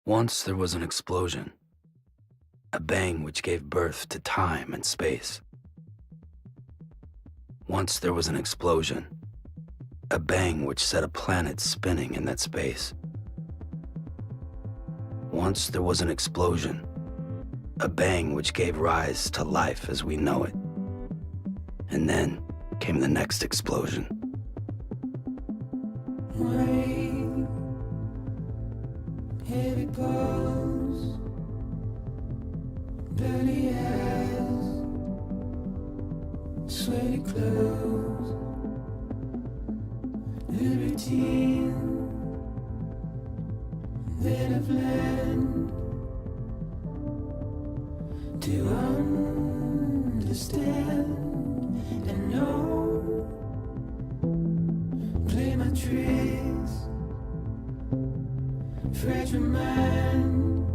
Once there was an explosion, a bang which gave birth to time and space. Once there was an explosion, a bang which set a planet spinning in that space. Once there was an explosion, a bang which gave rise to life as we know it. And then came the next explosion. Rain, heavy pulse, dirty eyes, sweaty clothes, the routine that I've learned to understand and know. Play my tricks, fragile mind,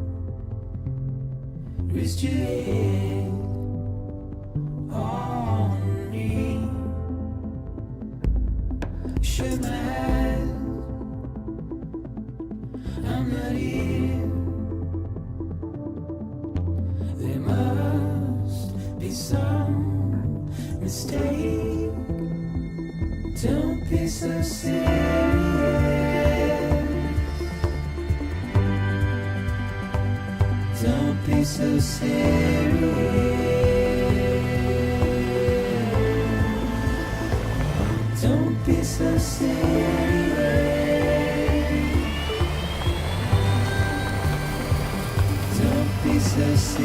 risk your head on me. Shut my eyes, I'm not here. There must be some mistake. Don't be so serious. Don't be so serious. Don't be so serious. Don't be so serious.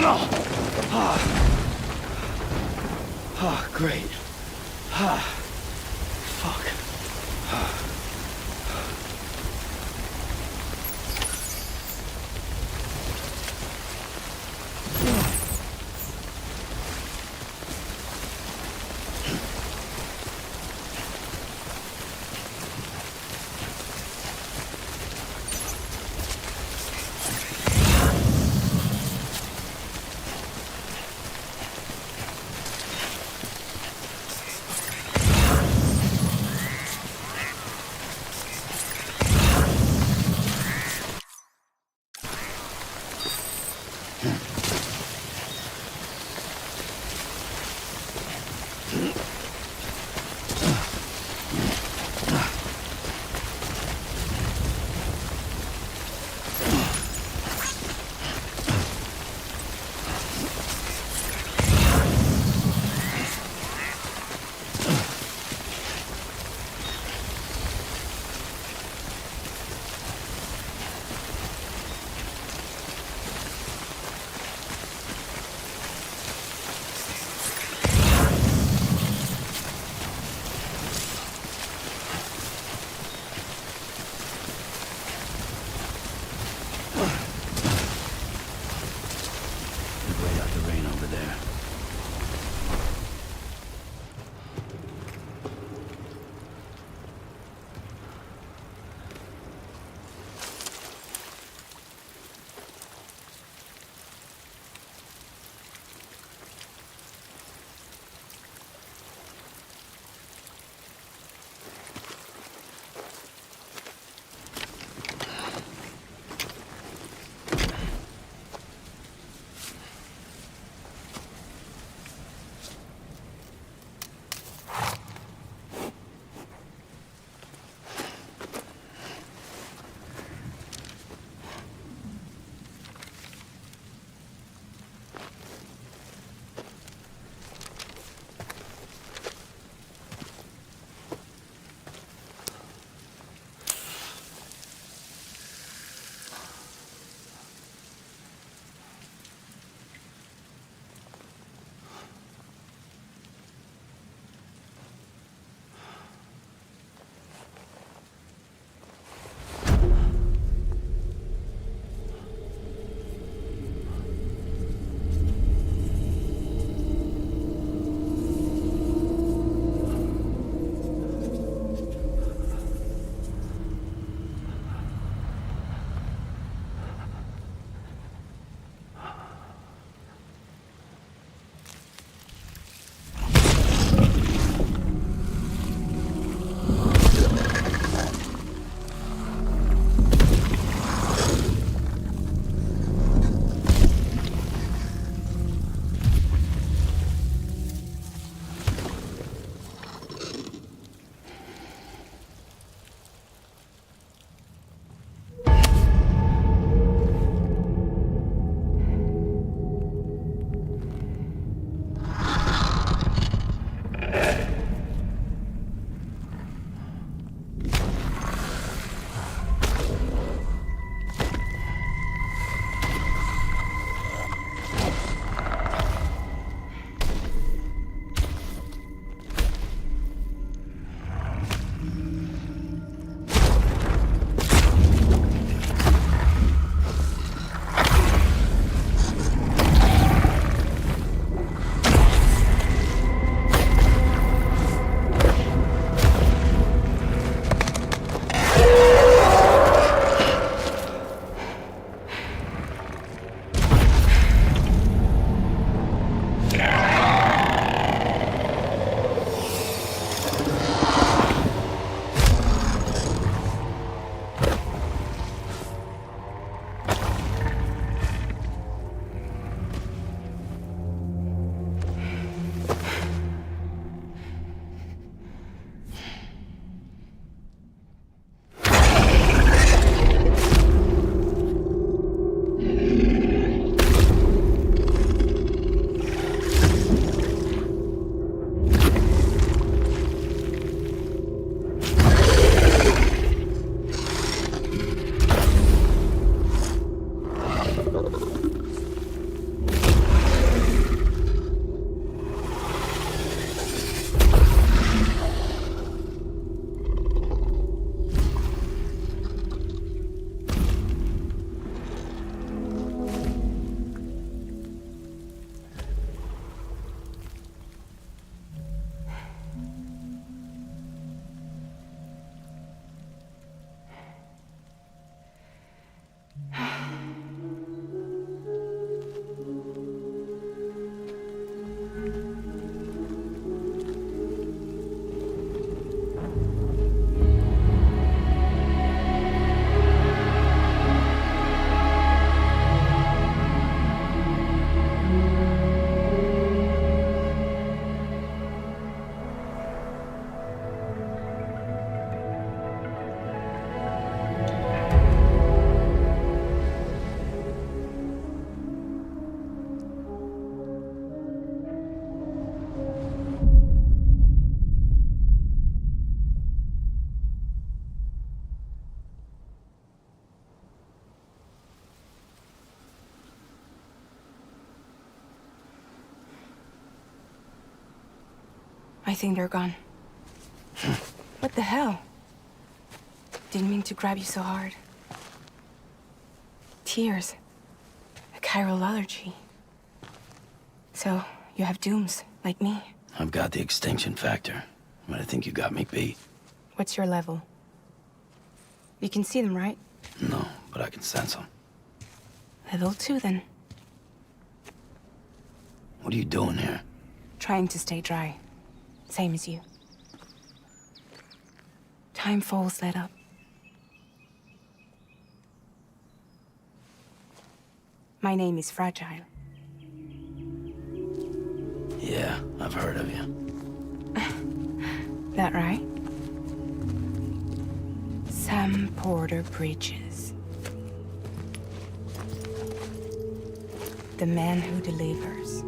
No. Great. Fuck. I think they're gone. What the hell? Didn't mean to grab you so hard. Tears. A chiral allergy. So, you have dooms, like me. I've got the extinction factor, but I think you got me beat. What's your level? You can see them, right? No, but I can sense them. Level 2, then. What are you doing here? Trying to stay dry. Same as you. Time falls let up. My name is Fragile. Yeah, I've heard of you. That right? Sam Porter Bridges. The man who delivers.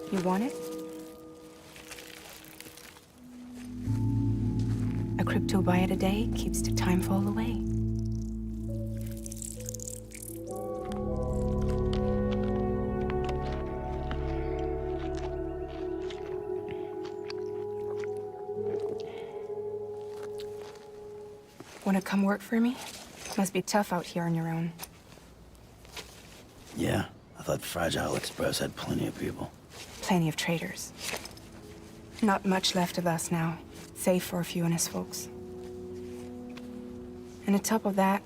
You want it? A crypto byte a day keeps the time fall away. Wanna come work for me? Must be tough out here on your own. Yeah, I thought Fragile Express had plenty of people. Plenty of traitors. Not much left of us now, save for a few honest folks. And on top of that,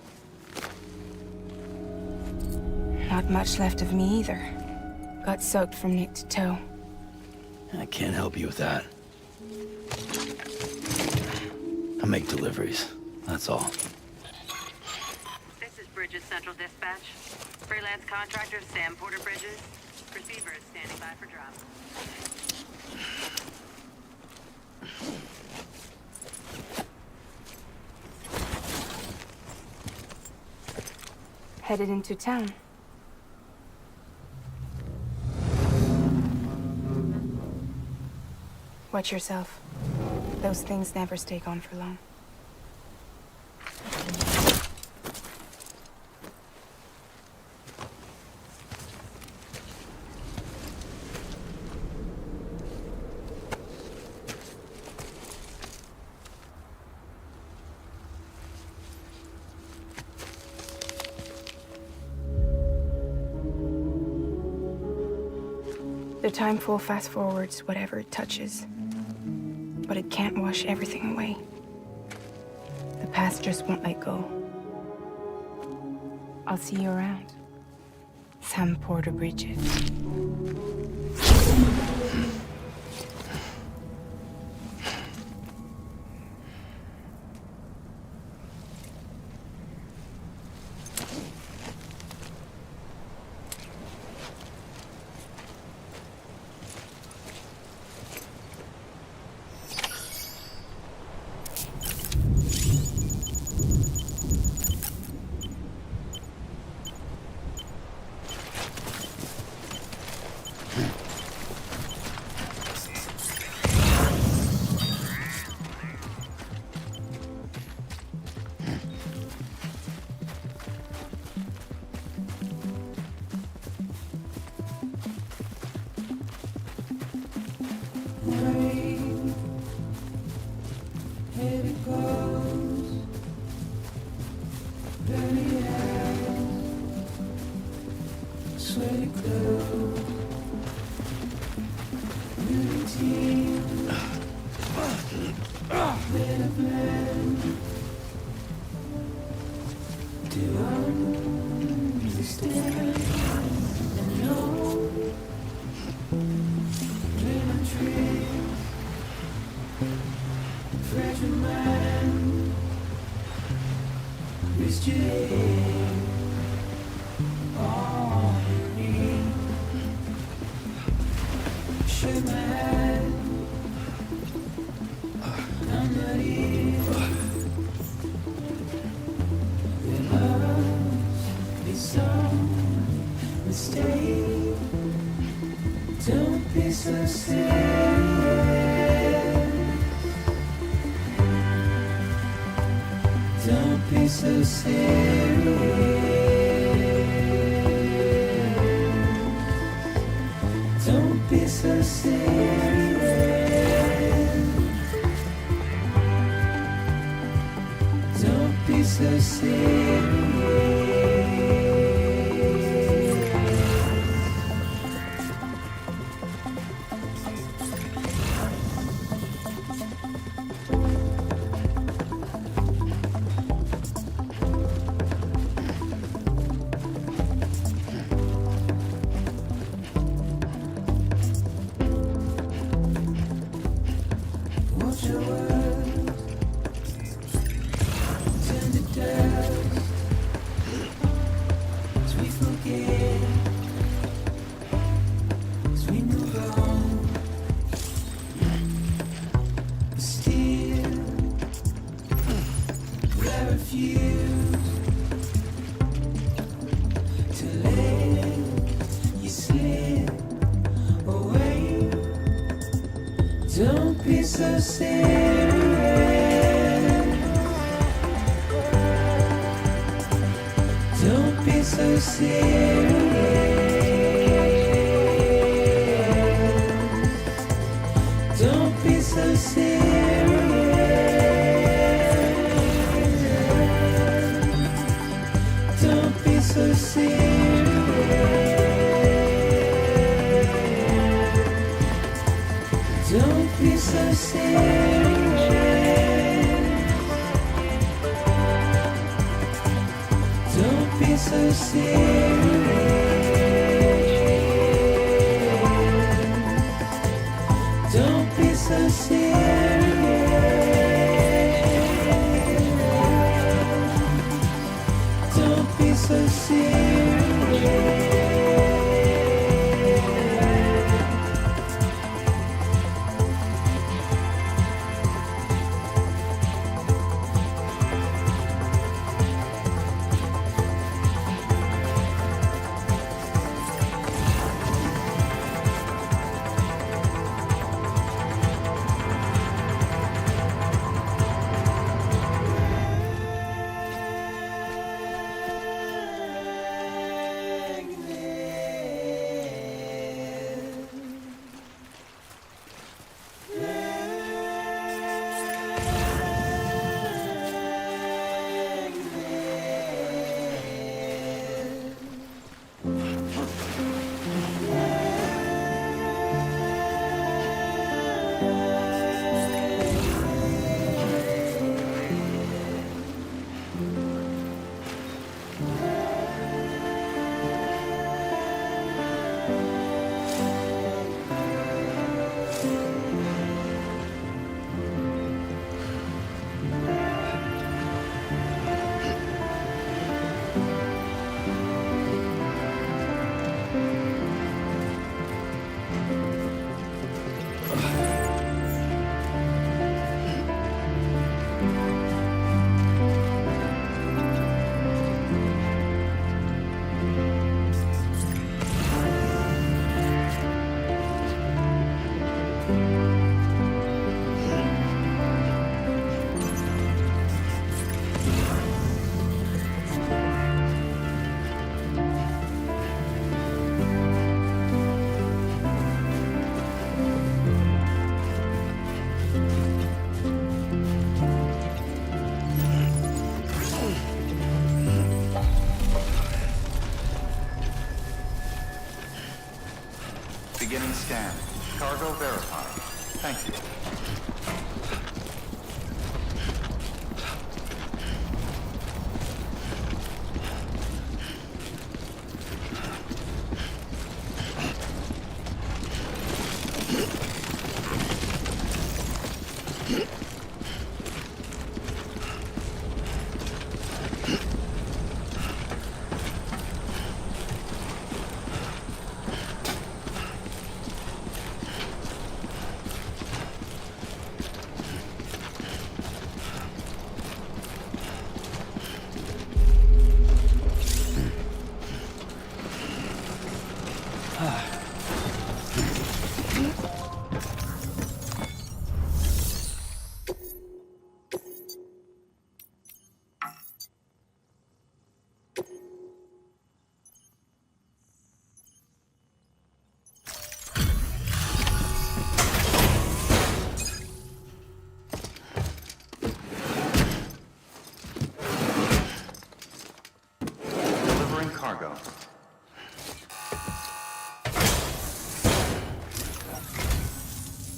not much left of me either. Got soaked from neck to toe. I can't help you with that. I make deliveries, that's all. This is Bridges Central Dispatch. Freelance contractor Sam Porter Bridges. Receiver is standing by for drop. Headed into town. Watch yourself. Those things never stay gone for long. The time fall fast forwards whatever it touches. But it can't wash everything away. The past just won't let go. I'll see you around. Sam Porter Bridges. Here it goes. Dirty eyes, sweaty clothes, unity, better blend. Do I understand? And know when I'm tricked, fragile mind, mischief, all you need. Shake my head, I'm not here. It loves so serious. Don't be so serious. Don't be so serious. Don't be so serious. Watch your words turn to dust as we forget, as we move on. But still, I refuse to let you slip away. Don't be so serious. Don't be so serious. Don't be so serious. Don't be so serious. Don't be so serious. Don't be so serious. Don't be so serious. Don't be so serious. Beginning scan. Cargo verified. Thank you.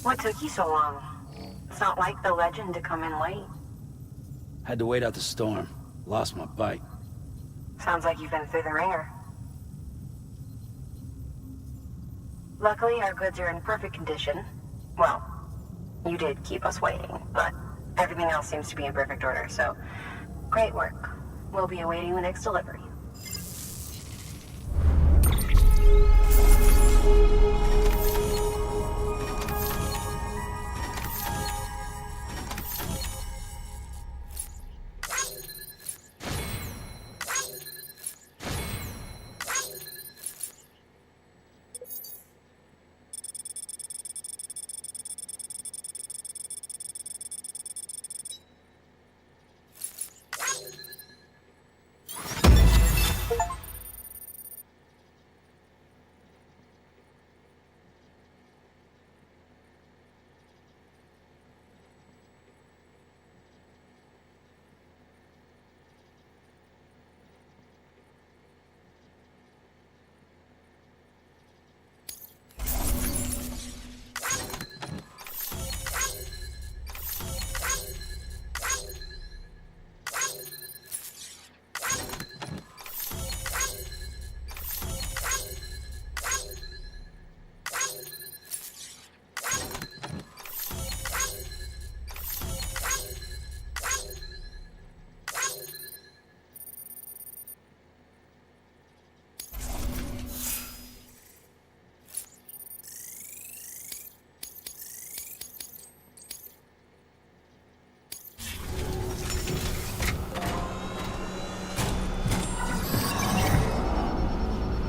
What took you so long? It's not like the legend to come in late. Had to wait out the storm. Lost my bike. Sounds like you've been through the ringer. Luckily, our goods are in perfect condition. Well, you did keep us waiting, but everything else seems to be in perfect order, so great work. We'll be awaiting the next delivery.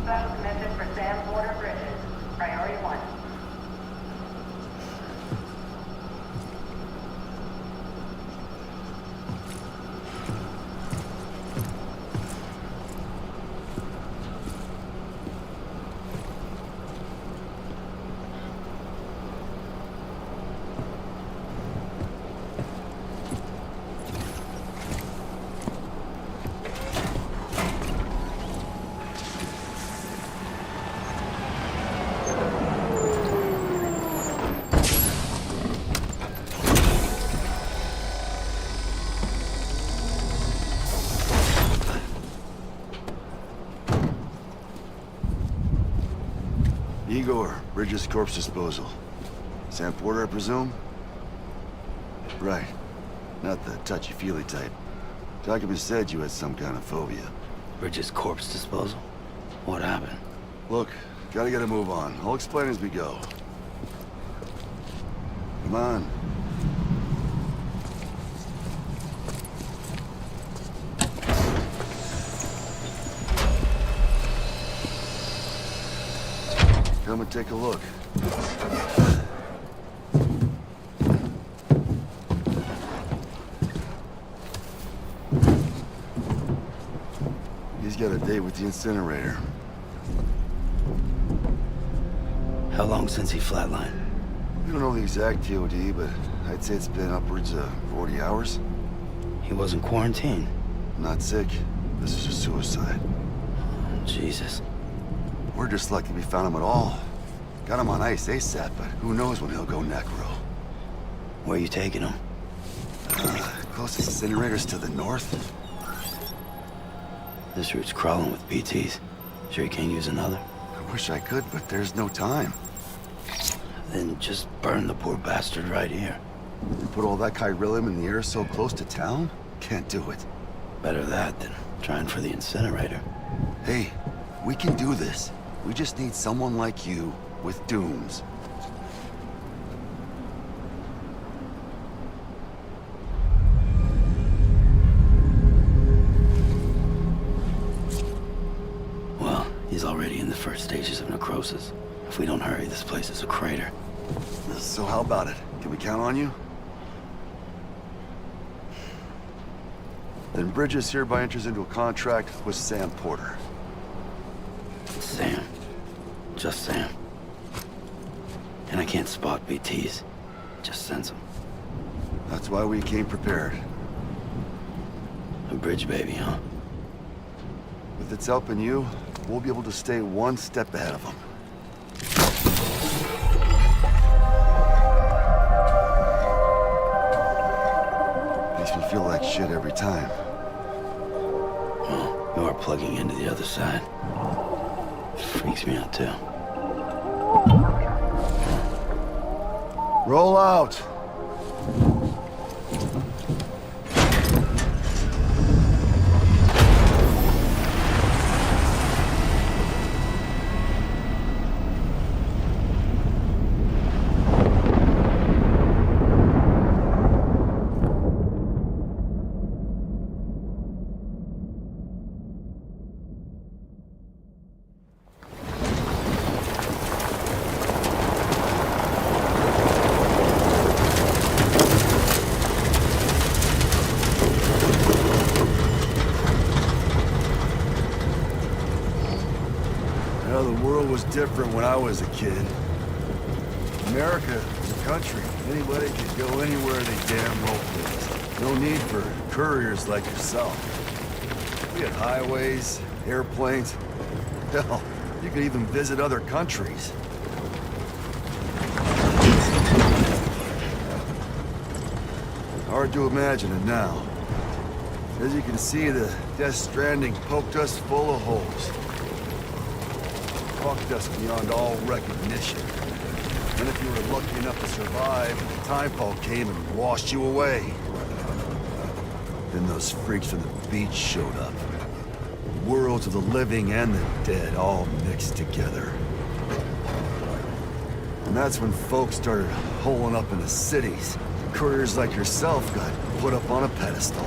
Special commission for Sam Porter Bridges. Priority 1. Igor, Bridges Corpse Disposal. Sam Porter, I presume? Right. Not the touchy-feely type. Document said you had some kind of phobia. Bridges corpse disposal? What happened? Look, gotta get a move on. I'll explain as we go. Come on. Come and take a look. He's got a date with the incinerator. How long since he flatlined? We don't know the exact TOD, but I'd say it's been upwards of 40 hours. He wasn't quarantined. Not sick. This is a suicide. Jesus. We're just lucky we found him at all. Got him on ice ASAP, but who knows when he'll go necro. Where you taking him? Closest incinerator's to the north. This route's crawling with BTs. Sure you can't use another? I wish I could, but there's no time. Then just burn the poor bastard right here. You put all that chiralium in the air so close to town? Can't do it. Better that than trying for the incinerator. Hey, we can do this. We just need someone like you with dooms. Well, he's already in the first stages of necrosis. If we don't hurry, this place is a crater. So how about it? Can we count on you? Then Bridges hereby enters into a contract with Sam Porter. Sam. Just Sam. And I can't spot BTs. Just sense them. That's why we came prepared. A bridge baby, huh? With its helping you, we'll be able to stay one step ahead of them. shit every time. Well, you are plugging into the other side. Freaks me out too. Roll out! Different when I was a kid. America was a country. Anybody could go anywhere they damn well pleased. No need for couriers like yourself. We had highways, airplanes. Hell, you could even visit other countries. Hard to imagine it now. As you can see, the Death Stranding poked us full of holes. Fucked us beyond all recognition. And if you were lucky enough to survive, the timefall came and washed you away. Then those freaks from the beach showed up. Worlds of the living and the dead all mixed together. And that's when folks started holing up in the cities. Couriers like yourself got put up on a pedestal.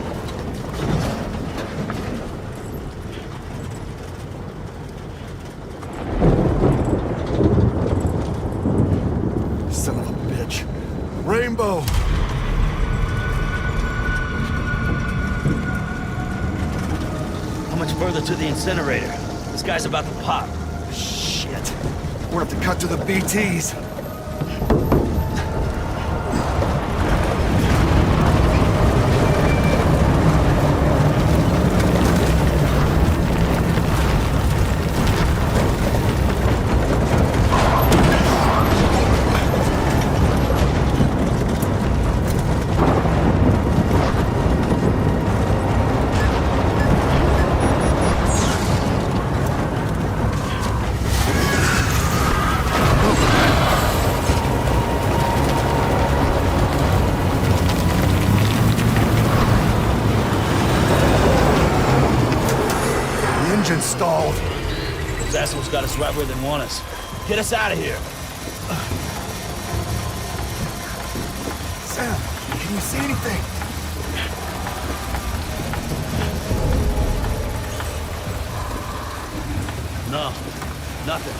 Rainbow! How much further to the incinerator? This guy's about to pop. Shit. We're gonna have to cut to the BTs. Stalled. Those assholes got us right where they want us. Get us out of here. Sam, can you see anything? No, nothing.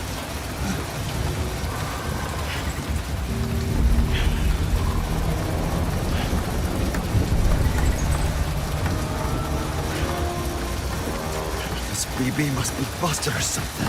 BB must be busted or something.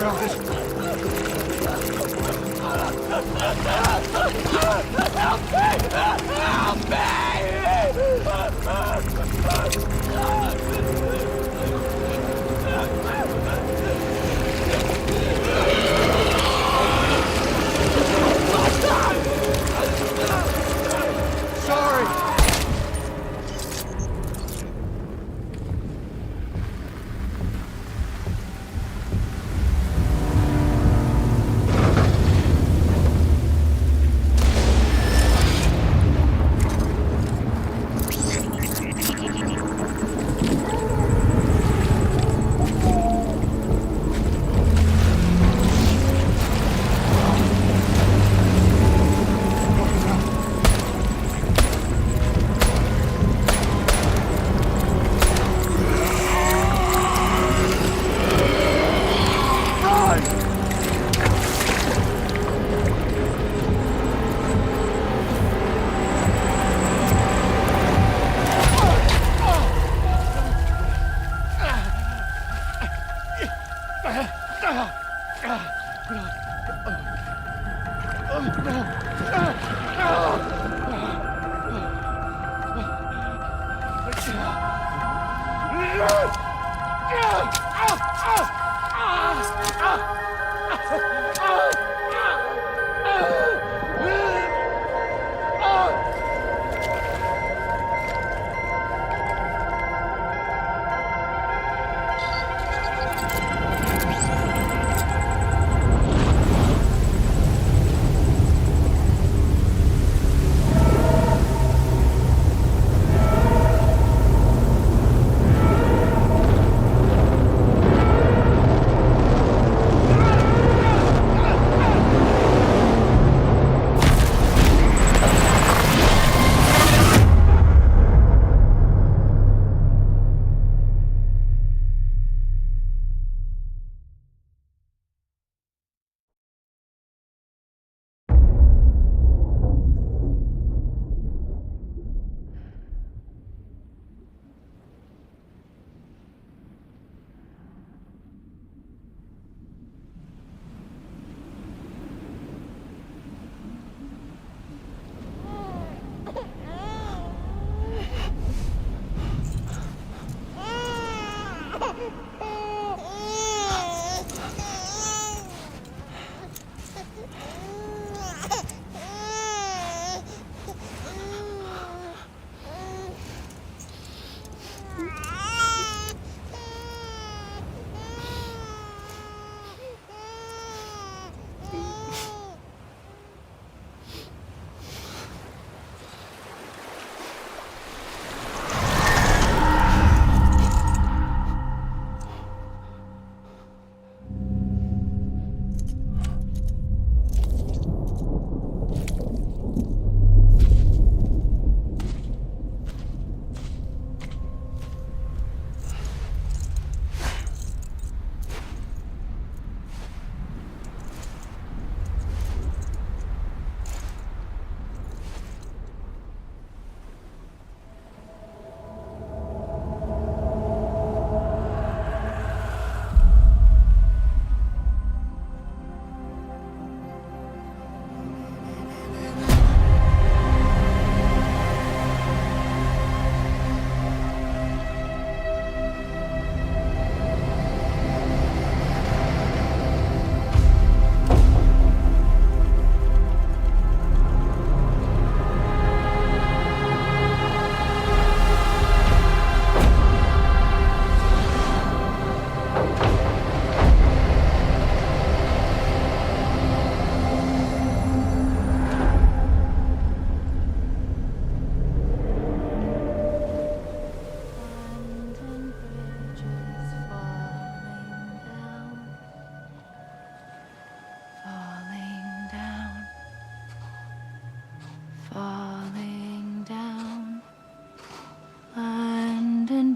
around this. Sorry.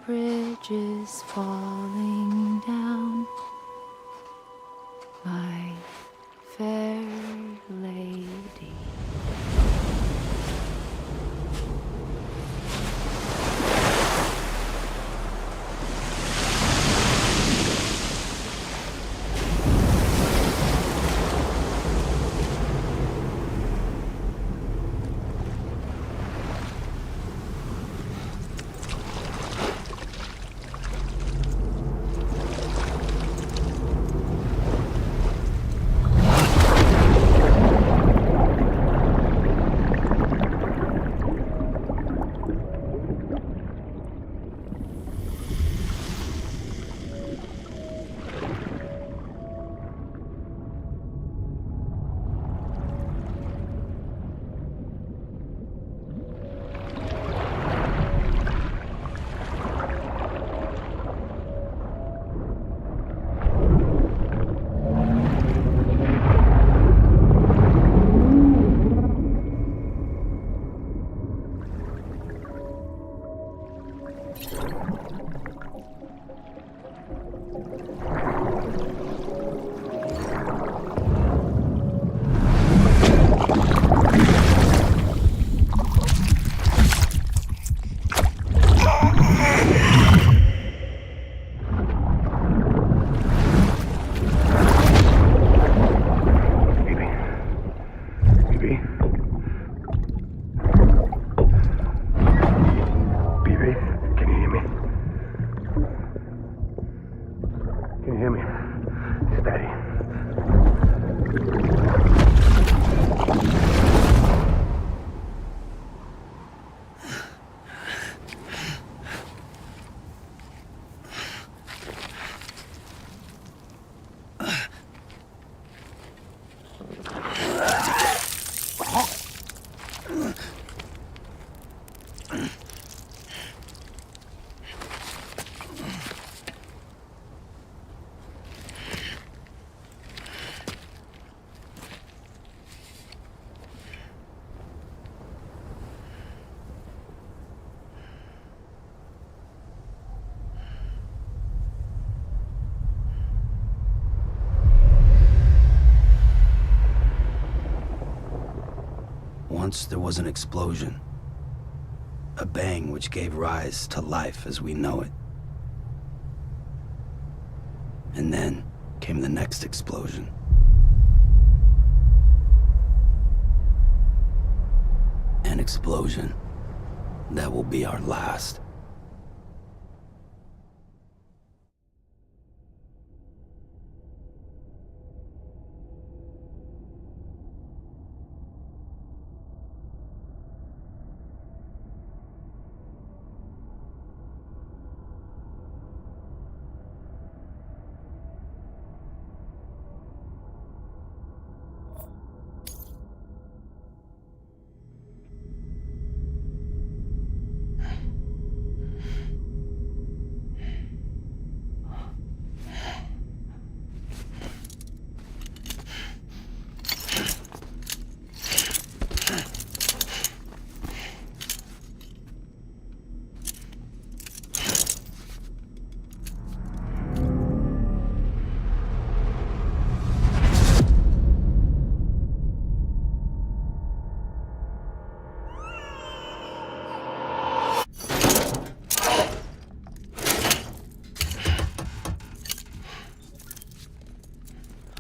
bridges falling down, my fair lady. hear me? Steady. Once there was an explosion. A bang which gave rise to life as we know it. And then came the next explosion. An explosion that will be our last.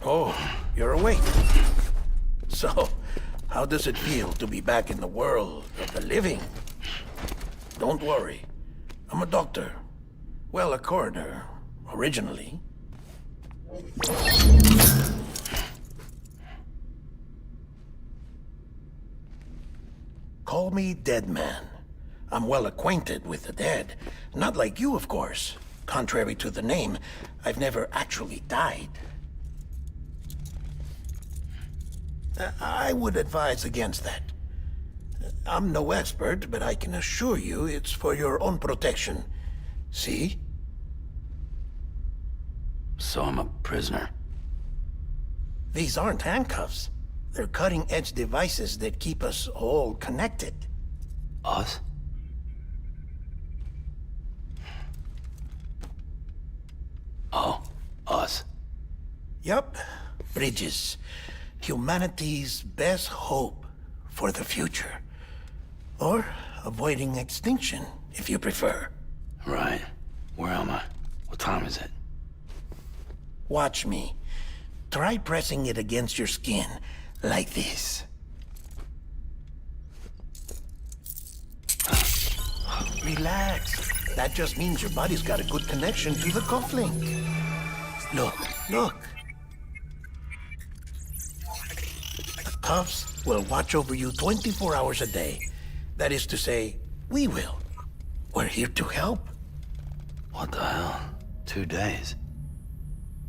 Oh, you're awake. So, how does it feel to be back in the world of the living? Don't worry. I'm a doctor. Well, a coroner, originally. Call me Dead Man. I'm well acquainted with the dead. Not like you, of course. Contrary to the name, I've never actually died. I would advise against that. I'm no expert, but I can assure you it's for your own protection. See? So I'm a prisoner. These aren't handcuffs. They're cutting-edge devices that keep us all connected. Us? Oh, us. Yup. Bridges. Humanity's best hope for the future. Or avoiding extinction, if you prefer. Right. Where am I? What time is it? Watch me. Try pressing it against your skin, like this. Relax. That just means your body's got a good connection to the cufflink. Look, look. The cuffs will watch over you 24 hours a day. That is to say, we will. We're here to help. What the hell? 2 days?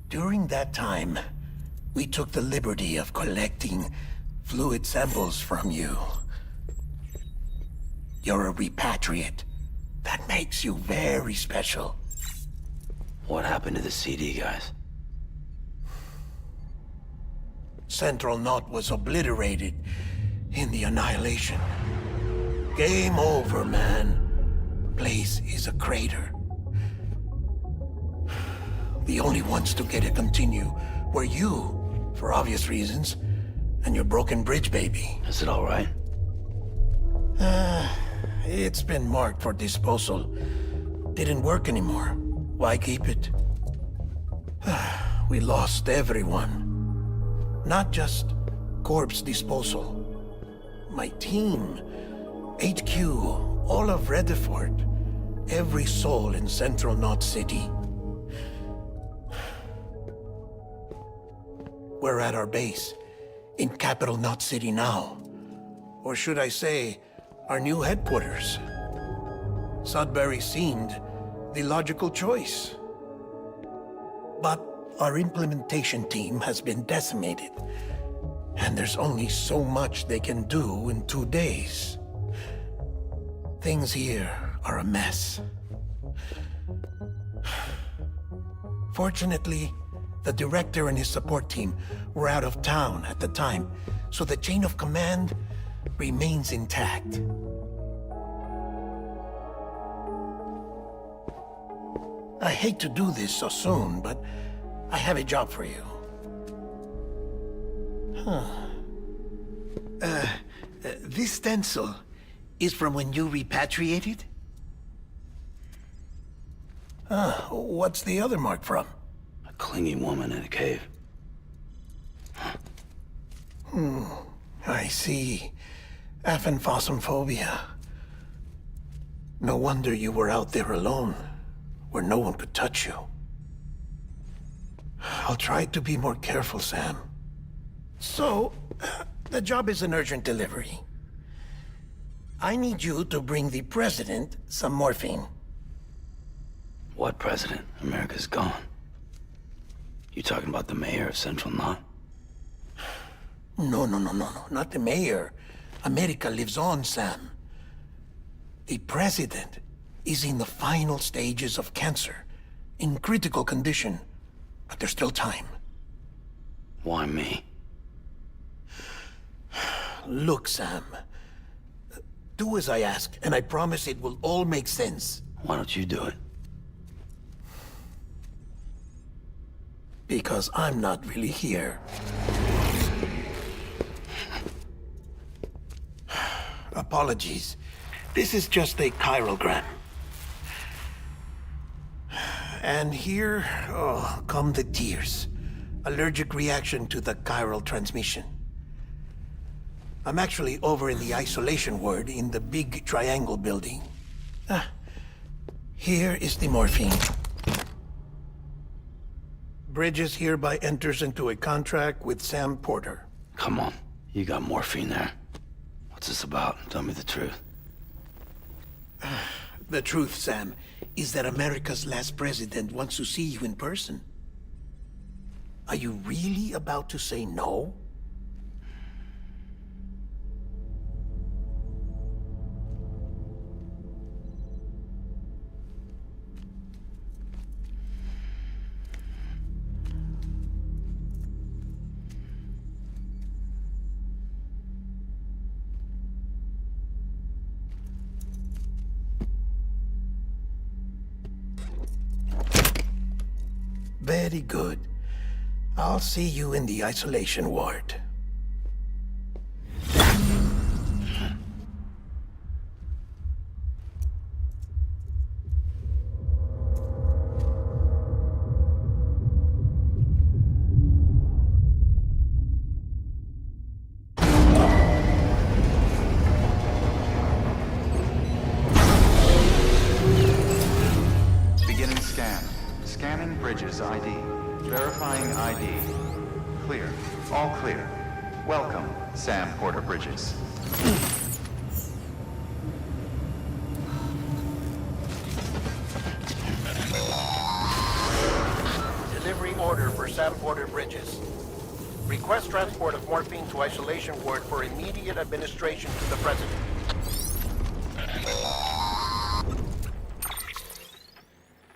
During that time, we took the liberty of collecting fluid samples from you. You're a repatriate. That makes you very special. What happened to the CD guys? Central Knot was obliterated in the Annihilation. Game over, man. Place is a crater. The only ones to get to continue were you, for obvious reasons, and your broken bridge baby. Is it all right? It's been marked for disposal. Didn't work anymore. Why keep it? We lost everyone. Not just corpse disposal. My team, HQ, all of Redefort, every soul in Central Knot City. We're at our base, in Capital Knot City now. Or should I say, our new headquarters. Sudbury seemed the logical choice. But our implementation team has been decimated, and there's only so much they can do in 2 days. Things here are a mess. Fortunately, the director and his support team were out of town at the time, so the chain of command remains intact. I hate to do this so soon, but I have a job for you. This stencil is from when you repatriated? What's the other mark from? A clingy woman in a cave. I see. Aphanphosmphobia. No wonder you were out there alone, where no one could touch you. I'll try to be more careful, Sam. So, the job is an urgent delivery. I need you to bring the president some morphine. What president? America's gone. You talking about the mayor of Central Knot? No, not the mayor. America lives on, Sam. The president is in the final stages of cancer, in critical condition, but there's still time. Why me? Look, Sam. Do as I ask, and I promise it will all make sense. Why don't you do it? Because I'm not really here. Apologies. This is just a chiralgram. And here, come the tears. Allergic reaction to the chiral transmission. I'm actually over in the isolation ward in the big triangle building. Here is the morphine. Bridges hereby enters into a contract with Sam Porter. Come on. You got morphine there. What's this about? Tell me the truth. The truth, Sam, is that America's last president wants to see you in person. Are you really about to say no? Very good. I'll see you in the isolation ward. Beginning scan. Scanning Bridges ID. Verifying ID. Clear. All clear. Welcome, Sam Porter Bridges. Delivery order for Sam Porter Bridges. Request transport of morphine to isolation ward for immediate administration to the president.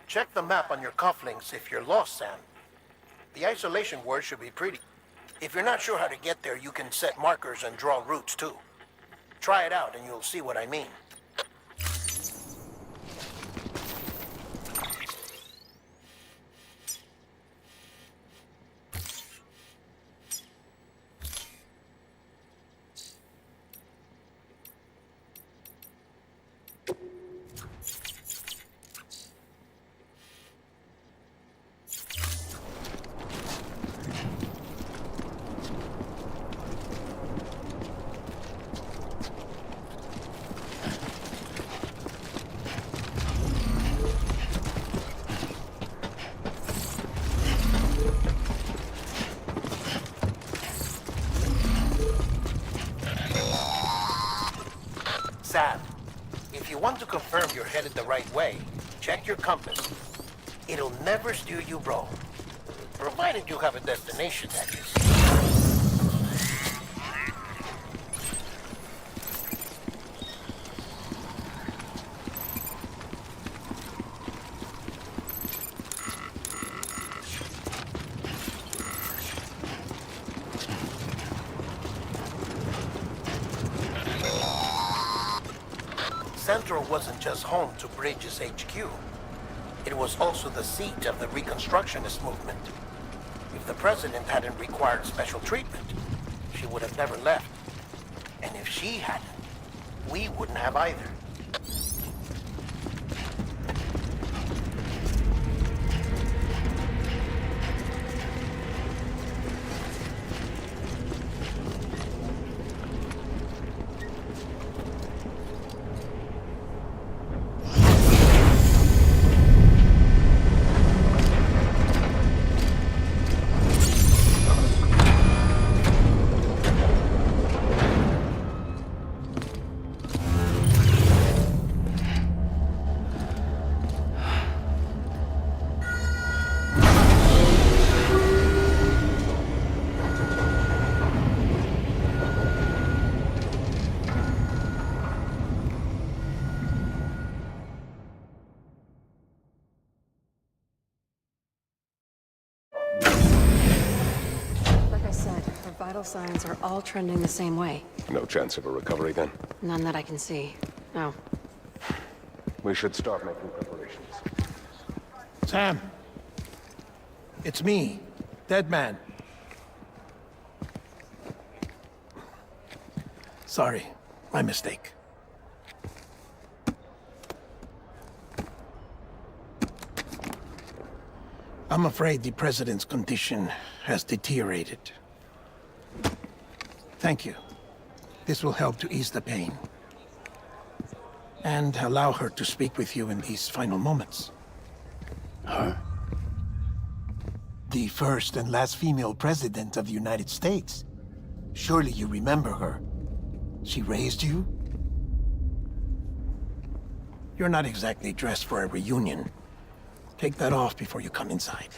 Check the map on your cufflinks if you're lost, Sam. The isolation ward should be pretty. If you're not sure how to get there, you can set markers and draw routes too. Try it out and you'll see what I mean. Sam, if you want to confirm you're headed the right way, check your compass. It'll never steer you wrong. Provided you have a destination, that is. Central wasn't just home to Bridges HQ. It was also the seat of the Reconstructionist movement. If the president hadn't required special treatment, she would have never left. And if she hadn't, we wouldn't have either. Like I said, her vital signs are all trending the same way. No chance of a recovery then? None that I can see. No. We should start making preparations. Sam, it's me, Dead Man. Sorry, my mistake. I'm afraid the president's condition has deteriorated. Thank you. This will help to ease the pain. And allow her to speak with you in these final moments. Her? The first and last female president of the United States. Surely you remember her. She raised you? You're not exactly dressed for a reunion. Take that off before you come inside.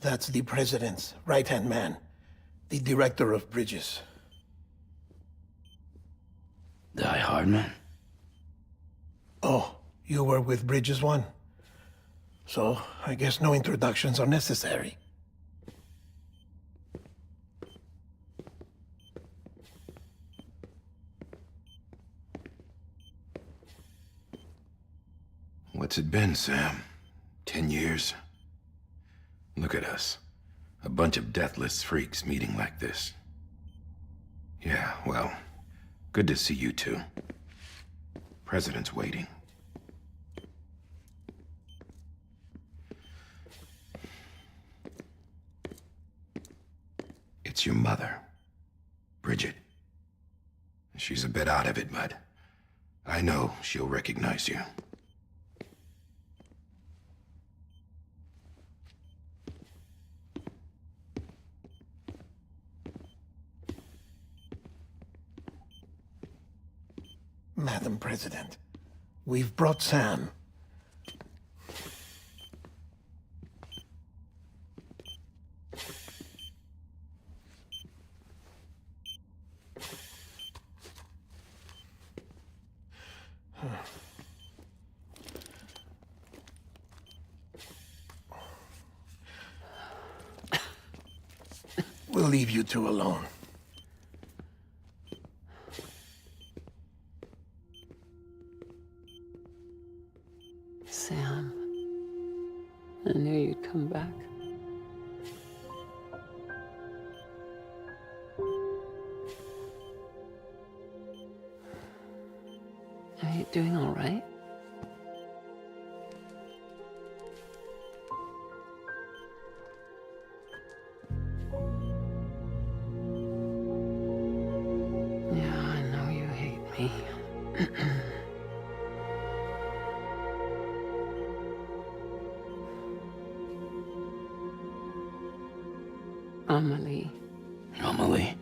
That's the president's right-hand man, the director of bridges. Die Hardman? Oh, you were with Bridges 1? So, I guess no introductions are necessary. What's it been, Sam? 10 years? Look at us. A bunch of deathless freaks meeting like this. Yeah, well, good to see you two. President's waiting. It's your mother, Bridget. She's a bit out of it, but I know she'll recognize you. Madam President, we've brought Sam. We'll leave you two alone. Sam, I knew you'd come back. Are you doing all right? Yeah, I know you hate me. Amelie. Amelie?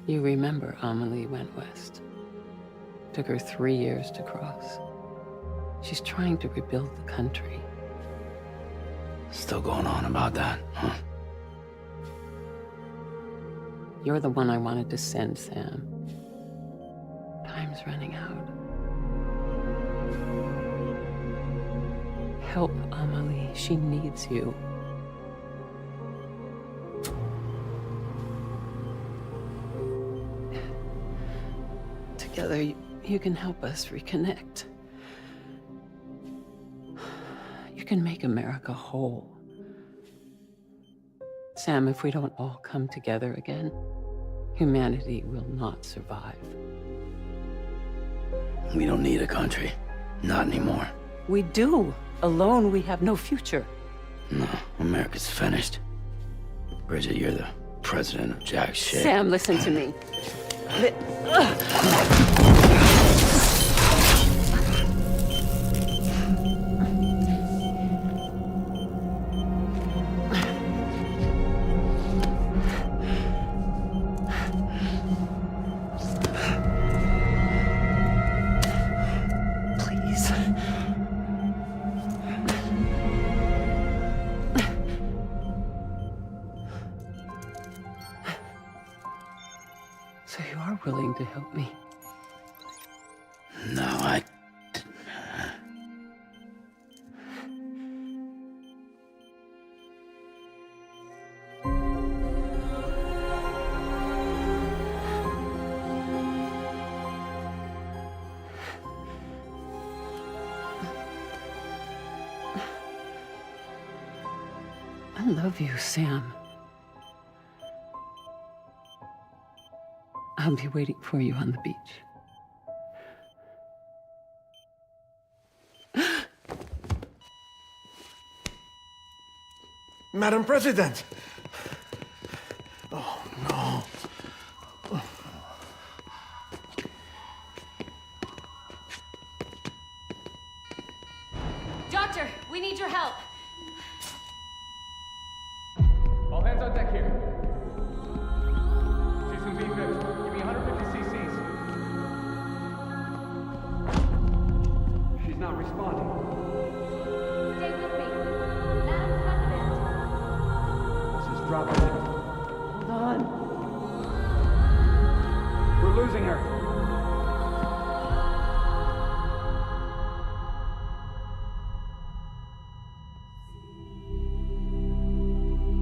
You remember Amelie went west. Took her 3 years to cross. She's trying to rebuild the country. Still going on about that, huh? You're the one I wanted to send, Sam. Time's running out. Help Amelie. She needs you. Together, you can help us reconnect. You can make America whole. Sam, if we don't all come together again, humanity will not survive. We don't need a country. Not anymore. We do. Alone, we have no future. No, America's finished. Bridget, you're the president of jack shit. Sam, listen to me. Please. So you are willing to help me? No, I... I love you, Sam. I'll be waiting for you on the beach. Madam President! Oh, no. Doctor, we need your help. All hands on deck here. Season B-50. Give me 150 cc's. She's not responding. Stay with me. Madam President. This is dropping. Hold on. We're losing her.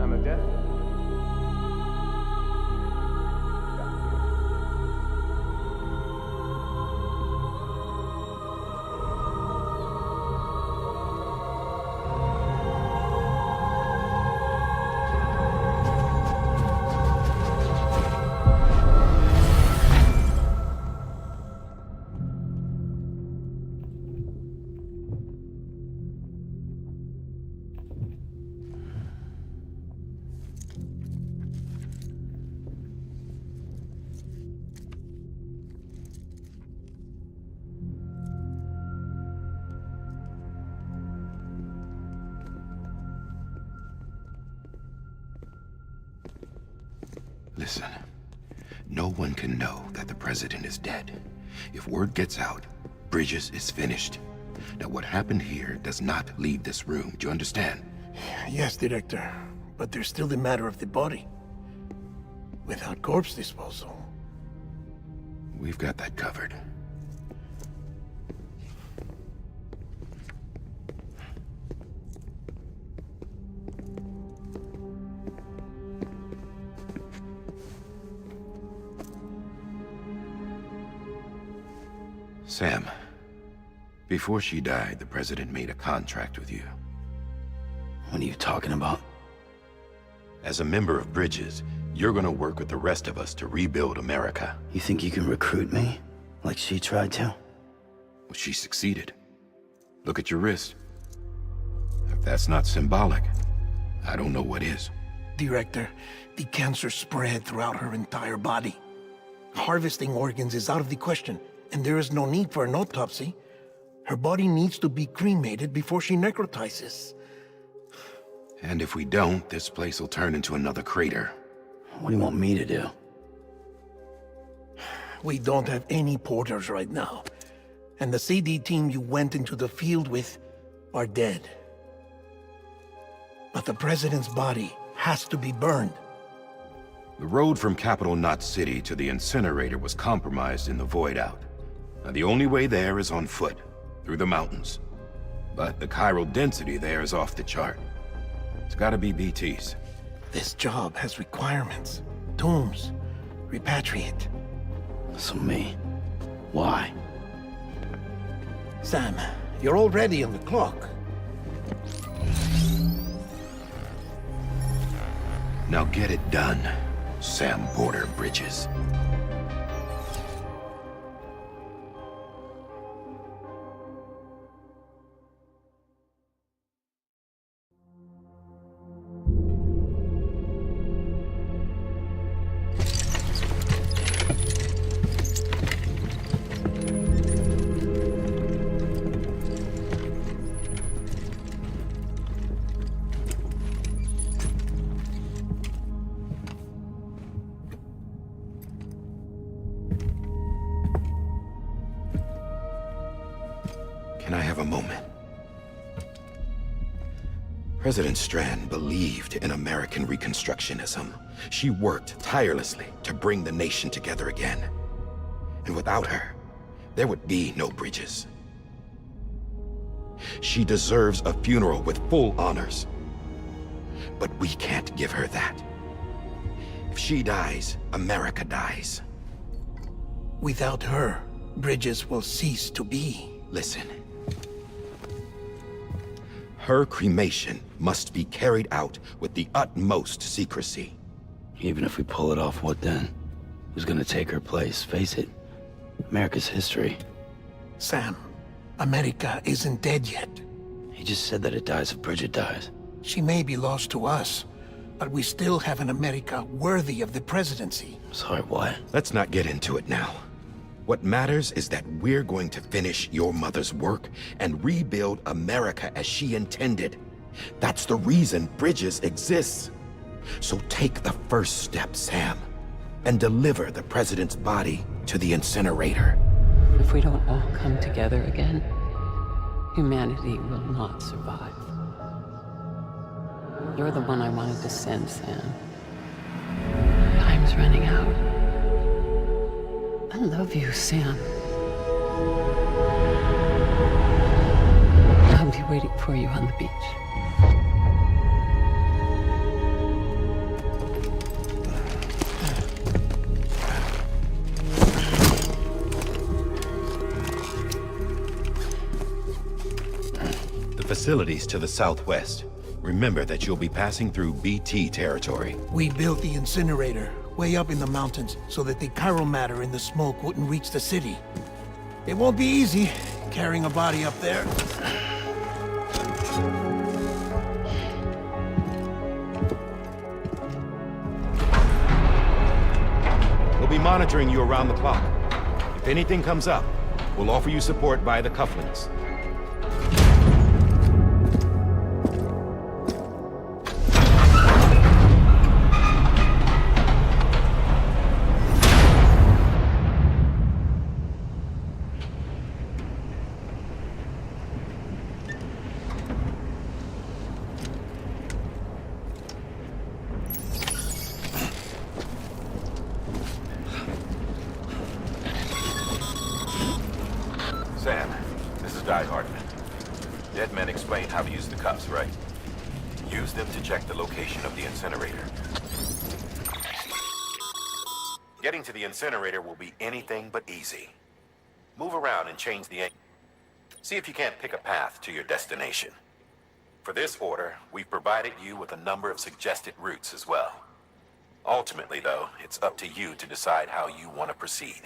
I'm a death. Listen, no one can know that the president is dead. If word gets out, Bridges is finished. Now, what happened here does not leave this room. Do you understand? Yes, Director. But there's still the matter of the body. Without corpse disposal. We've got that covered. Sam, before she died, the President made a contract with you. What are you talking about? As a member of Bridges, you're gonna work with the rest of us to rebuild America. You think you can recruit me? Like she tried to? Well, she succeeded. Look at your wrist. If that's not symbolic, I don't know what is. Director, the cancer spread throughout her entire body. Harvesting organs is out of the question, and there is no need for an autopsy. Her body needs to be cremated before she necrotizes. And if we don't, this place will turn into another crater. What do you want me to do? We don't have any porters right now. And the CD team you went into the field with are dead. But the President's body has to be burned. The road from Capital Knot City to the incinerator was compromised in the void out. Now, the only way there is on foot, through the mountains. But the chiral density there is off the chart. It's gotta be BT's. This job has requirements. Tombs. Repatriate. So me. Why? Sam, you're already on the clock. Now get it done, Sam Porter Bridges. Can I have a moment? President Strand believed in American Reconstructionism. She worked tirelessly to bring the nation together again. And without her, there would be no Bridges. She deserves a funeral with full honors. But we can't give her that. If she dies, America dies. Without her, Bridges will cease to be. Listen. Her cremation must be carried out with the utmost secrecy. Even if we pull it off, what then? Who's gonna take her place? Face it, America's history. Sam, America isn't dead yet. He just said that it dies if Bridget dies. She may be lost to us, but we still have an America worthy of the presidency. Sorry, what? Let's not get into it now. What matters is that we're going to finish your mother's work and rebuild America as she intended. That's the reason Bridges exists. So take the first step, Sam, and deliver the president's body to the incinerator. If we don't all come together again, humanity will not survive. You're the one I wanted to send, Sam. Time's running out. I love you, Sam. I'll be waiting for you on the beach. The facilities to the southwest. Remember that you'll be passing through BT territory. We built the incinerator way up in the mountains so that the chiral matter in the smoke wouldn't reach the city. It won't be easy carrying a body up there. We'll be monitoring you around the clock. If anything comes up, we'll offer you support via the cufflinks. Die Hard men. Dead men explain how to use the cuffs, right? Use them to check the location of the incinerator. Getting to the incinerator will be anything but easy. Move around and change the angle. See if you can't pick a path to your destination. For this order, we've provided you with a number of suggested routes as well. Ultimately, though, it's up to you to decide how you want to proceed.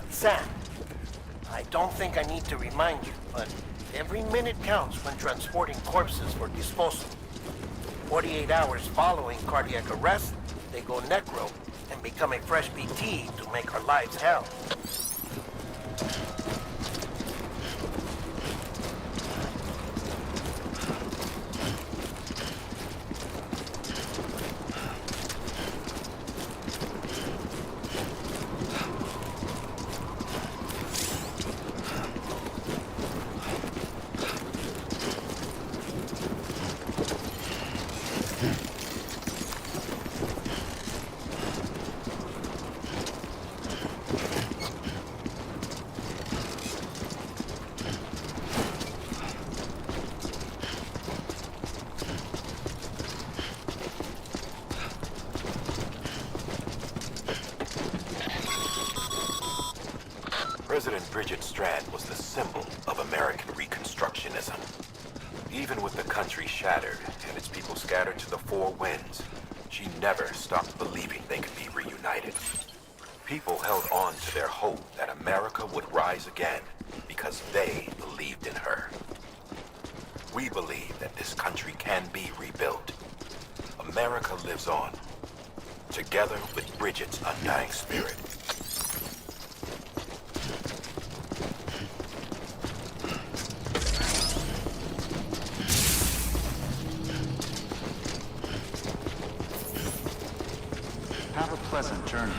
Sam, I don't think I need to remind you, but every minute counts when transporting corpses for disposal. 48 hours following cardiac arrest, they go necro and become a fresh BT to make our lives hell. President Bridget Strand was the symbol of American Reconstructionism. Even with the country shattered and its people scattered to the four winds, she never stopped believing they could be reunited. People held on to their hope that America would rise again because they believed in her. We believe that this country can be rebuilt. America lives on, together with Bridget's undying spirit. Have a pleasant journey.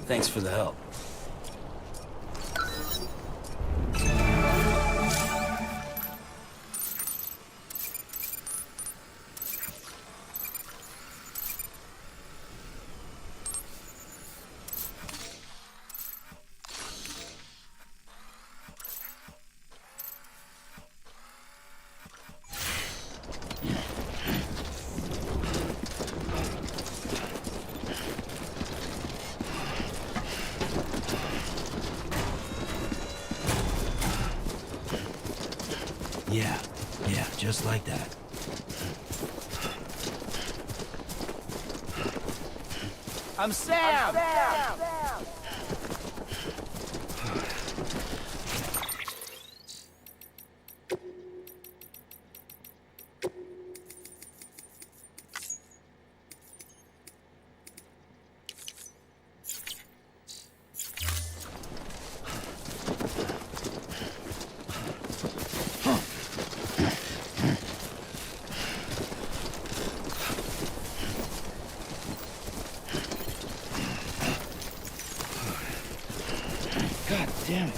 Thanks for the help. Yeah, just like that. I'm Sam! God damn it.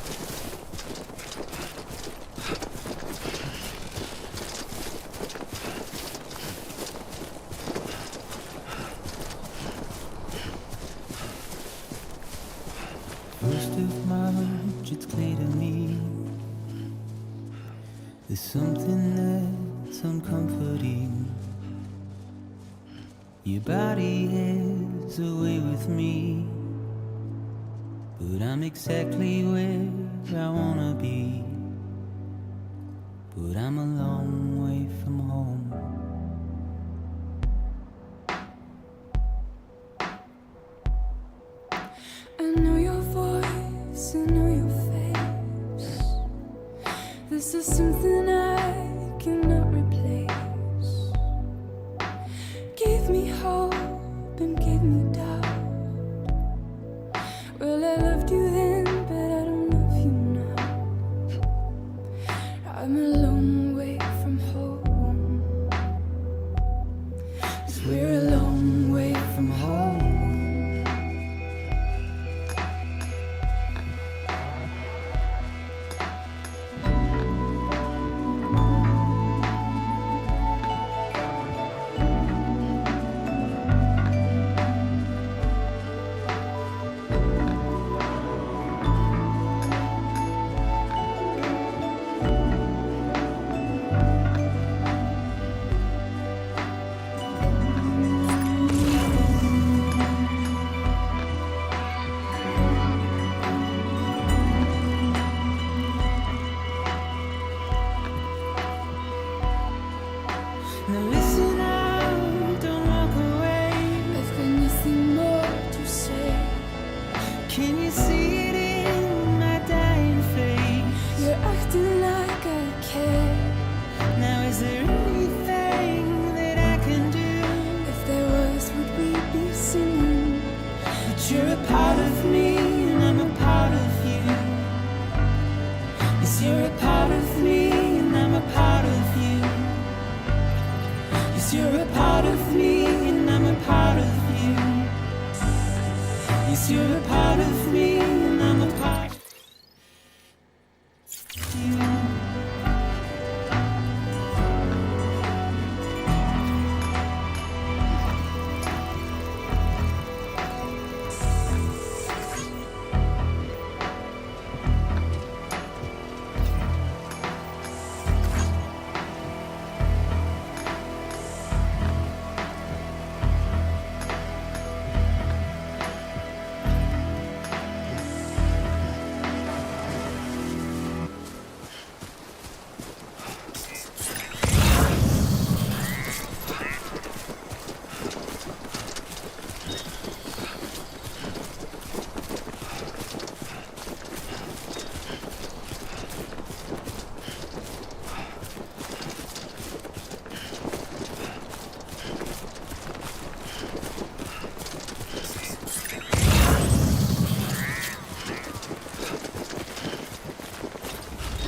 First of March, it's clear to me there's something some comforting. Your body is away with me, but I'm exactly where I wanna be. But I'm a long way from home. I know your voice, I know your face. This is something I cannot replace. Give me hope and give me doubt. Well, I loved you then, but I don't love you now. I'm a long way from home. 'Cause we're a long way from home. Now listen out, don't walk away. I've got nothing more to say. Can you see it in my dying face? You're acting like I care. Now is there anything that I can do? If there was, would we be singing? But you're a part of me and I'm a part of you. Yes, you're a part of me and I'm a part of you. Yes, you're a part of me and I'm a part of you. Yes, you're a part of me and I'm a part of you.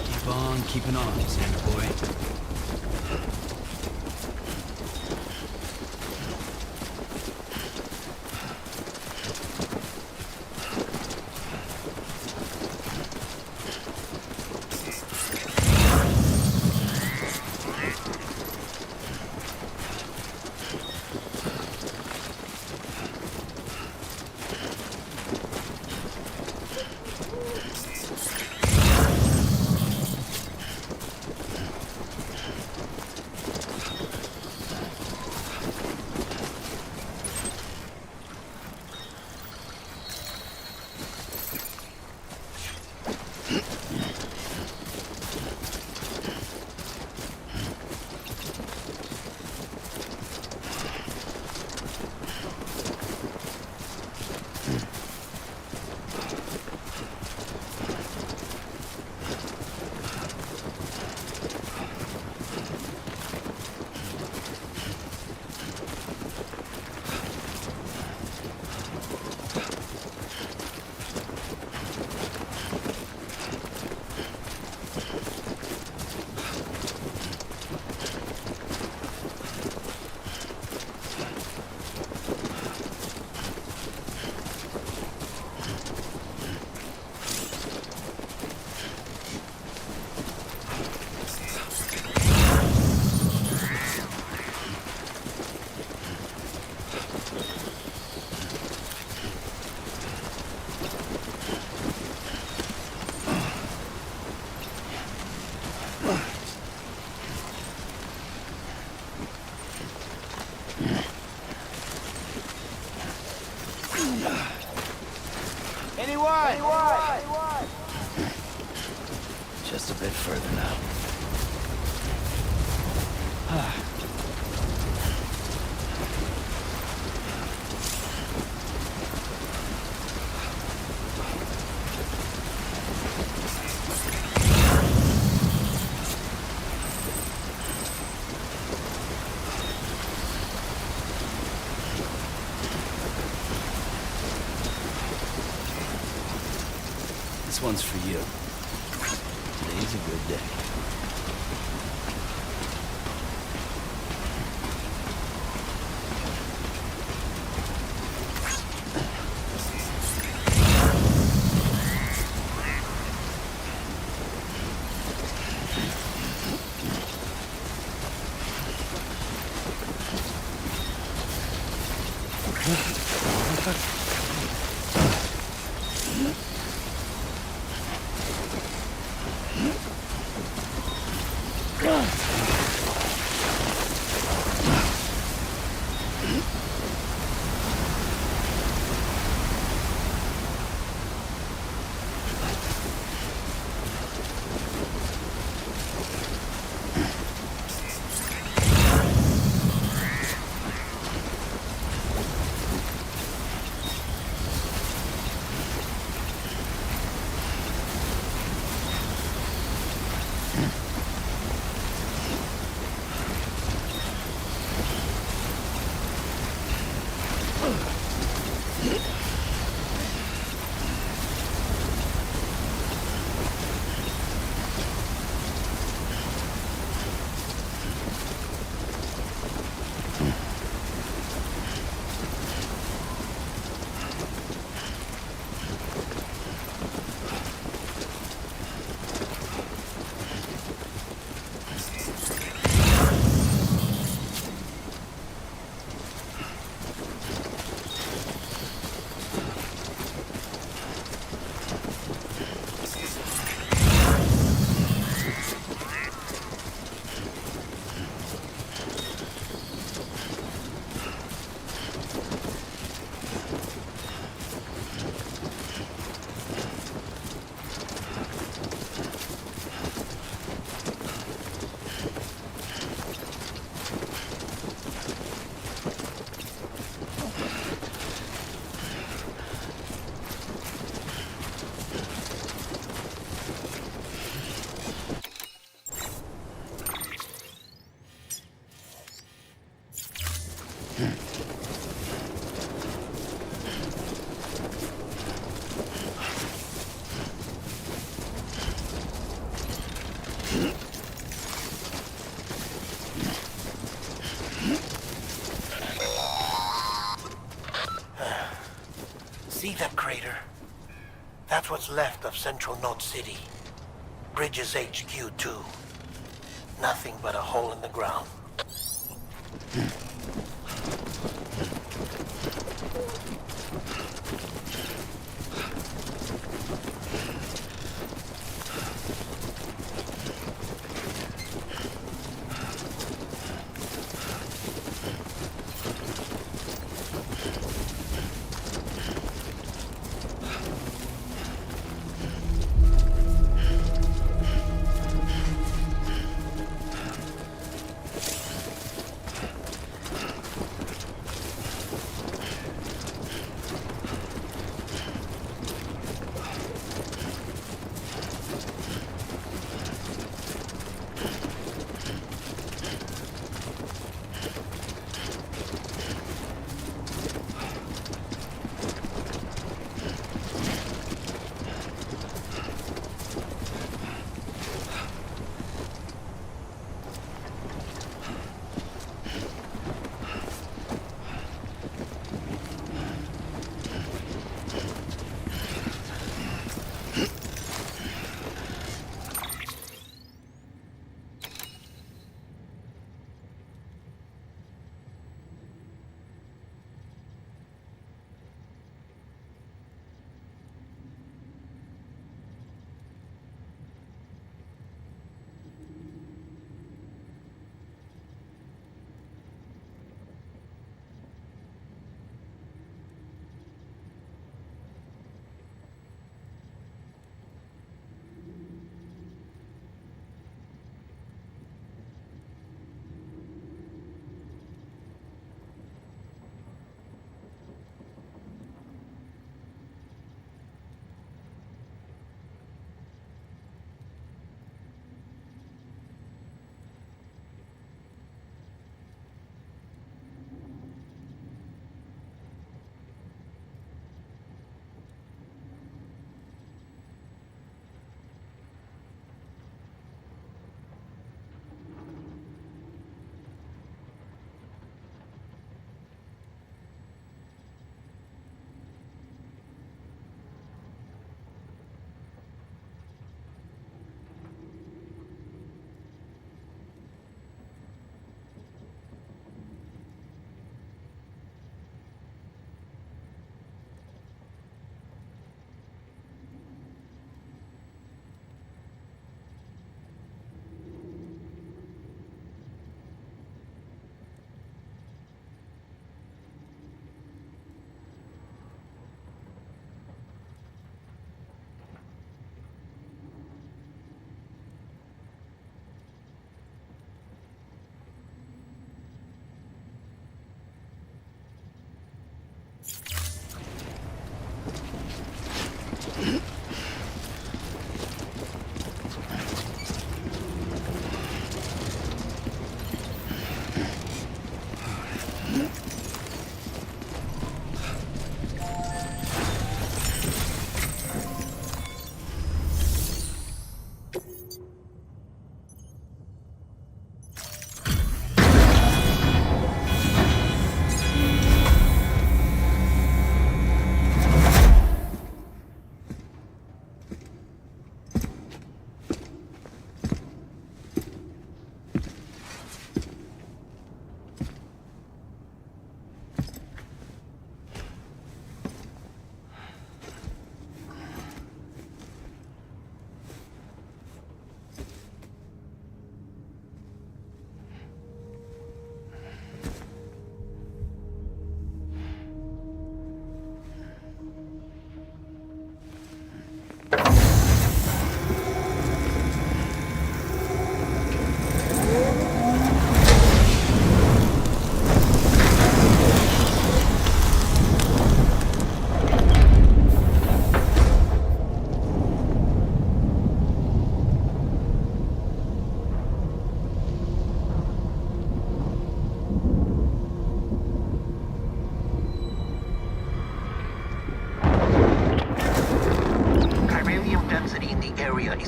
Keep on keeping on, Xander boy. Just a bit further now. This one's for you. Today's a good day. See that crater? That's what's left of Central Note City. Bridges HQ, too. Nothing but a hole in the ground.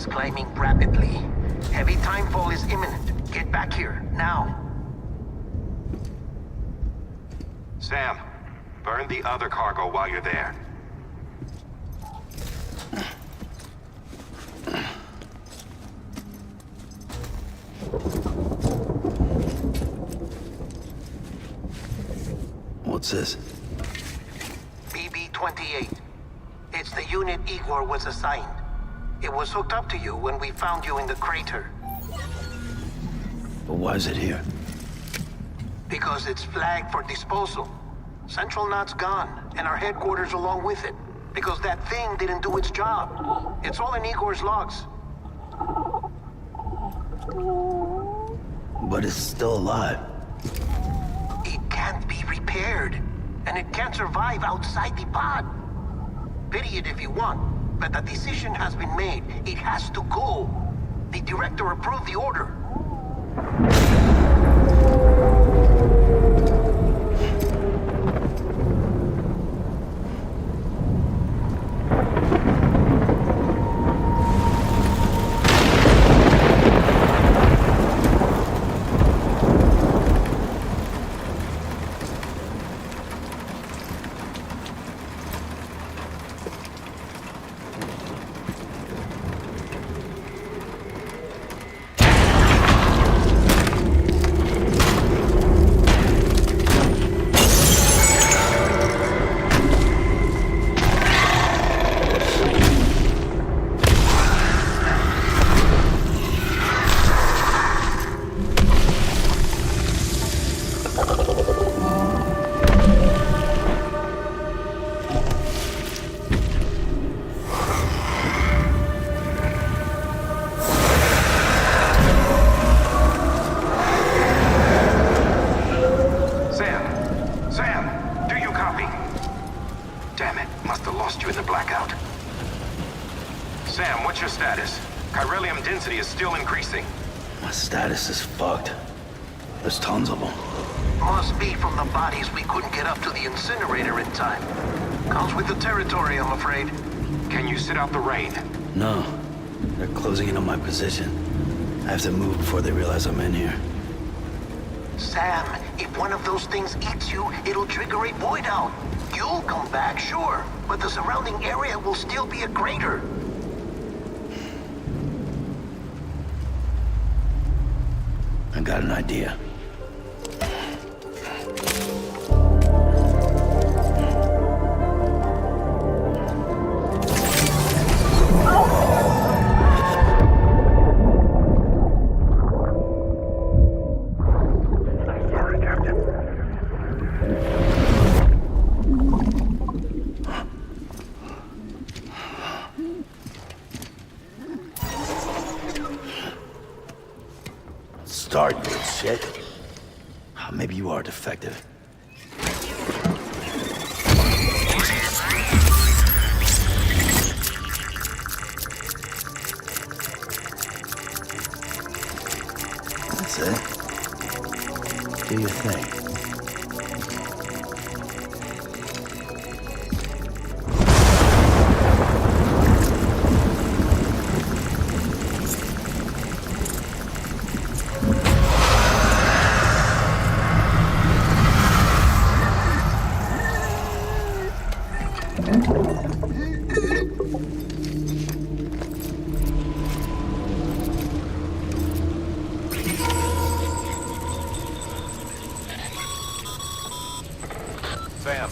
climbing rapidly. Heavy timefall is imminent. Get back here, now. Sam, burn the other cargo while you're there. What's this? BB-28. It's the unit Igor was assigned. It was hooked up to you when we found you in the crater. But why is it here? Because it's flagged for disposal. Central Knot's gone, and our headquarters along with it. Because that thing didn't do its job. It's all in Igor's logs. But it's still alive. It can't be repaired, and it can't survive outside the pod. Pity it if you want, but the decision has been made. It has to go. The director approved the order. Sam, what's your status? Chiralium density is still increasing. My status is fucked. There's tons of them. Must be from the bodies we couldn't get up to the incinerator in time. Comes with the territory, I'm afraid. Can you sit out the rain? No. They're closing in on my position. I have to move before they realize I'm in here. Sam, if one of those things eats you, it'll trigger a void out. You'll come back, sure, but the surrounding area will still be a crater. I got an idea. Start, you shit. Maybe you are defective. That's it. Do your thing. Sam,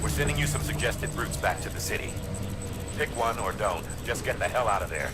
we're sending you some suggested routes back to the city. Pick one or don't. Just get the hell out of there.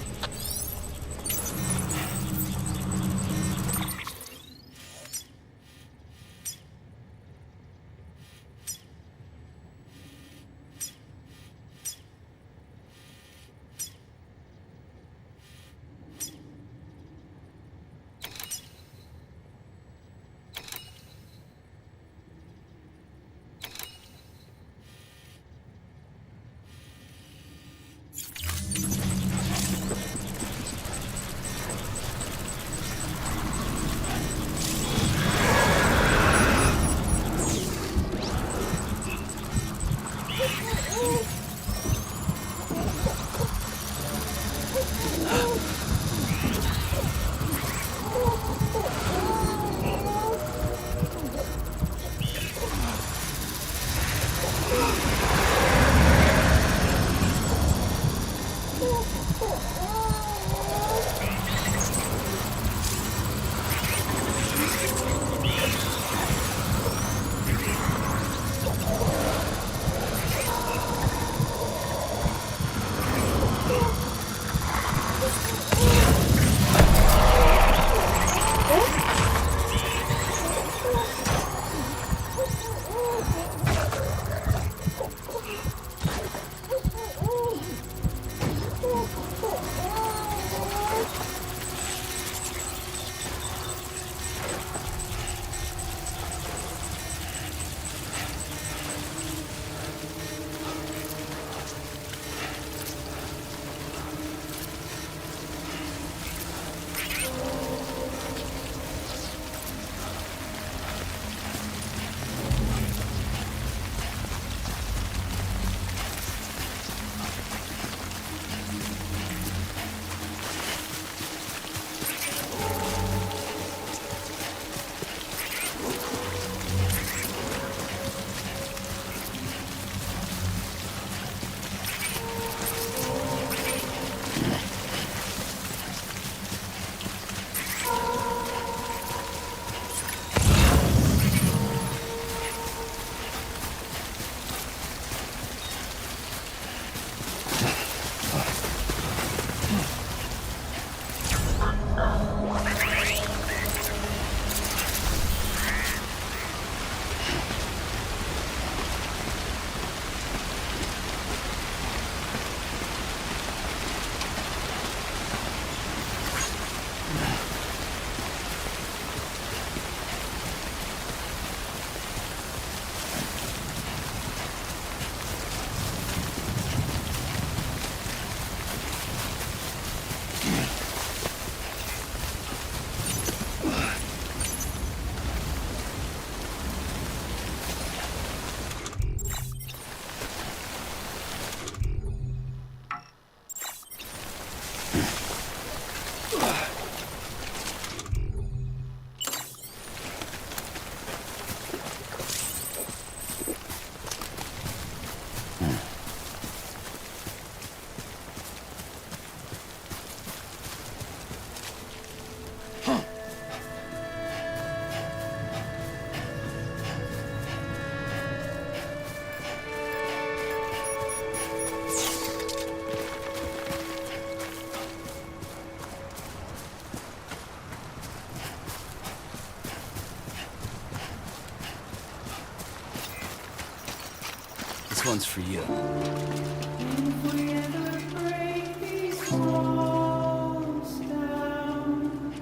This one's for you. If we ever break these walls down,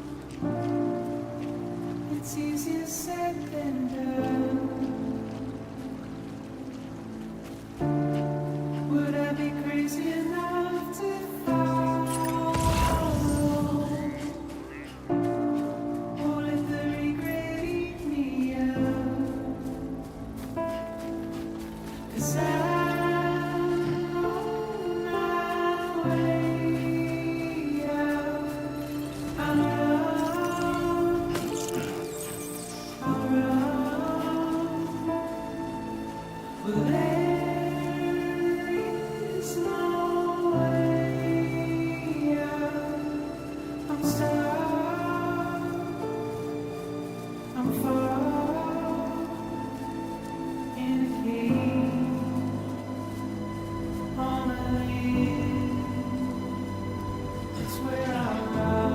it's easier said than done. Would I be crazy enough to follow? Or let the regret eat me up? 'Cause I'm on my way out. I'll run. Well, there is no way out. I'm stuck. I'm far in a cage. On a limb. It's where I run.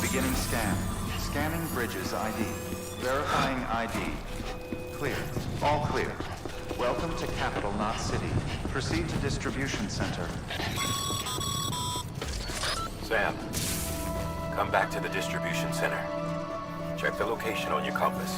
Beginning scan. Scanning bridges ID. Verifying ID. Clear. All clear. Welcome to Capital, not City. Proceed to distribution center. Sam, come back to the distribution center. Check the location on your compass.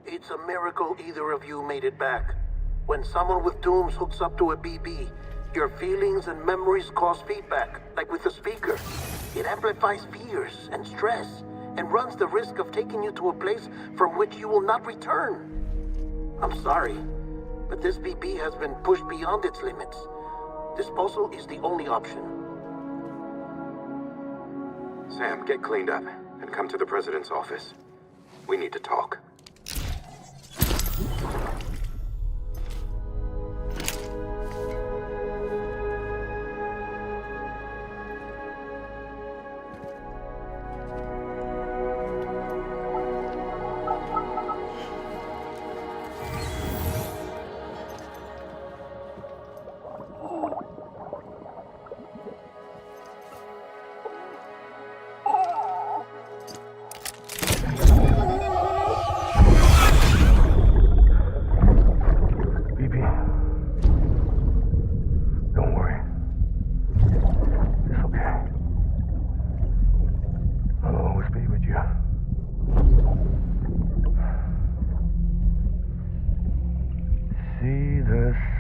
It's a miracle either of you made it back. When someone with dooms hooks up to a BB, your feelings and memories cause feedback, like with the speaker. It amplifies fears and stress, and runs the risk of taking you to a place from which you will not return. I'm sorry, but this BB has been pushed beyond its limits. Disposal is the only option. Sam, get cleaned up and come to the president's office. We need to talk.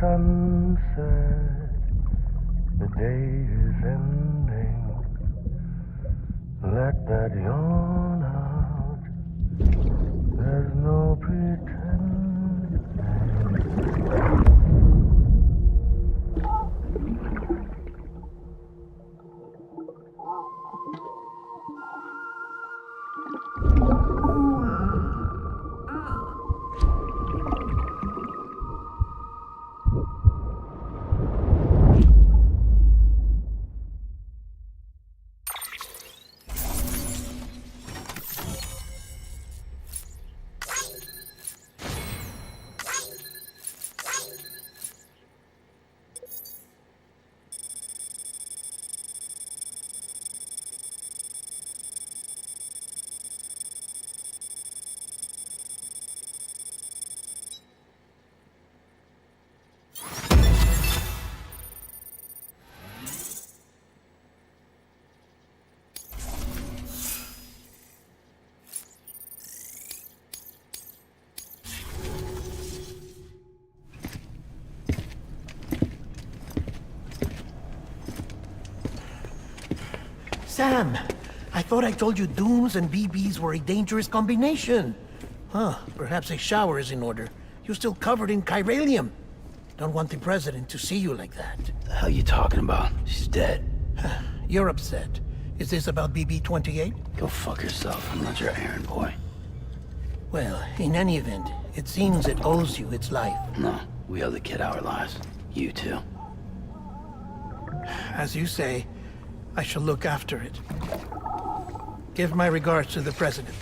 sunset, the day is ending. Let that yawn out. There's no pretending. Sam, I thought I told you dooms and BBs were a dangerous combination. Huh, perhaps a shower is in order. You're still covered in chiralium. Don't want the president to see you like that. The hell you talking about? She's dead. You're upset. Is this about BB-28? Go fuck yourself. I'm not your errand boy. Well, in any event, it seems it owes you its life. No, we owe the kid our lives. You too. As you say, I shall look after it. Give my regards to the president.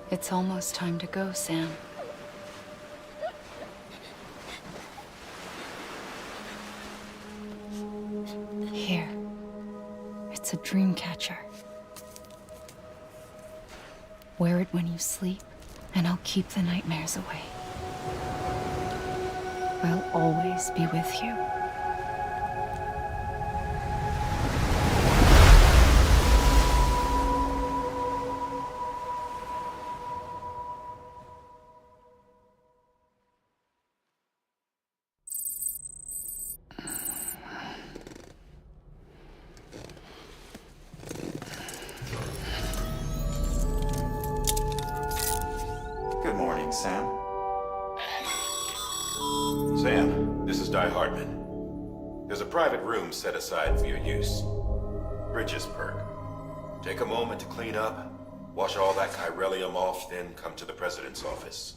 It's almost time to go, Sam. Here. It's a dream catcher. Wear it when you sleep, and I'll keep the nightmares away. I'll always be with you. Good morning, Sam. Sam, this is Di Hartman. There's a private room set aside for your use. Bridges perk. Take a moment to clean up, wash all that chiralium off, then come to the president's office.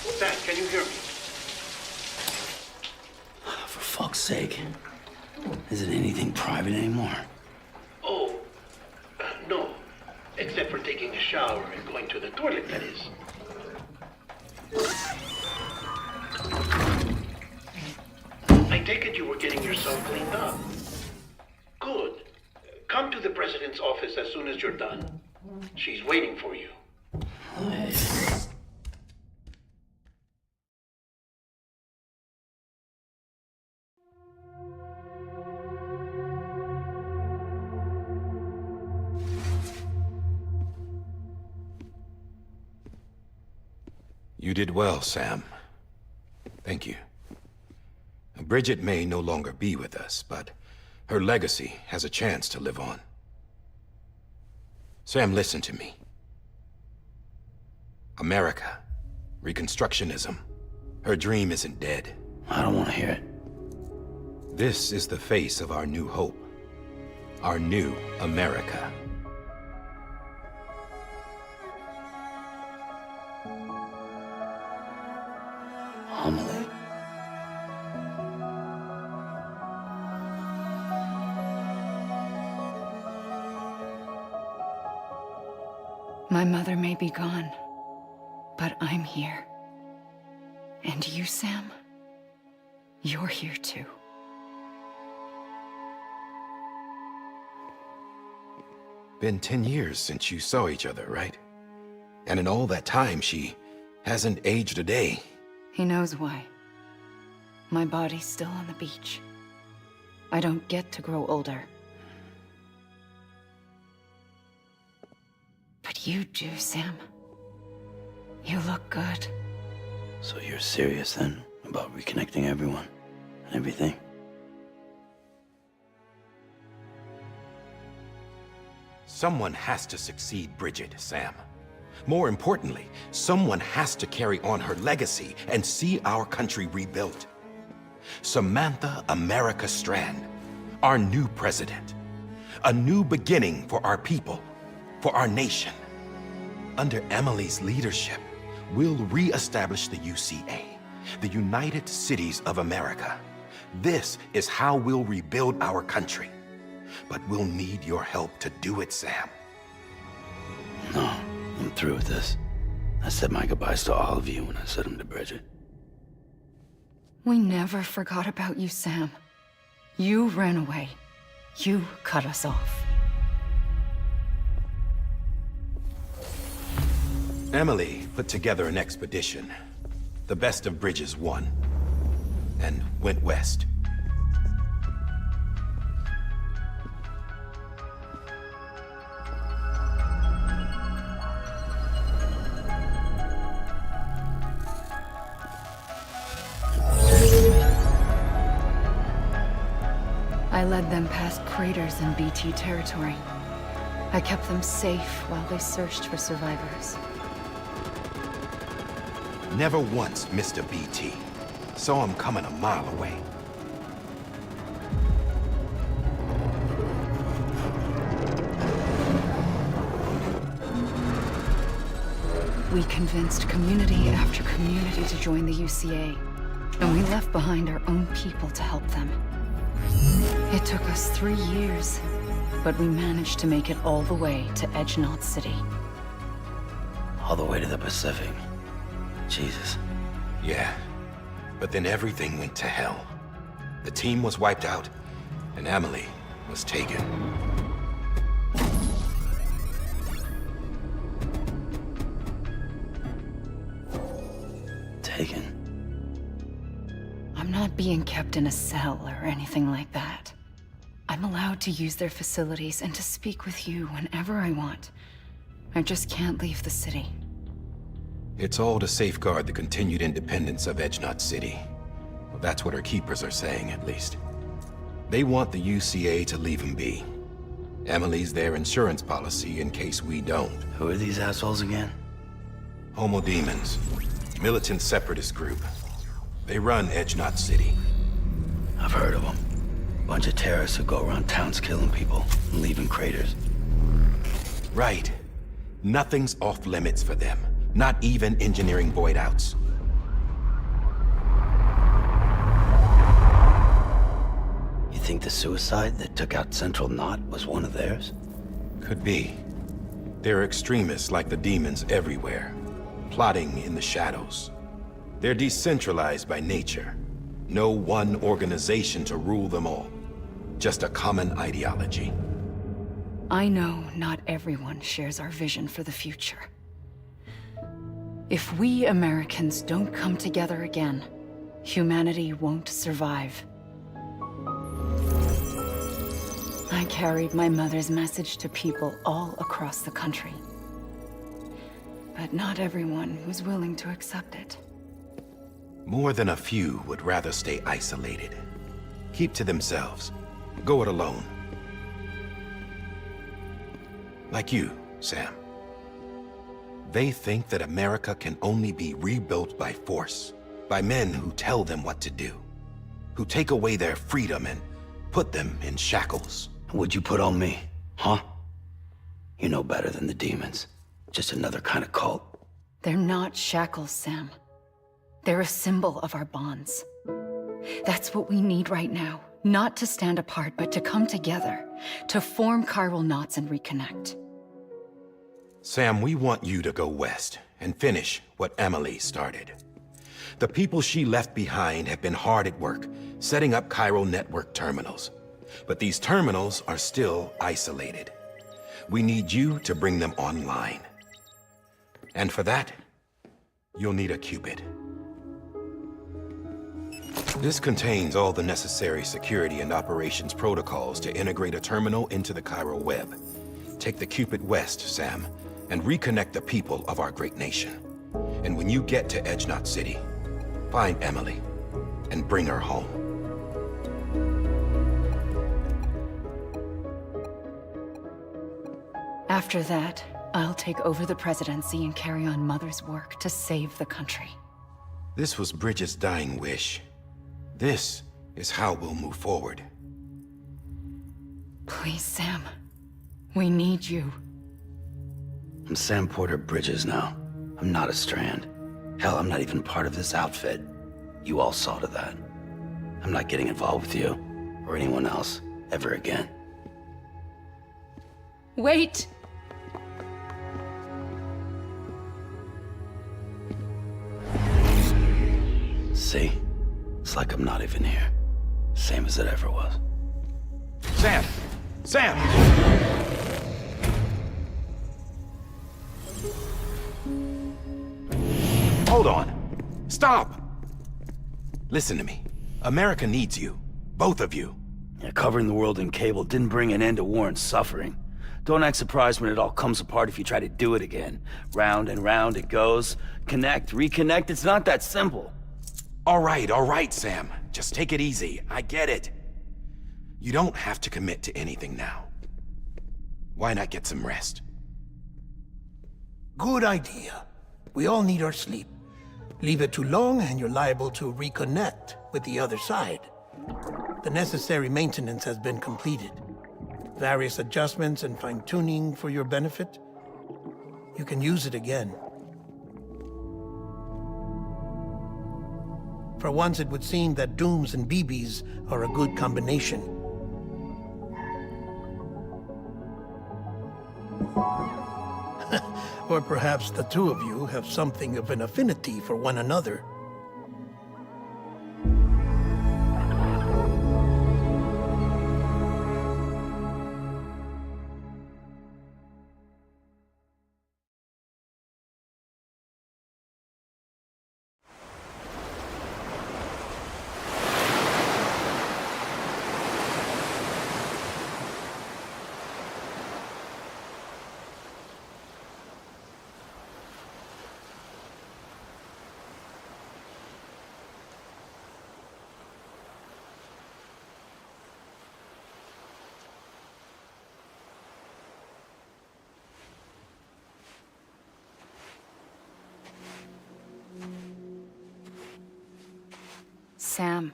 Sam, can you hear me? For fuck's sake. Isn't anything private anymore? Oh, no. Except for taking a shower and going to the toilet, that is. I take it you were getting yourself cleaned up. Good. Come to the president's office as soon as you're done. She's waiting for you. You did well, Sam. Thank you. Bridget may no longer be with us, but her legacy has a chance to live on. Sam, listen to me. America, Reconstructionism, her dream isn't dead. I don't want to hear it. This is the face of our new hope. Our new America. Amelie. My mother may be gone, but I'm here. And you, Sam? You're here too. Been 10 years since you saw each other, right? And in all that time, she hasn't aged a day. He knows why. My body's still on the beach. I don't get to grow older. But you do, Sam. You look good. So you're serious then about reconnecting everyone and everything? Someone has to succeed Bridget, Sam. More importantly, someone has to carry on her legacy and see our country rebuilt. Samantha America Strand, our new president. A new beginning for our people, for our nation. Under Emily's leadership, we'll re-establish the UCA, the United Cities of America. This is how we'll rebuild our country. But we'll need your help to do it, Sam. No, I'm through with this. I said my goodbyes to all of you when I said them to Bridget. We never forgot about you, Sam. You ran away. You cut us off. Emily put together an expedition. The best of Bridges won. And went west. I led them past craters in BT territory. I kept them safe while they searched for survivors. Never once missed a BT. Saw him coming a mile away. We convinced community after community to join the UCA, and we left behind our own people to help them. It took us 3 years, but we managed to make it all the way to Edge Knot City. All the way to the Pacific. Jesus. Yeah, but then everything went to hell. The team was wiped out, and Emily was taken. Taken? I'm not being kept in a cell or anything like that. I'm allowed to use their facilities and to speak with you whenever I want. I just can't leave the city. It's all to safeguard the continued independence of Edge Knot City. Well, that's what our keepers are saying, at least. They want the UCA to leave him be. Emily's their insurance policy in case we don't. Who are these assholes again? Homo Demons. Militant separatist group. They run Edge Knot City. I've heard of them. Bunch of terrorists who go around towns killing people and leaving craters. Right. Nothing's off limits for them. Not even engineering void outs. think the suicide that took out Central Knot was one of theirs? Could be. There are extremists like the demons everywhere, plotting in the shadows. They're decentralized by nature. No one organization to rule them all. Just a common ideology. I know not everyone shares our vision for the future. If we Americans don't come together again, humanity won't survive. I carried my mother's message to people all across the country. But not everyone was willing to accept it. More than a few would rather stay isolated. Keep to themselves. Go it alone. Like you, Sam. They think that America can only be rebuilt by force, by men who tell them what to do, who take away their freedom and put them in shackles. What'd you put on me, huh? You know better than the demons. Just another kind of cult. They're not shackles, Sam. They're a symbol of our bonds. That's what we need right now. Not to stand apart, but to come together, to form chiral knots and reconnect. Sam, we want you to go west and finish what Emily started. The people she left behind have been hard at work, setting up chiral network terminals. But these terminals are still isolated. We need you to bring them online. And for that, you'll need a Cupid. This contains all the necessary security and operations protocols to integrate a terminal into the chiral web. Take the Cupid west, Sam, and reconnect the people of our great nation. And when you get to Edge Knot City, find Emily and bring her home. After that, I'll take over the presidency and carry on Mother's work to save the country. This was Bridget's dying wish. This is how we'll move forward. Please, Sam. We need you. I'm Sam Porter Bridges now. I'm not a Strand. Hell, I'm not even part of this outfit. You all saw to that. I'm not getting involved with you, or anyone else, ever again. Wait! See? It's like I'm not even here. Same as it ever was. Sam! Sam! Hold on. Stop! Listen to me. America needs you. Both of you. Yeah, covering the world in cable didn't bring an end to war and suffering. Don't act surprised when it all comes apart if you try to do it again. Round and round it goes. Connect, reconnect, it's not that simple. All right, Sam. Just take it easy. I get it. You don't have to commit to anything now. Why not get some rest? Good idea. We all need our sleep. Leave it too long and you're liable to reconnect with the other side. The necessary maintenance has been completed. Various adjustments and fine-tuning for your benefit. You can use it again. For once, it would seem that Dooms and BBs are a good combination. Or perhaps the two of you have something of an affinity for one another. Sam.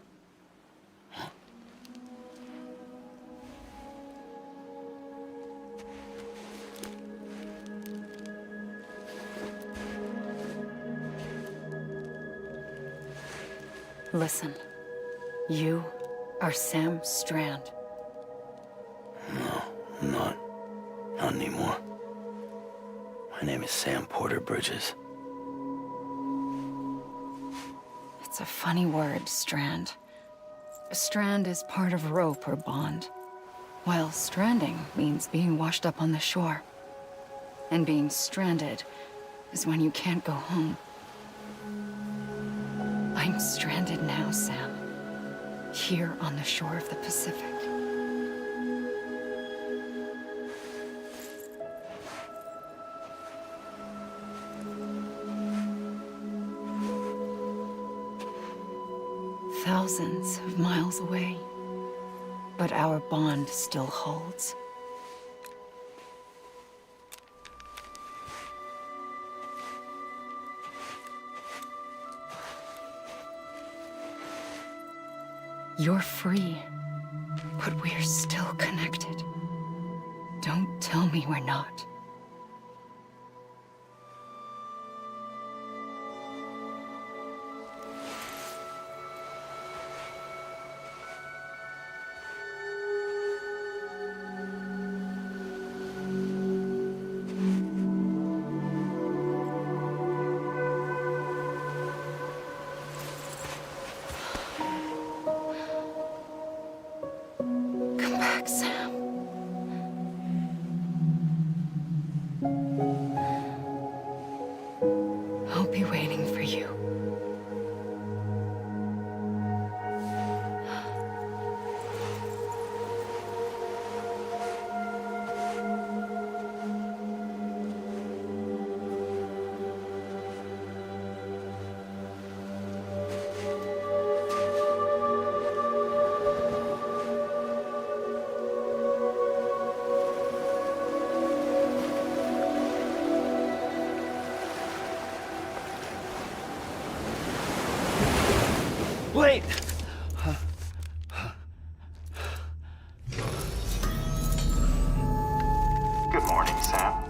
Listen, you are Sam Strand. No, I'm not. Not anymore. My name is Sam Porter Bridges. It's a funny word, Strand. A strand is part of rope or bond, while stranding means being washed up on the shore. And being stranded is when you can't go home. I'm stranded now, Sam. Here on the shore of the Pacific. Thousands of miles away, but our bond still holds. You're free, but we're still connected. Don't tell me we're not. Come back, Sam. I'll be waiting for you. Wait! Good morning, Sam.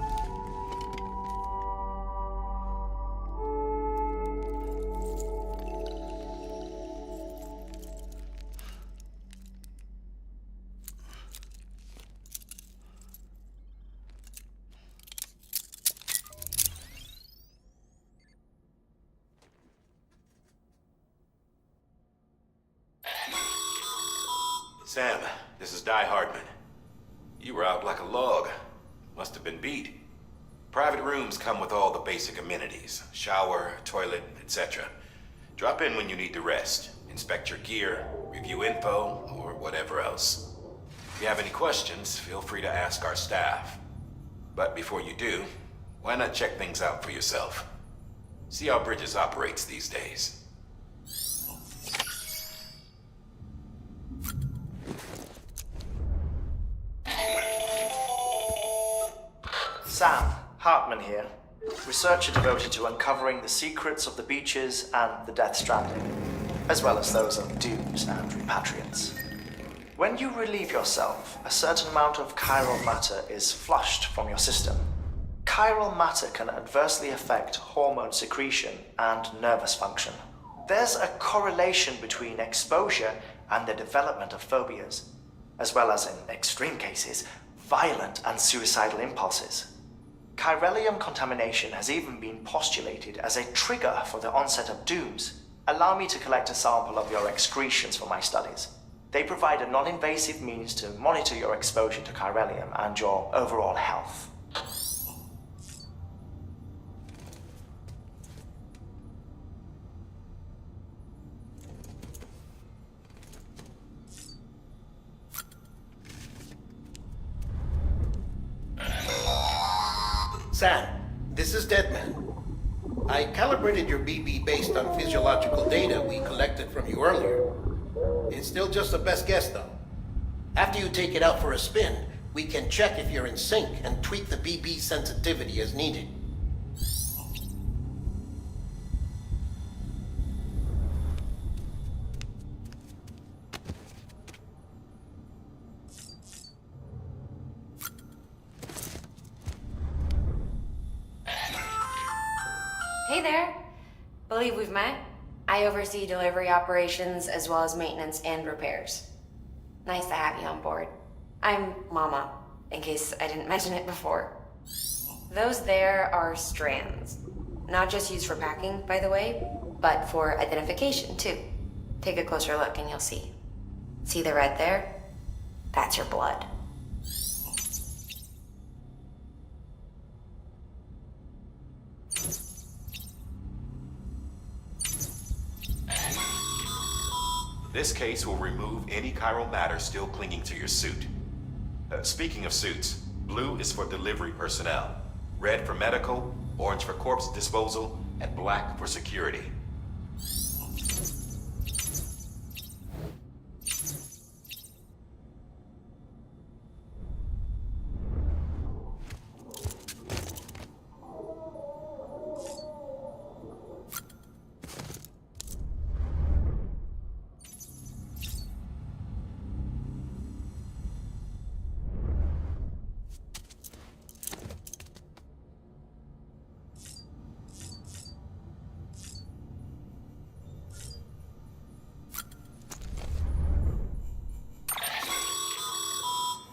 Sam, this is Di Hardman. You were out like a log. Must have been beat. Private rooms come with all the basic amenities. Shower, toilet, etc. Drop in when you need to rest. Inspect your gear, review info, or whatever else. If you have any questions, feel free to ask our staff. But before you do, why not check things out for yourself? See how Bridges operates these days. Sam, Hartman here, researcher devoted to uncovering the secrets of the beaches and the Death Stranding, as well as those of dooms and repatriants. When you relieve yourself, a certain amount of chiral matter is flushed from your system. Chiral matter can adversely affect hormone secretion and nervous function. There's a correlation between exposure and the development of phobias, as well as, in extreme cases, violent and suicidal impulses. Chiralium contamination has even been postulated as a trigger for the onset of dooms. Allow me to collect a sample of your excretions for my studies. They provide a non-invasive means to monitor your exposure to chiralium and your overall health. Sam, this is Deadman. I calibrated your BB based on physiological data we collected from you earlier. It's still just a best guess, though. After you take it out for a spin, we can check if you're in sync and tweak the BB sensitivity as needed. Hey there. Believe we've met. I oversee delivery operations as well as maintenance and repairs. Nice to have you on board. I'm Mama, in case I didn't mention it before. Those there are strands. Not just used for packing, by the way, but for identification, too. Take a closer look and you'll see. See the red there? That's your blood. This case will remove any chiral matter still clinging to your suit. Speaking of suits, blue is for delivery personnel, red for medical, orange for corpse disposal, and black for security.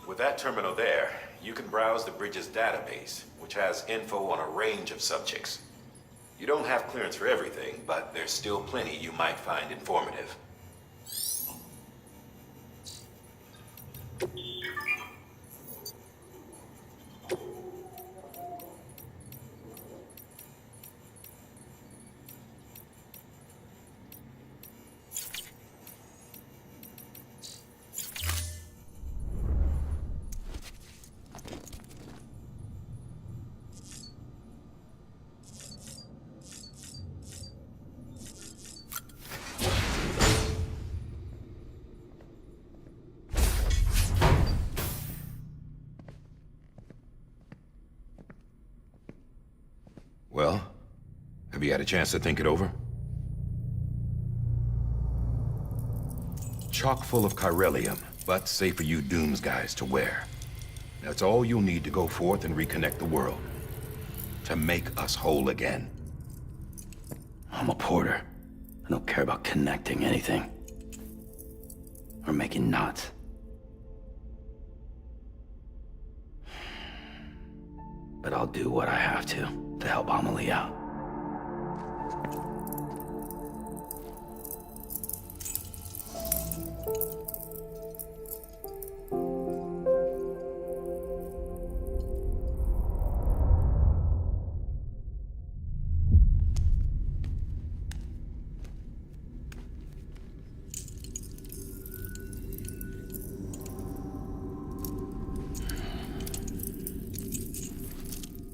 With that terminal there, you can browse the bridge's database, which has info on a range of subjects. You don't have clearance for everything, but there's still plenty you might find informative. Well, have you had a chance to think it over? Chock full of chiralium, but safe for you Dooms guys to wear. That's all you'll need to go forth and reconnect the world. To make us whole again. I'm a porter. I don't care about connecting anything. Or making knots. But I'll do what I have to help Amelie out.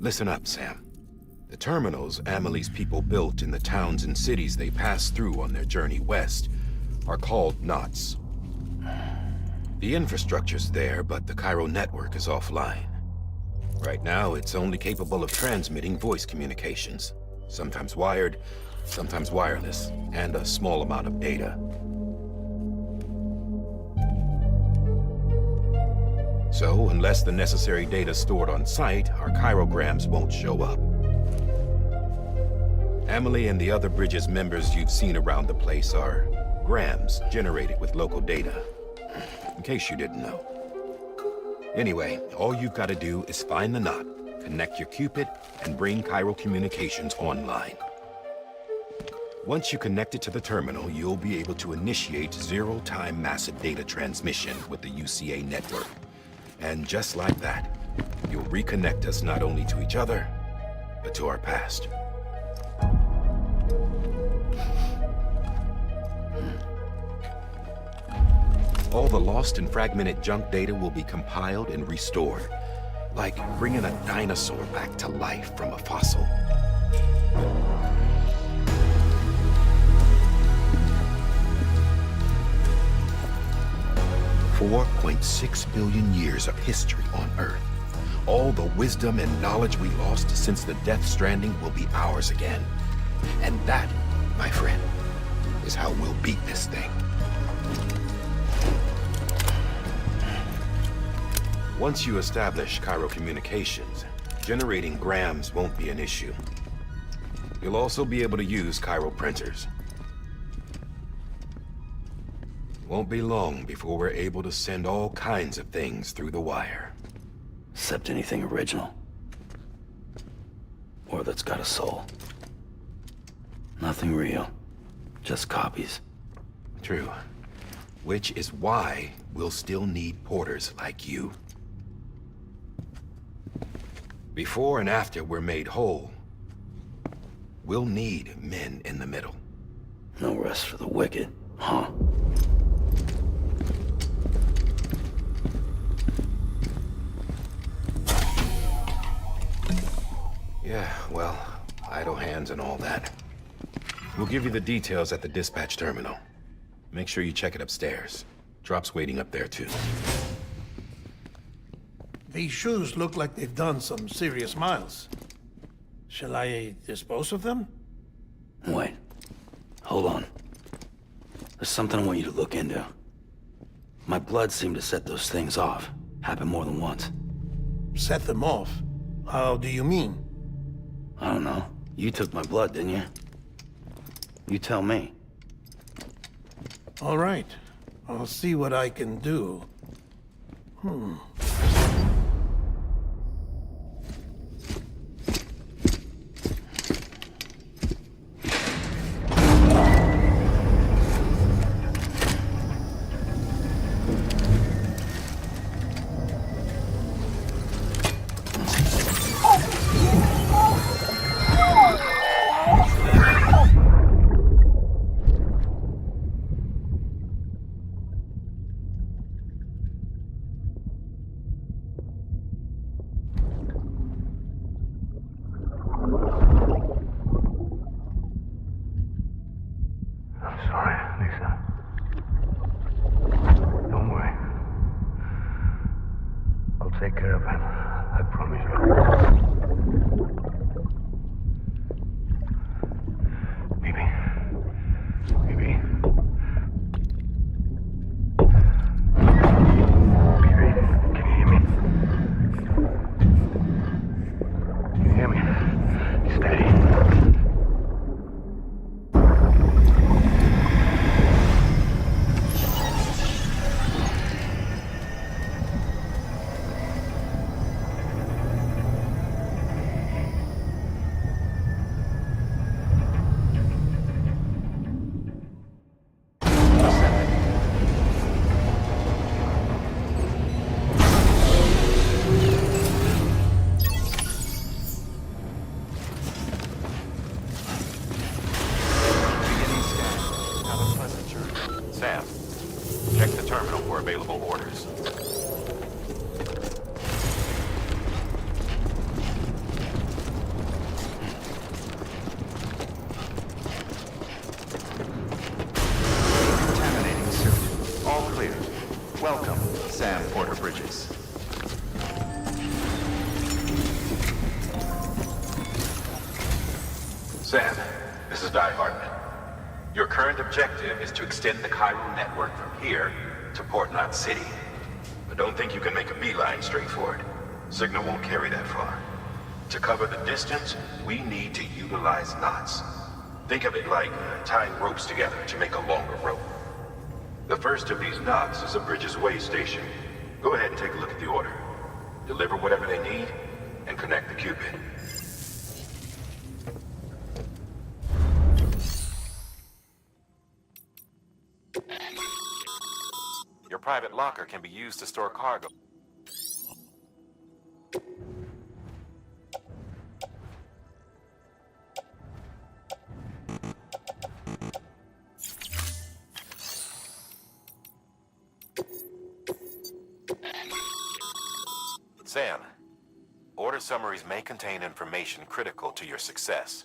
Listen up, Sam. The terminals Amelie's people built in the towns and cities they passed through on their journey west are called knots. The infrastructure's there, but the chiral network is offline. Right now, it's only capable of transmitting voice communications, sometimes wired, sometimes wireless, and a small amount of data. So, unless the necessary data stored on site, our chirograms won't show up. Amelie and the other Bridges members you've seen around the place are grams generated with local data, in case you didn't know. Anyway, all you've got to do is find the knot, connect your Cupid, and bring chiral communications online. Once you connect it to the terminal, you'll be able to initiate zero-time massive data transmission with the UCA network. And just like that, you'll reconnect us not only to each other, but to our past. All the lost and fragmented junk data will be compiled and restored, like bringing a dinosaur back to life from a fossil. $4.6 billion years of history on Earth. All the wisdom and knowledge we lost since the Death Stranding will be ours again. And that, my friend, is how we'll beat this thing. Once you establish chiral communications, generating grams won't be an issue. You'll also be able to use chiral printers. Won't be long before we're able to send all kinds of things through the wire. Except anything original. Or that's got a soul. Nothing real. Just copies. True. Which is why we'll still need porters like you. Before and after we're made whole, we'll need men in the middle. No rest for the wicked, huh? Yeah, well, idle hands and all that. We'll give you the details at the dispatch terminal. Make sure you check it upstairs. Drop's waiting up there, too. These shoes look like they've done some serious miles. Shall I dispose of them? Wait. Hold on. There's something I want you to look into. My blood seemed to set those things off. Happened more than once. Set them off? How do you mean? I don't know. You took my blood, didn't you? You tell me. All right. I'll see what I can do. I'm sorry, Lisa. Don't worry. I'll take care of him. I promise you. Baby. Baby. Baby, can you hear me? Can you hear me? Steady. Sam, check the terminal for available orders. Contaminating suit. All clear. Welcome, Sam Porter Bridges. Sam, this is Di Hartman. Your current objective is to extend the chiral network from here to Port Knot City. But don't think you can make a beeline straight for it. Signal won't carry that far. To cover the distance, we need to utilize knots. Think of it like tying ropes together to make a longer rope. The first of these knots is a Bridges Way station. Go ahead and take a look at the order. Deliver whatever they need, and connect the Cupid. Your private locker can be used to store cargo. Sam, order summaries may contain information critical to your success.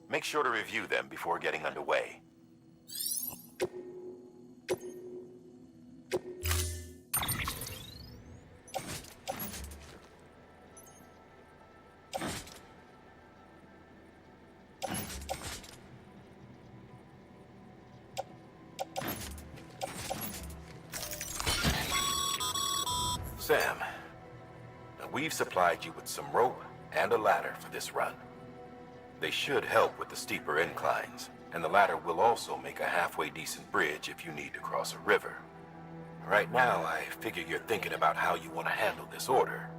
Make sure to review them before getting underway. Sam, we've supplied you with some rope and a ladder for this run. They should help with the steeper inclines And the latter will also make a halfway decent bridge if you need to cross a river. Right now, I figure you're thinking about how you want to handle this order.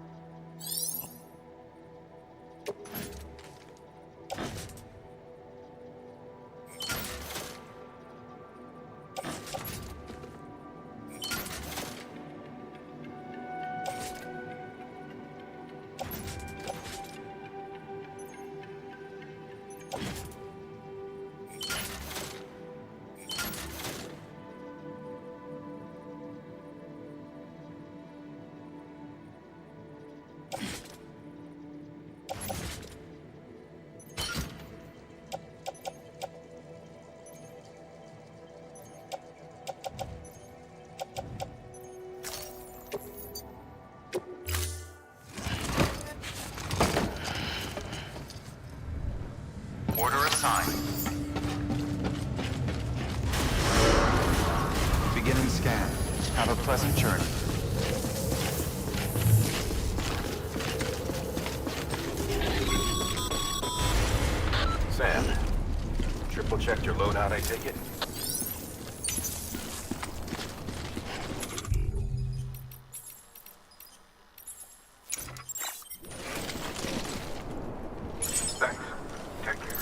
Order assigned. Beginning scan. Have a pleasant journey. Sam, triple checked your loadout, I take it? Thanks. Take care.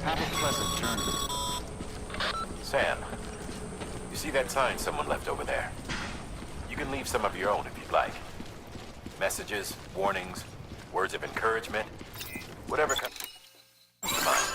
Have a pleasant journey. Sam, you see that sign someone left over there? You can leave some of your own if you'd like. Messages, warnings, words of encouragement, whatever comes to mind.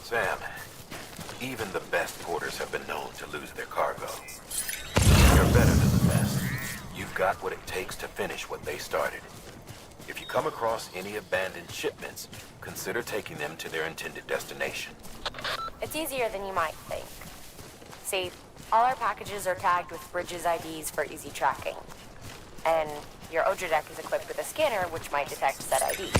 Sam, even the best porters have been known to lose their cargo. You're better than the best. You've got what it takes to finish what they started. If you come across any abandoned shipments, consider taking them to their intended destination. It's easier than you might think. See, all our packages are tagged with Bridges IDs for easy tracking. And your Odra deck is equipped with a scanner which might detect said IDs.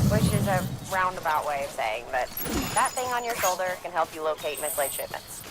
Which is a roundabout way of saying that that thing on your shoulder can help you locate mislaid shipments.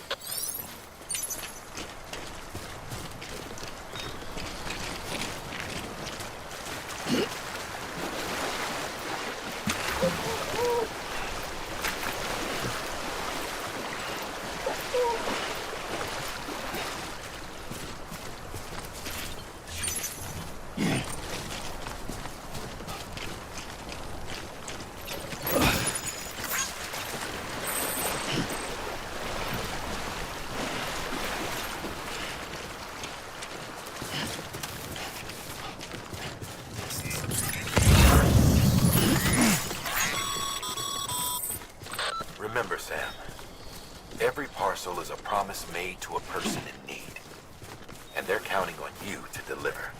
Remember, Sam, every parcel is a promise made to a person in need. and they're counting on you to deliver.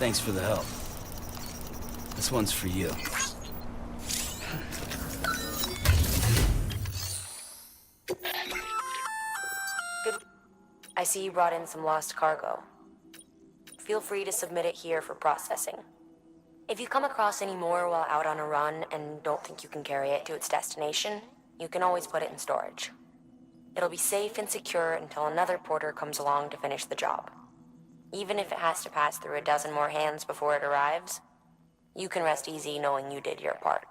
Thanks for the help. This one's for you. Good. I see you brought in some lost cargo. Feel free to submit it here for processing. If you come across any more while out on a run and don't think you can carry it to its destination, you can always put it in storage. It'll be safe and secure until another porter comes along to finish the job. Even if it has to pass through a dozen more hands before it arrives, you can rest easy knowing you did your part.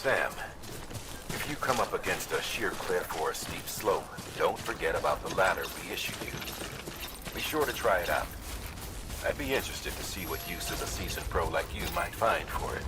Sam, if you come up against a sheer cliff or a steep slope, don't forget about the ladder we issued you. Be sure to try it out. I'd be interested to see what uses a seasoned pro like you might find for it.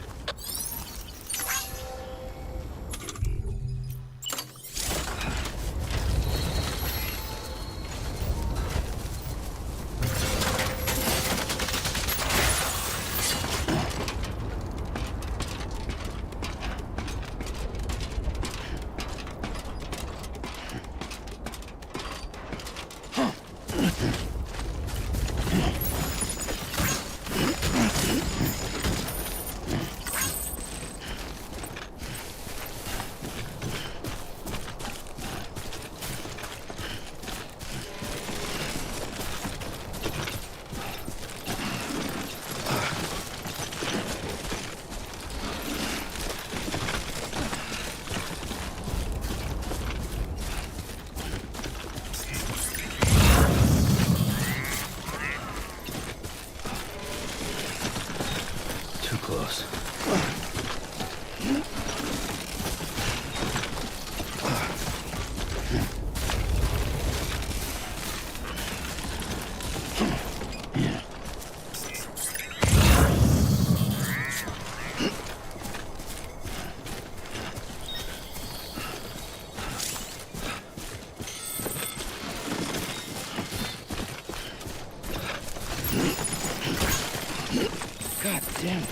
God damn it.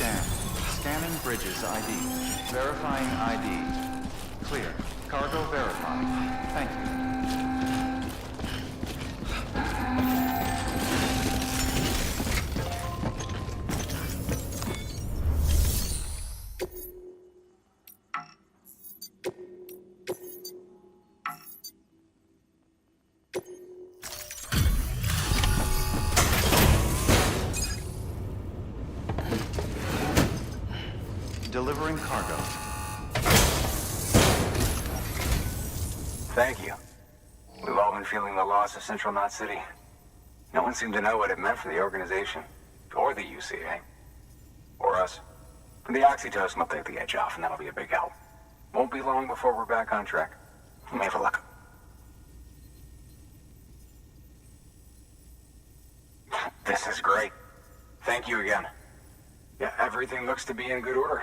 scan. Scanning Bridges ID. Verifying ID. Clear. Cargo verified. Thank you. Delivering cargo. Thank you. We've all been feeling the loss of Central Knot City. No one seemed to know what it meant for the organization, or the UCA, or us. The oxytocin will take the edge off, and that'll be a big help. Won't be long before we're back on track. You may have a look. This is great. Thank you again. Yeah, everything looks to be in good order.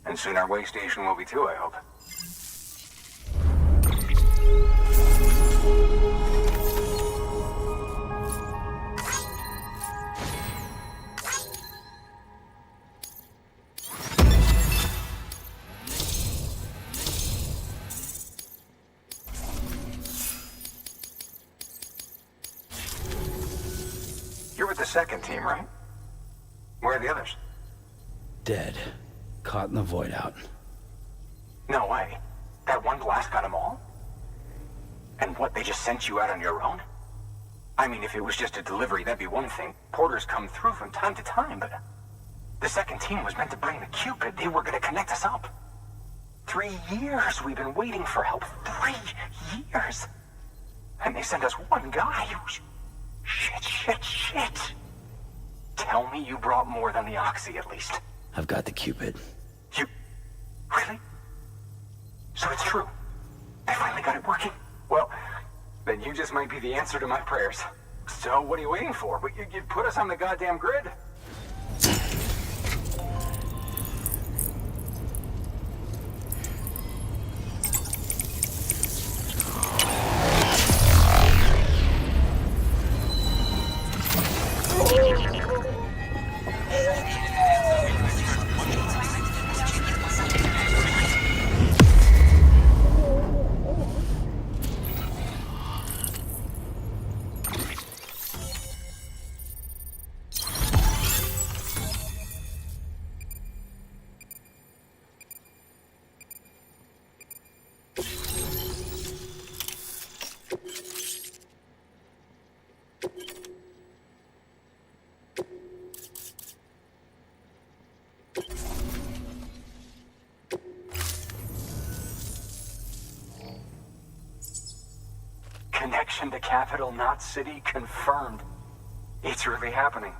And soon our way station will be too, I hope. You're with the second team, right? Where are the others? Dead. Caught in the void out. No way. That one blast got them all? And what, they just sent you out on your own? I mean, if it was just a delivery, that'd be one thing. Porters come through from time to time, but... The second team was meant to bring the Cupid. They were gonna connect us up. 3 years we've been waiting for help. 3 years! And they sent us one guy. Shit. Tell me you brought more than the Oxy, at least. I've got the Cupid. You... Really? So it's true. They finally got it working? Well, then you just might be the answer to my prayers. So what are you waiting for? You put us on the goddamn grid. Connection to Capital Knot City confirmed. It's really happening.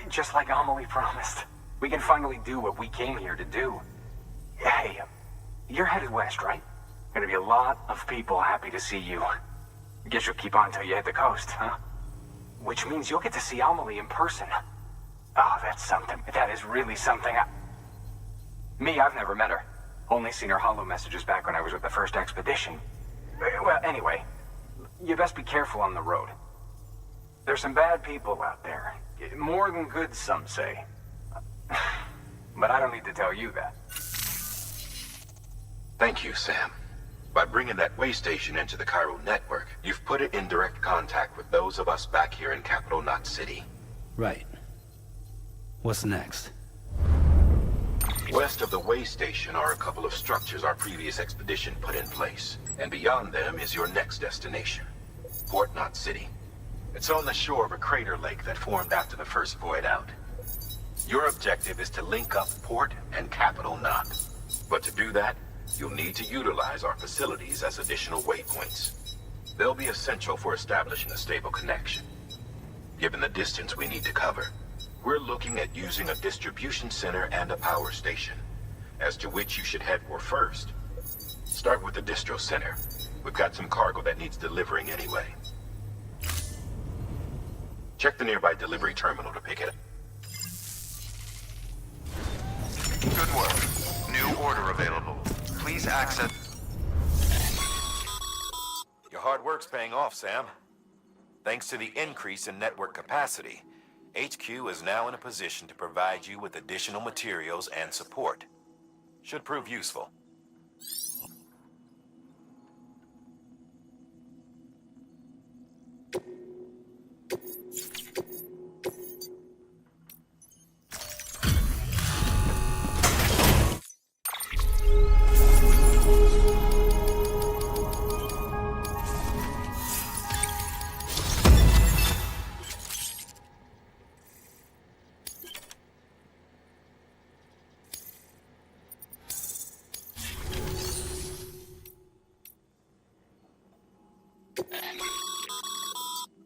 Just like Amelie promised. We can finally do what we came here to do. Hey, you're headed west, right? Gonna be a lot of people happy to see you. Guess you'll keep on till you hit the coast, huh? Which means you'll get to see Amelie in person. Oh, that's something. That is really something. Me, I've never met her. Only seen her holo messages back when I was with the first expedition. Well, anyway, you best be careful on the road. There's some bad people out there. More than good, some say. But I don't need to tell you that. Thank you, Sam. By bringing that way station into the Cairo network, you've put it in direct contact with those of us back here in Capital Knot City. Right. What's next? West of the way station are a couple of structures our previous expedition put in place. And beyond them is your next destination, Port Knot City. It's on the shore of a crater lake that formed after the first void out. Your objective is to link up Port and Capital Knot. But to do that, you'll need to utilize our facilities as additional waypoints. They'll be essential for establishing a stable connection. Given the distance we need to cover, we're looking at using a distribution center and a power station, as to which you should head for first. Start with the distro center. We've got some cargo that needs delivering anyway. Check the nearby delivery terminal to pick it up. Good work. New order available. Please access... Your hard work's paying off, Sam. Thanks to the increase in network capacity, HQ is now in a position to provide you with additional materials and support. Should prove useful.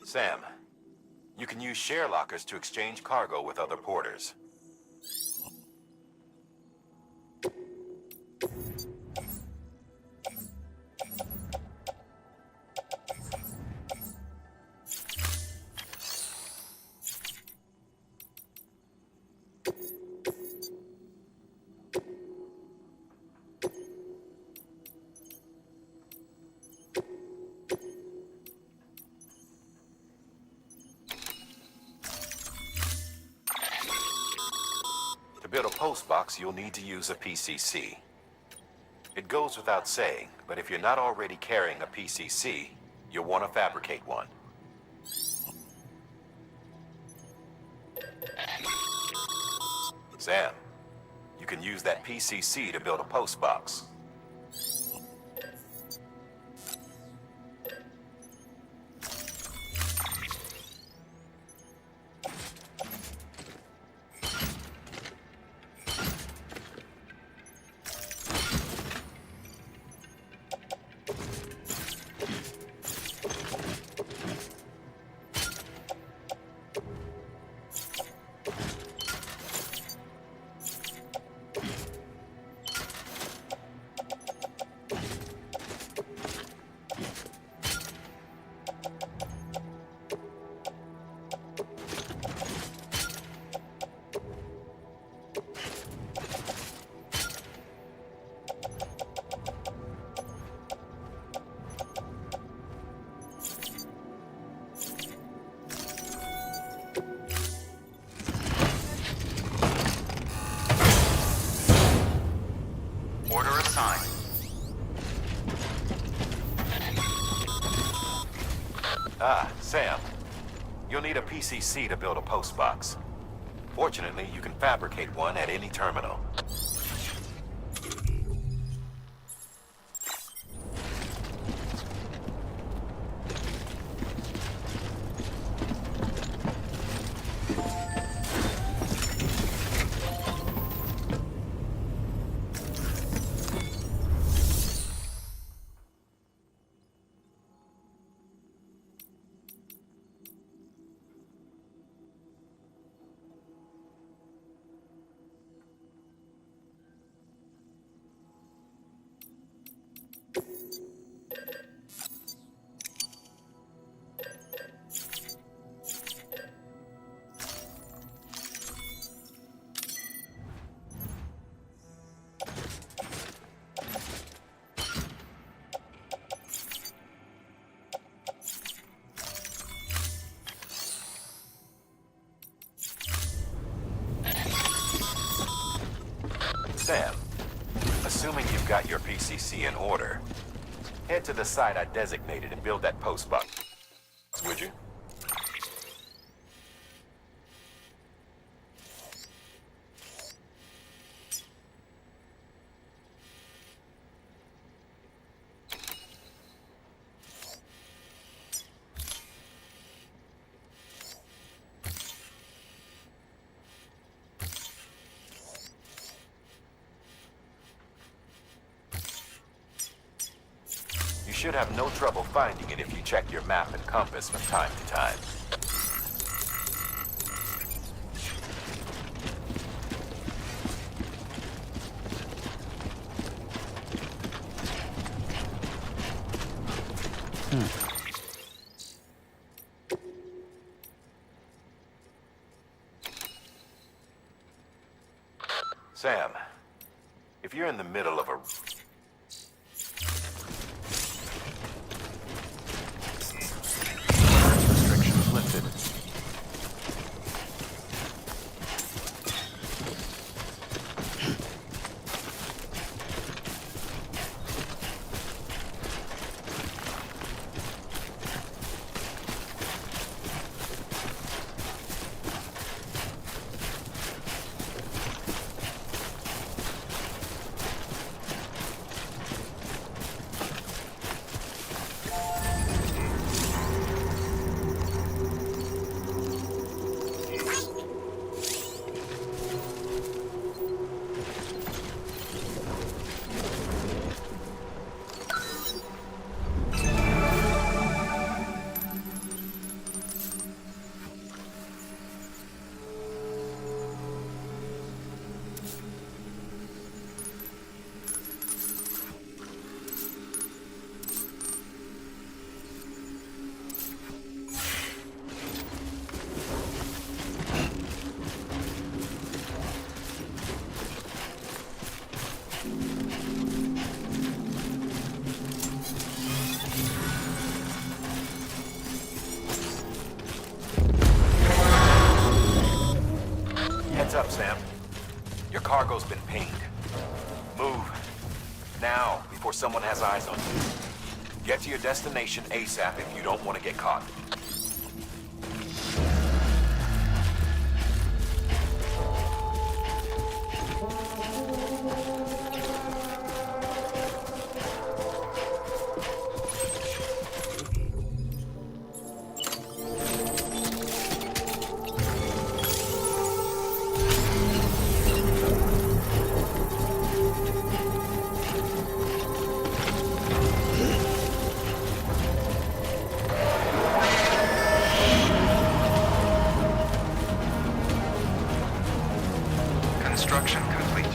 Sam, you can use share lockers to exchange cargo with other porters. To build a post box, you'll need to use a PCC. It goes without saying, but if you're not already carrying a PCC, you'll want to fabricate one. Sam, you can use that PCC to build a post box. Order assigned. Ah, Sam. You'll need a PCC to build a post box. Fortunately, you can fabricate one at any terminal. Sam, assuming you've got your PCC in order, head to the site I designated and build that post box, would you? You should have no trouble finding it if you check your map and compass from time to time. Sam, if you're in the middle of a... Restrictions lifted. up, Sam. Your cargo's been pinged. Move. Now, before someone has eyes on you. Get to your destination ASAP if you don't want to get caught. Construction complete.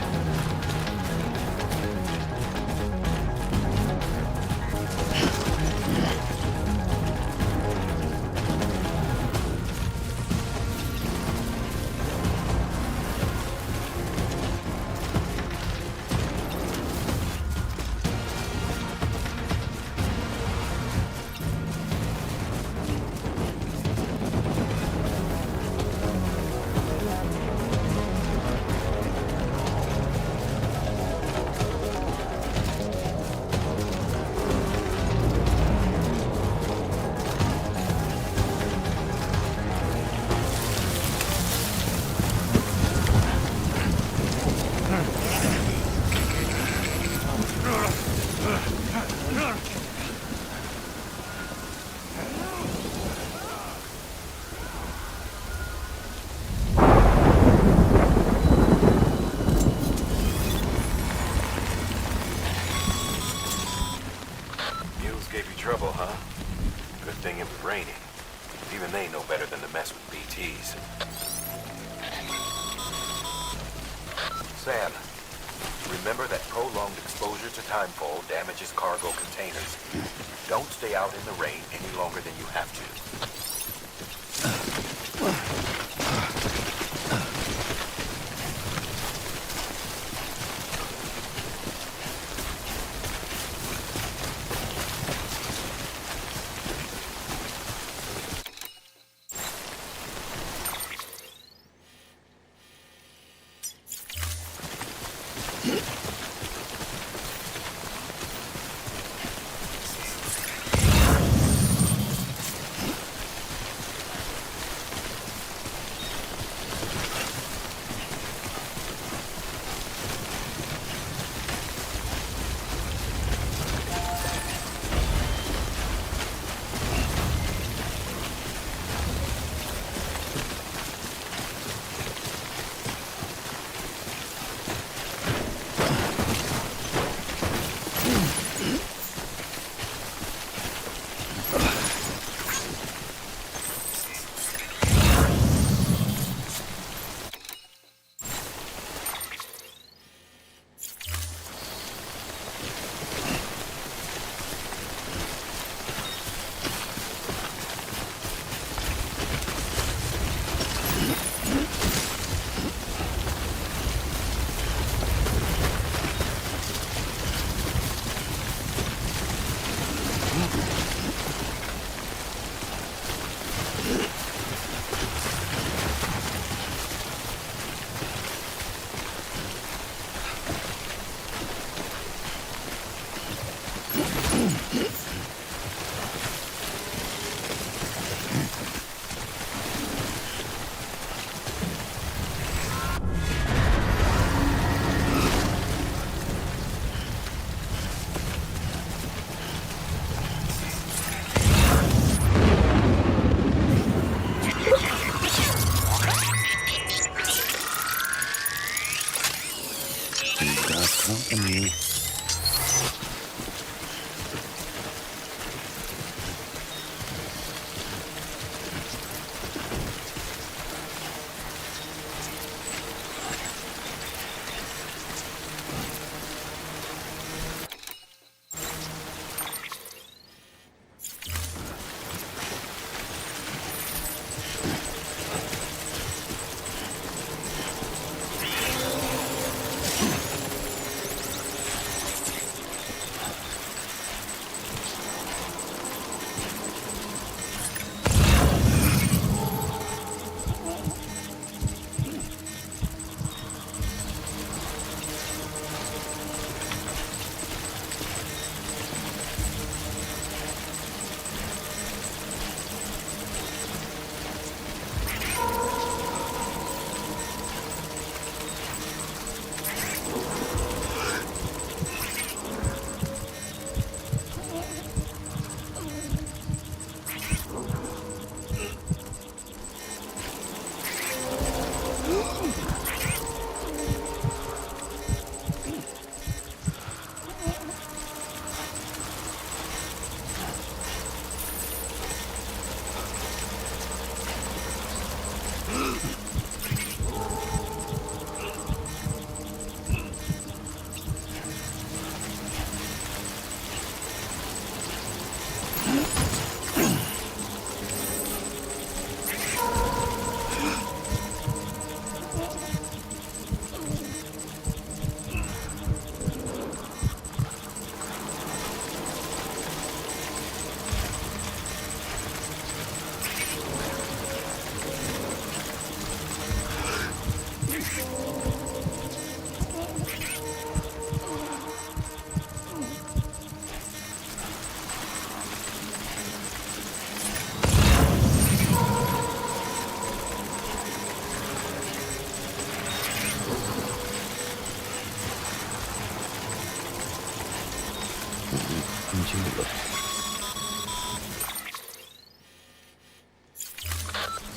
Gave you trouble, huh? Good thing it was raining. Even they know better than to mess with BTs. Sam, remember that prolonged exposure to timefall damages cargo containers. Don't stay out in the rain any longer than you have to.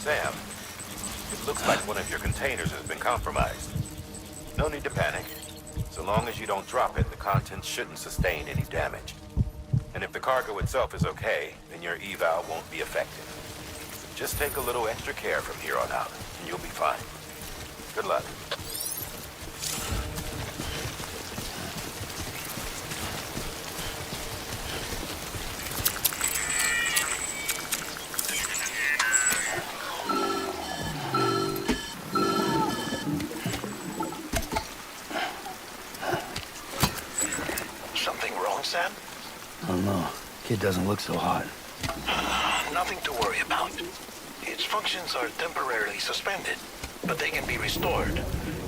Sam, it looks like one of your containers has been compromised. No need to panic. So long as you don't drop it, the contents shouldn't sustain any damage. And if the cargo itself is okay, then your eval won't be affected. Just take a little extra care from here on out, and you'll be fine. Good luck. Something wrong, Sam? I don't know. Kid doesn't look so hot. Nothing to worry about. Its functions are temporarily suspended, but they can be restored.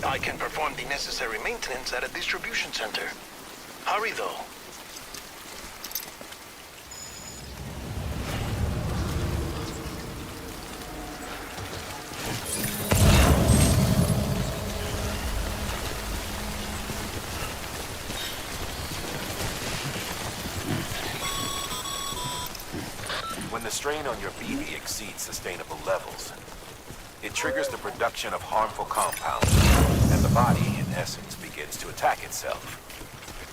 I can perform the necessary maintenance at a distribution center. Hurry, though. When the strain on your BB exceeds sustainable levels, it triggers the production of harmful compounds, and the body, in essence, begins to attack itself.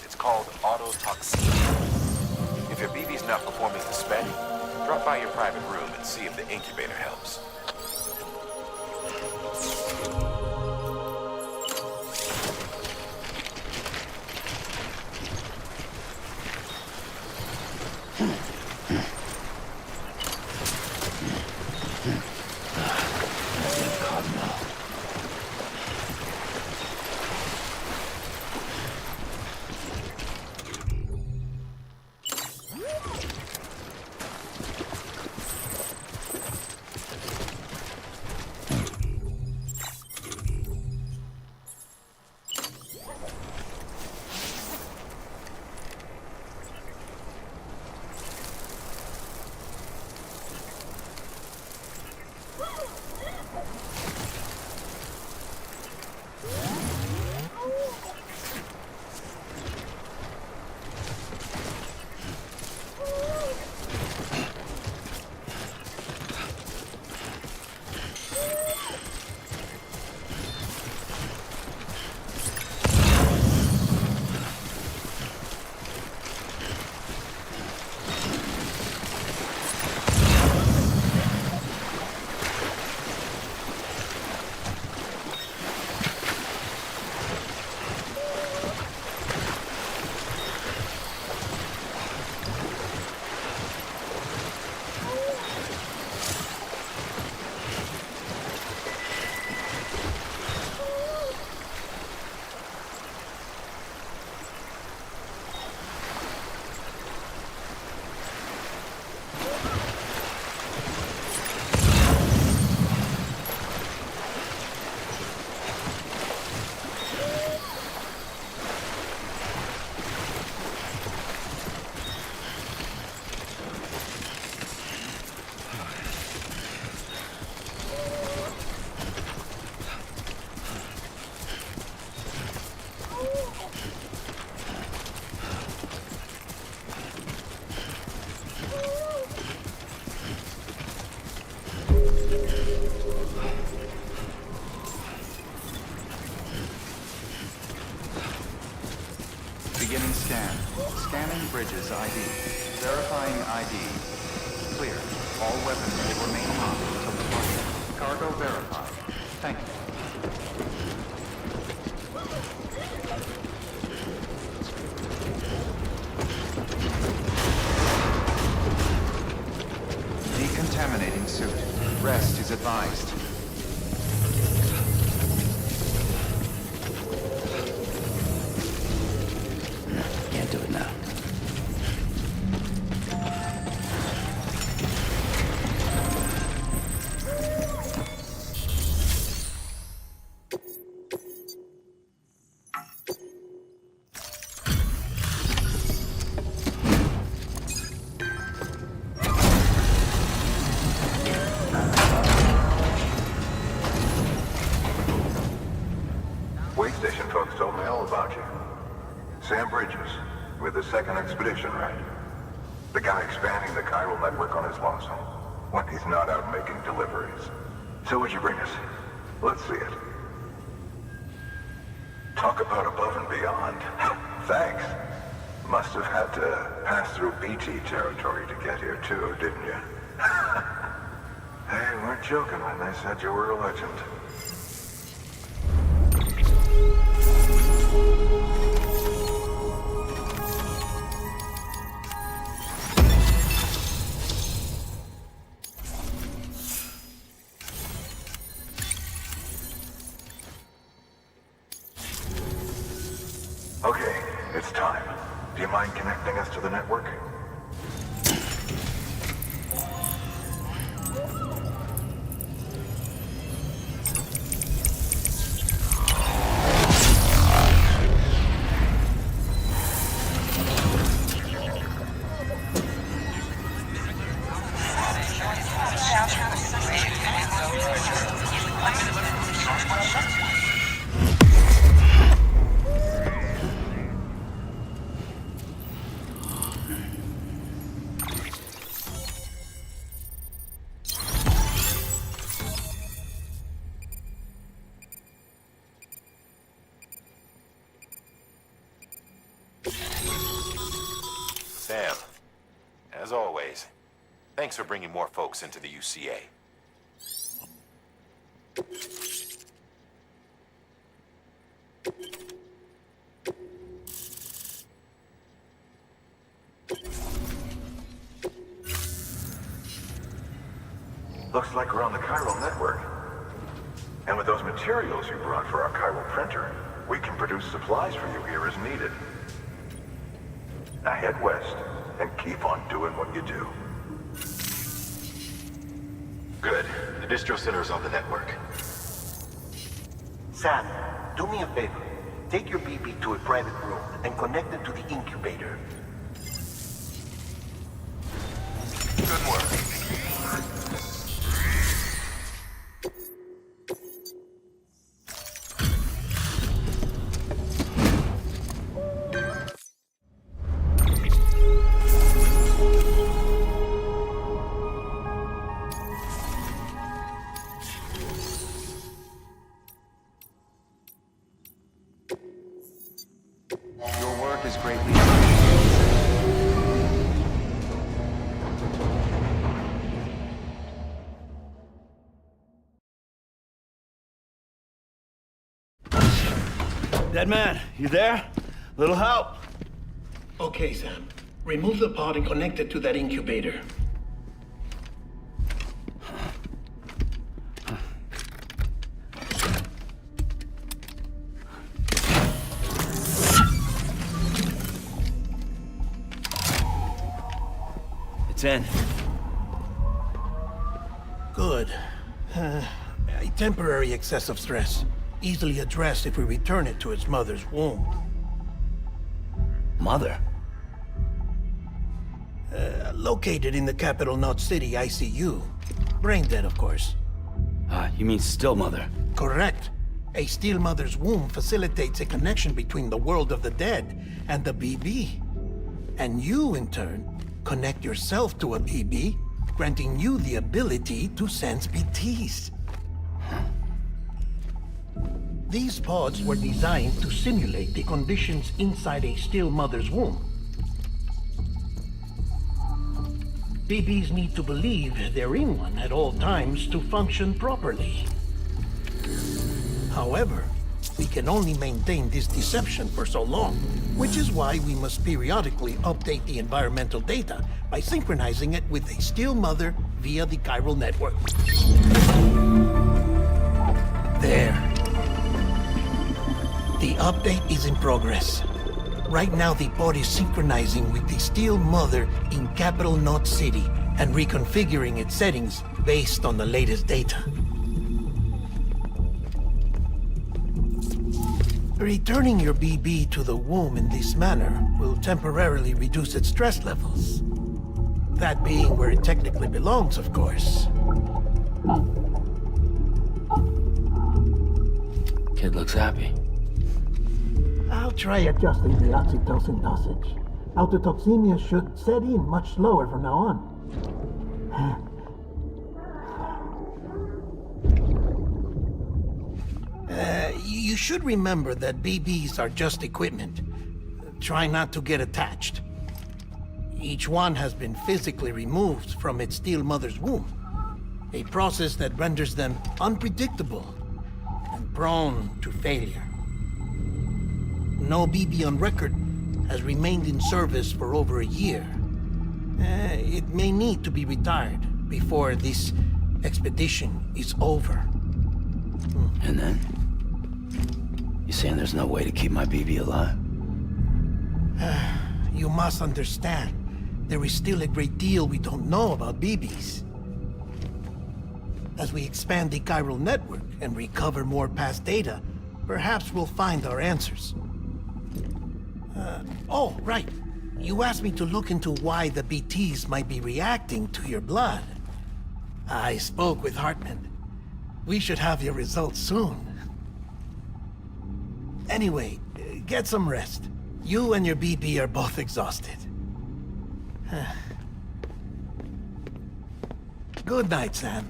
It's called autotoxemia. If your BB's not performing to spec, drop by your private room and see if the incubator helps. Beginning scan. Scanning bridges ID. Verifying ID. Clear. All weapons will remain on until departure. Cargo verified. Thank you. Decontaminating suit. Rest is advised. Can't do it now. Way station folks told me all about you. Sam Bridges, with the second expedition, right? The guy expanding the chiral network on his lonesome, when he's not out making deliveries. So what'd you bring us? Let's see it. Talk about above and beyond. Thanks. Must have had to pass through BT territory to get here too, didn't you? They weren't joking when they said you were a legend. Okay, it's time. Do you mind connecting us to the network? Sam, as always, thanks for bringing more folks into the UCA. Looks like we're on the chiral network. And with those materials you brought for our chiral printer, we can produce supplies for you here as needed. Now head west and keep on doing what you do. Good. The distro center is on the network. Sam, do me a favor. Take your BB to a private room and connect it to the incubator. Good work. Your work is greatly appreciated. Dead man, you there? Little help? Okay, Sam. Remove the pod and connect it to that incubator. It's in. Good. A temporary excess of stress. Easily addressed if we return it to its mother's womb. Mother? Located in the capital Knot City ICU. Brain dead, of course. You mean still mother? Correct. A still mother's womb facilitates a connection between the world of the dead and the BB. And you, in turn, connect yourself to a BB, granting you the ability to sense BTs. These pods were designed to simulate the conditions inside a still mother's womb. BBs need to believe they're in one at all times to function properly. However, we can only maintain this deception for so long, which is why we must periodically update the environmental data by synchronizing it with a still mother via the chiral network. There. The update is in progress. Right now, the pod is synchronizing with the still mother in capital Knot City and reconfiguring its settings based on the latest data. Returning your BB to the womb in this manner will temporarily reduce its stress levels. That being where it technically belongs, of course. Kid looks happy. I'll try adjusting the oxytocin dosage. Autotoxemia should set in much slower from now on. You should remember that BBs are just equipment. Try not to get attached. Each one has been physically removed from its steel mother's womb. A process that renders them unpredictable and prone to failure. No BB on record has remained in service for over a year. It may need to be retired before this expedition is over. And then? You saying there's no way to keep my BB alive? You must understand, there is still a great deal we don't know about BBs. As we expand the chiral network and recover more past data, perhaps we'll find our answers. Oh, right. You asked me to look into why the BTs might be reacting to your blood. I spoke with Hartman. We should have your results soon. Anyway, get some rest. You and your BB are both exhausted. Good night, Sam.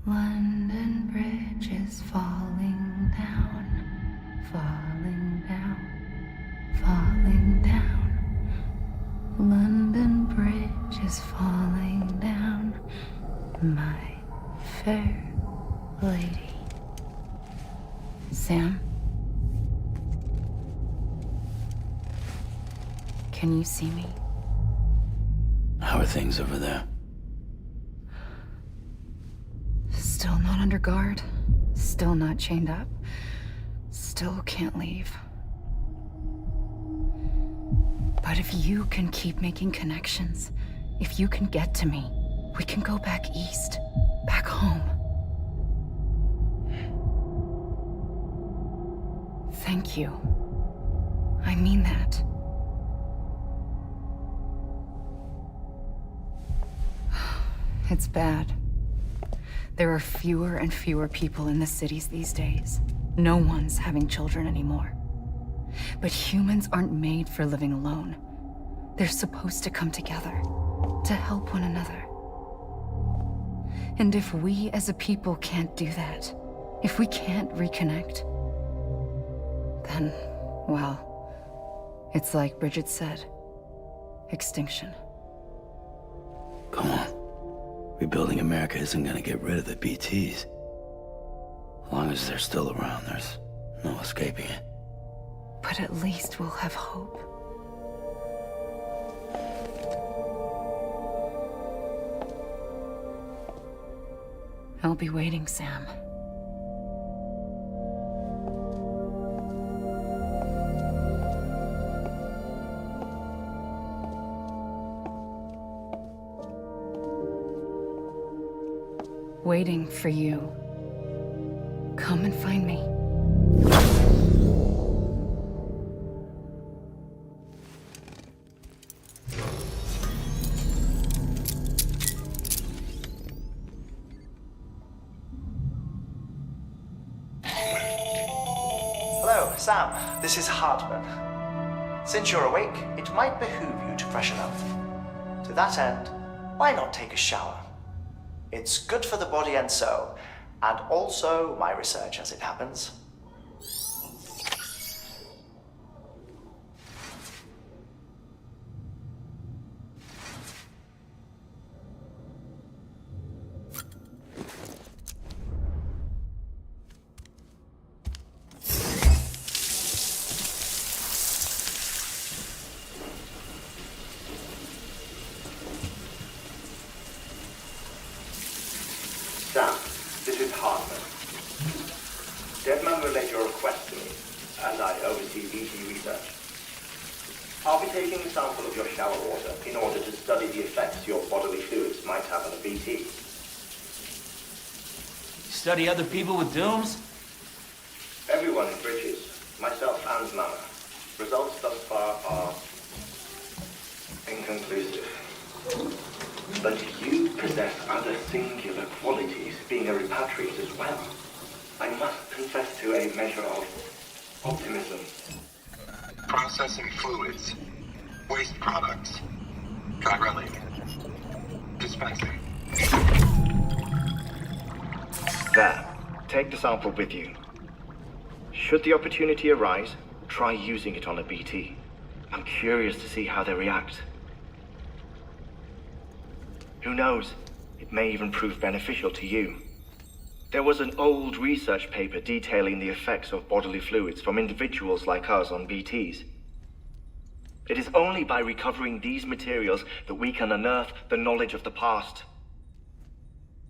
London Bridge is falling down, falling down, falling down. London Bridge is falling down, my fair lady. Sam? Can you see me? How are things over there? Still not under guard, still not chained up, still can't leave. But if you can keep making connections, if you can get to me, we can go back east, back home. Thank you. I mean that. It's bad. There are fewer and fewer people in the cities these days. No one's having children anymore. But humans aren't made for living alone. They're supposed to come together, to help one another. And if we as a people can't do that, if we can't reconnect, then, well, it's like Bridget said, extinction. Come on. Rebuilding America isn't gonna get rid of the BTs. As long as they're still around, there's no escaping it. But at least we'll have hope. I'll be waiting, Sam. Waiting for you. Come and find me. Hello, Sam. This is Hartman. Since you're awake, it might behoove you to freshen up. To that end, why not take a shower? It's good for the body and soul, and also my research as it happens. Sam, this is Hartman. Deadman relayed your request to me, and I oversee VT research. I'll be taking a sample of your shower water in order to study the effects your bodily fluids might have on a VT. Study other people with dooms? Everyone in Bridges, myself and Mama, results thus far are inconclusive. But you possess other singular qualities, being a repatriate as well. I must confess to a measure of optimism. Processing fluids. Waste products. Drilling. Dispensing. There. Take the sample with you. Should the opportunity arise, try using it on a BT. I'm curious to see how they react. Who knows? It may even prove beneficial to you. There was an old research paper detailing the effects of bodily fluids from individuals like us on BTs. It is only by recovering these materials that we can unearth the knowledge of the past.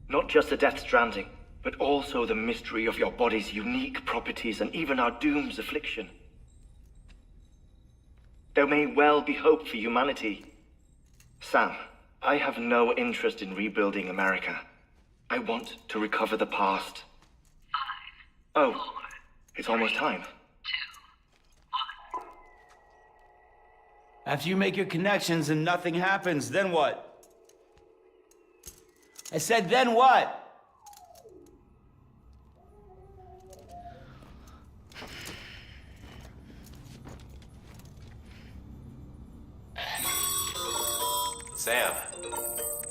Not just the Death Stranding, but also the mystery of your body's unique properties and even our doom's affliction. There may well be hope for humanity. Sam, I have no interest in rebuilding America. I want to recover the past. 5, 4, it's almost time. 2, 1. After you make your connections and nothing happens, then what? I said, then what? Sam,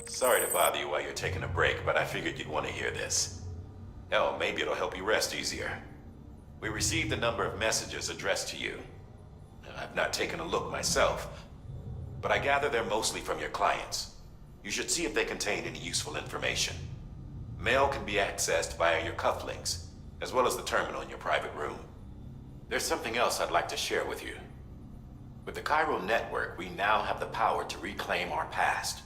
sorry to bother you while you're taking a break, but I figured you'd want to hear this. Hell, maybe it'll help you rest easier. We received a number of messages addressed to you. I've not taken a look myself, but I gather they're mostly from your clients. You should see if they contain any useful information. Mail can be accessed via your cufflinks, as well as the terminal in your private room. There's something else I'd like to share with you. With the Cairo network, we now have the power to reclaim our past.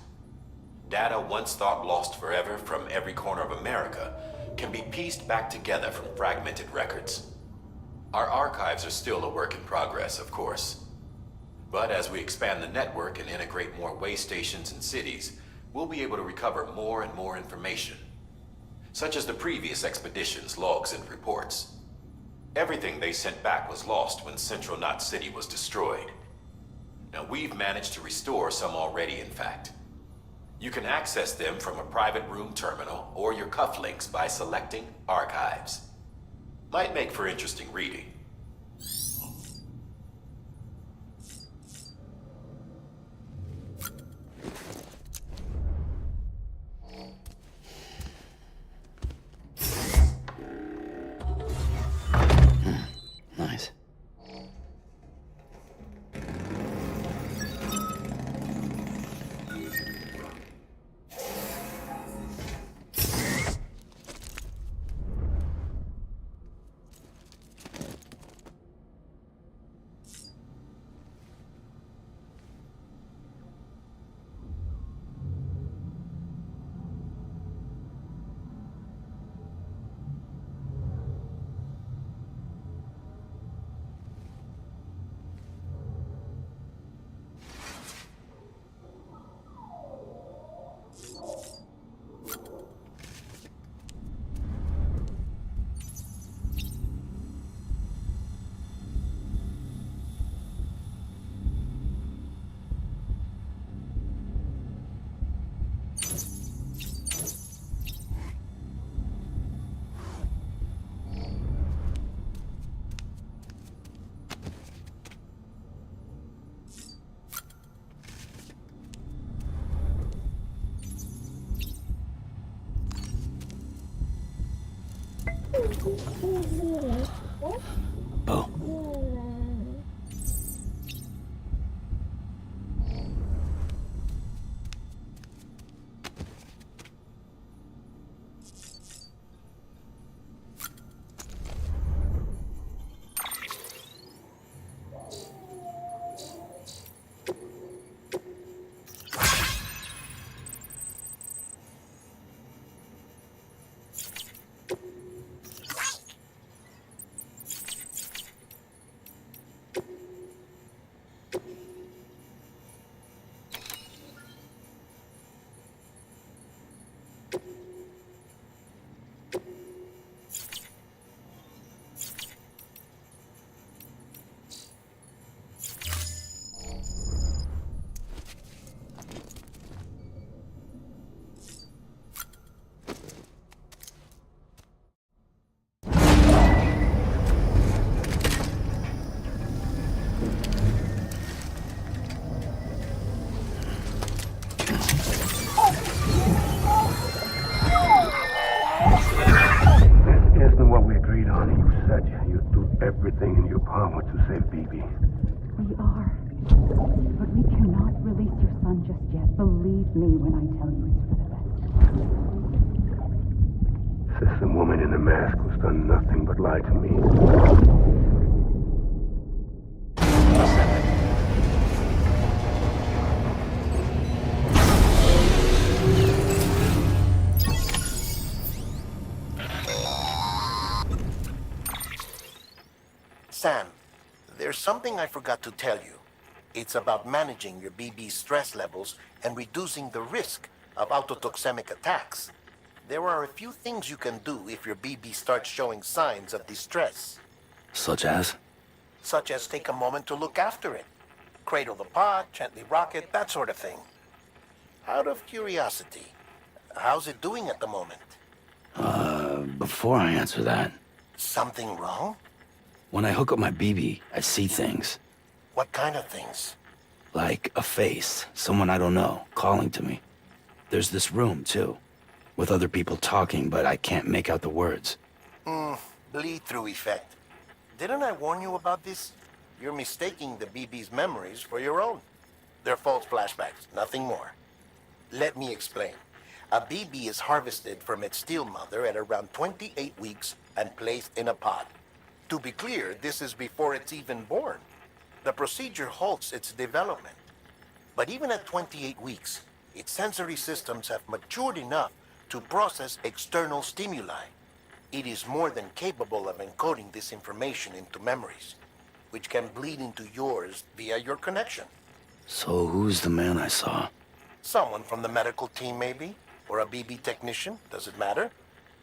Data once thought lost forever from every corner of America can be pieced back together from fragmented records. Our archives are still a work in progress, of course. But as we expand the network and integrate more way stations and cities, we'll be able to recover more and more information, such as the previous expedition's logs and reports. Everything they sent back was lost when Central Knot City was destroyed. Now, we've managed to restore some already, in fact. You can access them from a private room terminal or your cufflinks by selecting Archives. Might make for interesting reading. Nice. Oh. agreed on. You said you'd do everything in your power to save BB. We are. But we cannot release your son just yet. Believe me when I tell you it's for the best. System woman in the mask who's done nothing but lie to me. Sam, there's something I forgot to tell you. It's about managing your BB stress levels and reducing the risk of autotoxemic attacks. There are a few things you can do if your BB starts showing signs of distress. Such as? Such as take a moment to look after it. Cradle the pod, gently rock it, that sort of thing. Out of curiosity, how's it doing at the moment? Before I answer that... Something wrong? When I hook up my BB, I see things. What kind of things? Like a face, someone I don't know, calling to me. There's this room, too, with other people talking, but I can't make out the words. Bleed-through effect. Didn't I warn you about this? You're mistaking the BB's memories for your own. They're false flashbacks, nothing more. Let me explain. A BB is harvested from its steel mother at around 28 weeks and placed in a pod. To be clear, this is before it's even born. The procedure halts its development. But even at 28 weeks, its sensory systems have matured enough to process external stimuli. It is more than capable of encoding this information into memories, which can bleed into yours via your connection. So who's the man I saw? Someone from the medical team, maybe? Or a BB technician? Does it matter?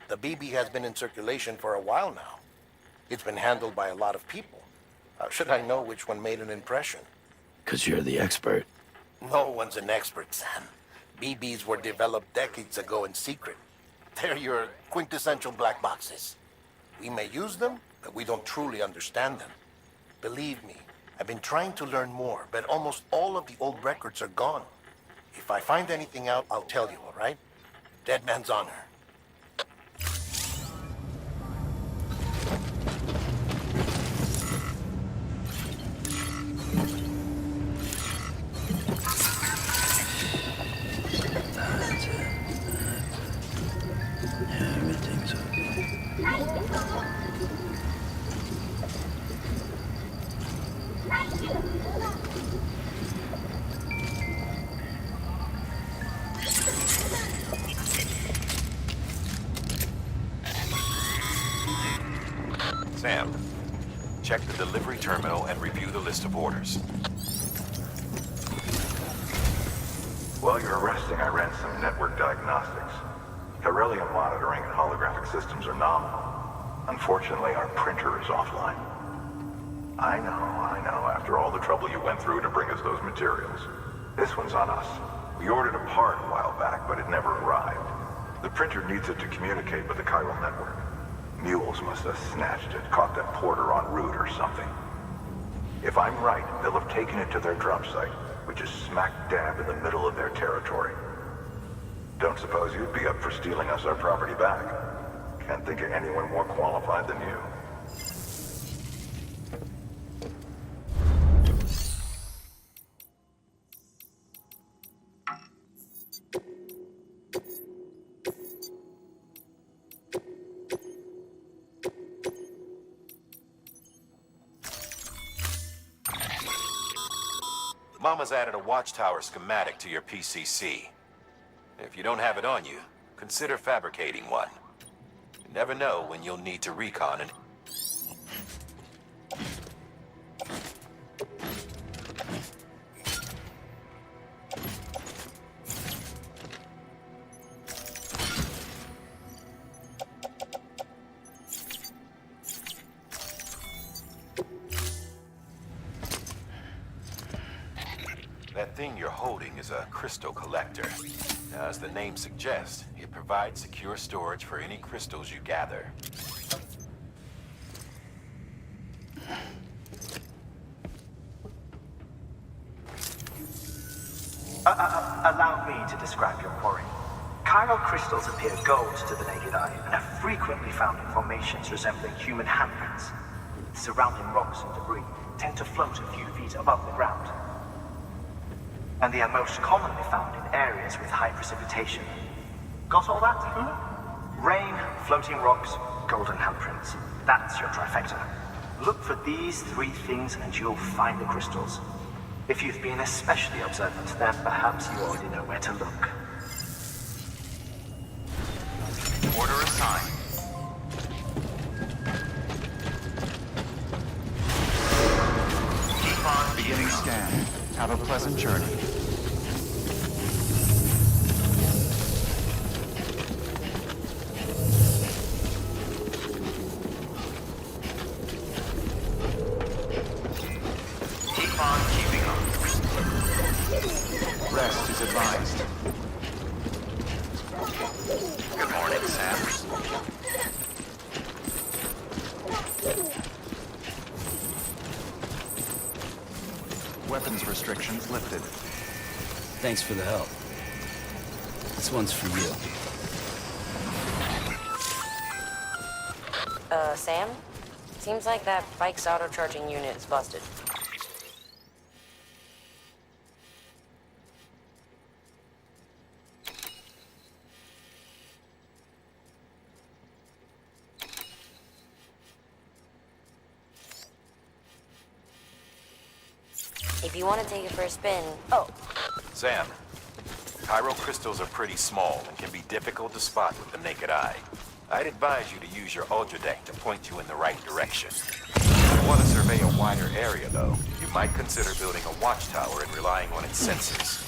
The BB has been in circulation for a while now. It's been handled by a lot of people. How should I know which one made an impression? 'Cause you're the expert. No one's an expert, Sam. BBs were developed decades ago in secret. They're your quintessential black boxes. We may use them, but we don't truly understand them. Believe me, I've been trying to learn more, but almost all of the old records are gone. If I find anything out, I'll tell you, all right? Dead man's honor. Everything's okay. Sam, check the delivery terminal and review the list of orders. While you're resting, I ran some network diagnostics. Beryllium monitoring and holographic systems are nominal. Unfortunately, our printer is offline. I know, after all the trouble you went through to bring us those materials. This one's on us. We ordered a part a while back, but it never arrived. The printer needs it to communicate with the chiral network. Mules must have snatched it, caught that porter en route or something. If I'm right, they'll have taken it to their drop site, which is smack dab in the middle of their territory. Don't suppose you'd be up for stealing us our property back? Can't think of anyone more qualified than you. Mama's added a watchtower schematic to your PCC. If you don't have it on you, consider fabricating one. You never know when you'll need to recon it. That thing you're holding is a crystal collector. Now, as the name suggests, it provides secure storage for any crystals you gather. Allow me to describe your quarry. Chiral crystals appear gold to the naked eye and are frequently found in formations resembling human handprints. Surrounding rocks and debris tend to float a few feet above the ground. And they are most commonly found in areas with high precipitation. Got all that? Rain, floating rocks, golden handprints. That's your trifecta. Look for these three things and you'll find the crystals. If you've been especially observant, then perhaps you already know where to look. Order assigned. Keep on beginning scan. Have a pleasant journey. Keep on keeping on. Rest is advised. Good morning, Sam. Weapons restrictions lifted. Thanks for the help. This one's for you. Sam? Seems like that bike's auto-charging unit is busted. If you want to take it for a spin... Oh. Sam, chiral crystals are pretty small and can be difficult to spot with the naked eye. I'd advise you to use your ultra deck to point you in the right direction. If you want to survey a wider area, though, you might consider building a watchtower and relying on its sensors.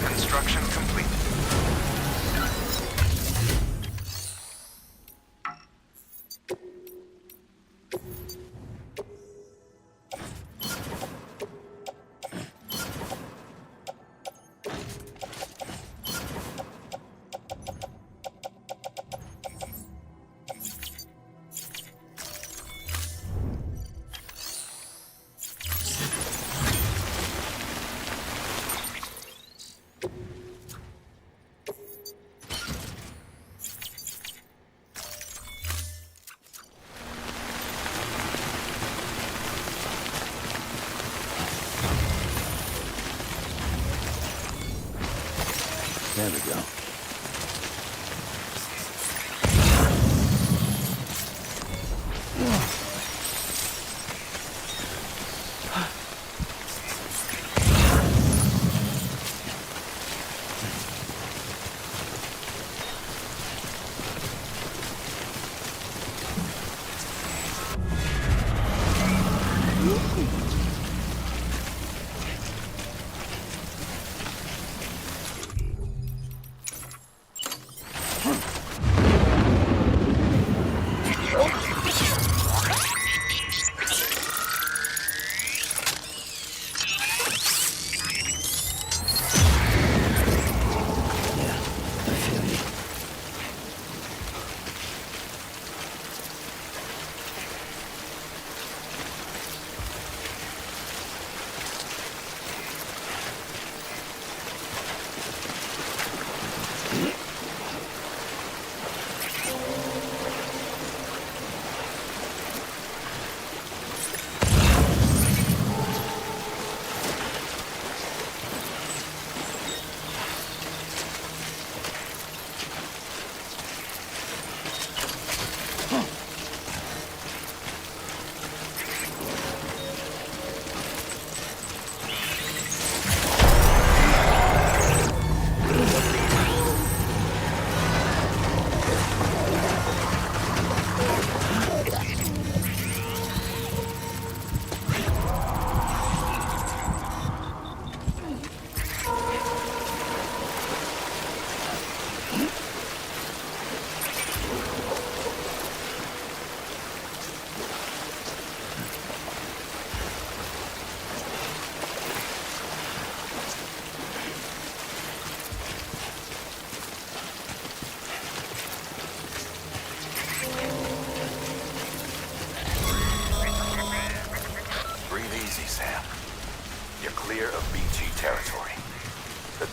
Construction complete. There we go.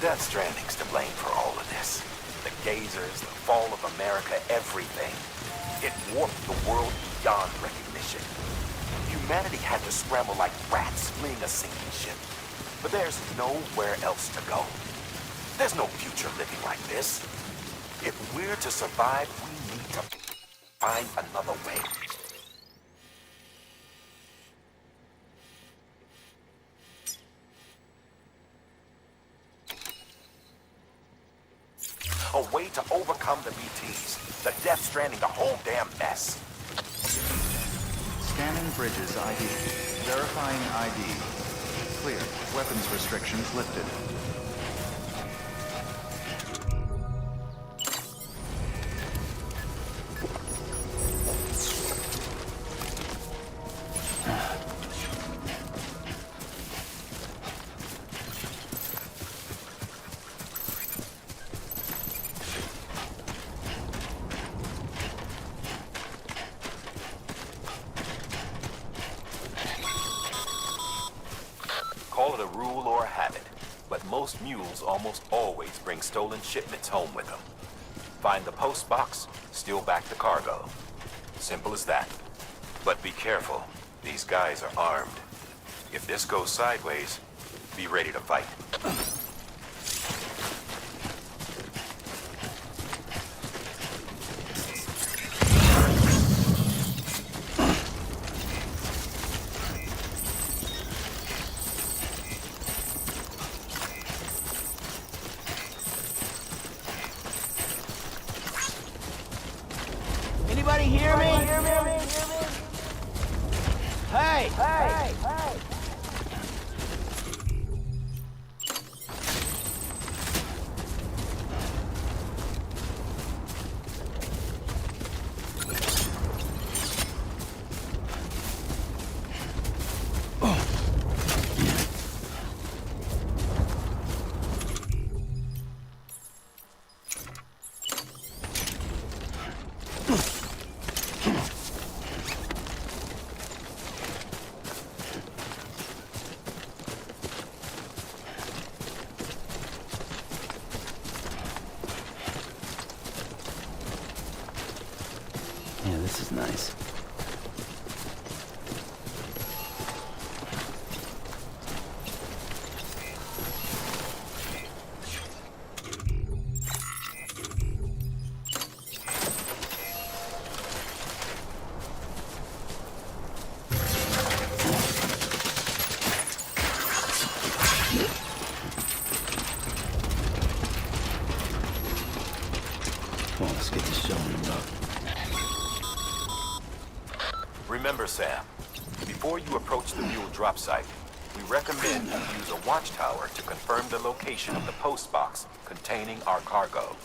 Death Stranding's to blame for all of this. The gazers, the fall of America, everything. It warped the world beyond recognition. Humanity had to scramble like rats fleeing a sinking ship. But there's nowhere else to go. There's no future living like this. If we're to survive, we need to find another way. A way to overcome the BTs, the Death Stranding, the whole damn mess. Scanning bridges ID. Verifying ID. Clear. Weapons restrictions lifted. Call it a rule or a habit, but most mules almost always bring stolen shipments home with them. Find the post box, steal back the cargo. Simple as that. But be careful. These guys are armed. If this goes sideways, be ready to fight. Anybody hear me? Hey! Hey! Yeah, this is nice. Come on, let's get this show on the road. Remember, Sam, before you approach the mule drop site, we recommend you use a watchtower to confirm the location of the post box containing our cargo.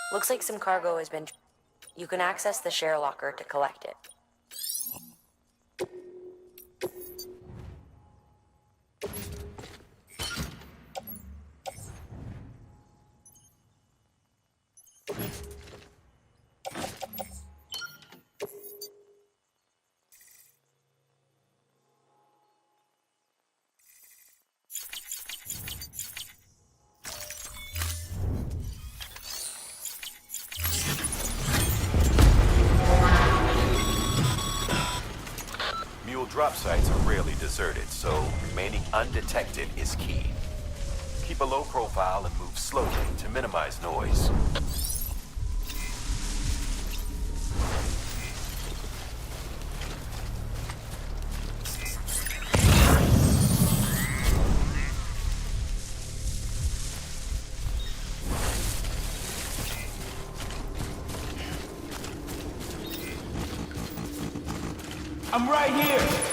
Looks like some cargo has been... You can access the share locker to collect it. Drop sites are rarely deserted, so remaining undetected is key. Keep a low profile and move slowly to minimize noise. I'm right here!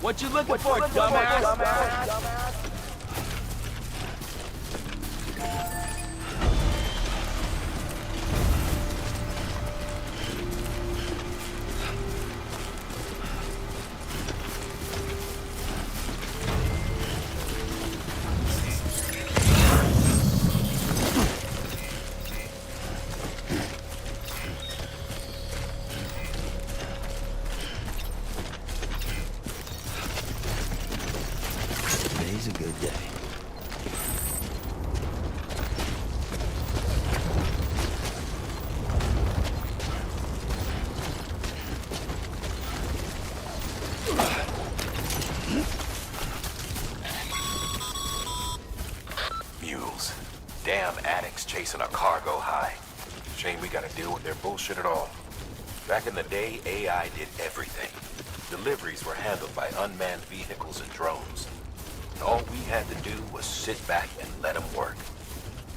What you looking for, dumbass? Today's a good day. Mules. Damn addicts chasing a cargo high. Shame we gotta deal with their bullshit at all. Back in the day, AI did everything. Deliveries were handled by unmanned vehicles and drones. And all we had to do was sit back and let them work.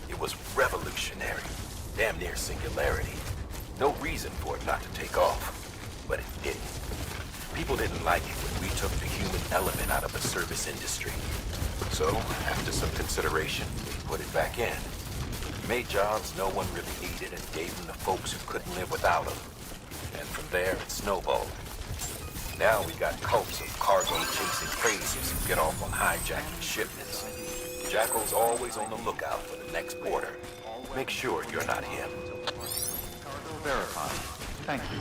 It was revolutionary. Damn near singularity. No reason for it not to take off. But it didn't. People didn't like it when we took the human element out of the service industry. So, after some consideration, we put it back in. Made jobs no one really needed and gave them to folks who couldn't live without them. And from there, it snowballed. Now we got cults of cargo-chasing crazies who get off on hijacking shipments. Jackal's always on the lookout for the next border. Make sure you're not him. Cargo verified. Thank you.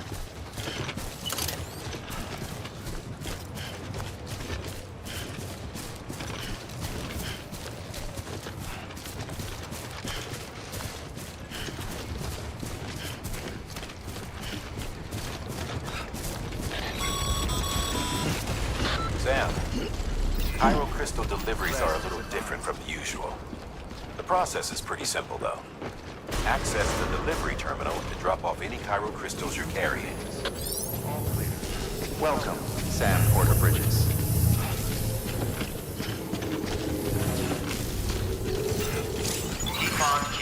Sam, Pyro Crystal deliveries are a little different from the usual. The process is pretty simple, though. Access the delivery terminal to drop off any Pyro Crystals you're carrying. All clear. Welcome, Sam Porter Bridges.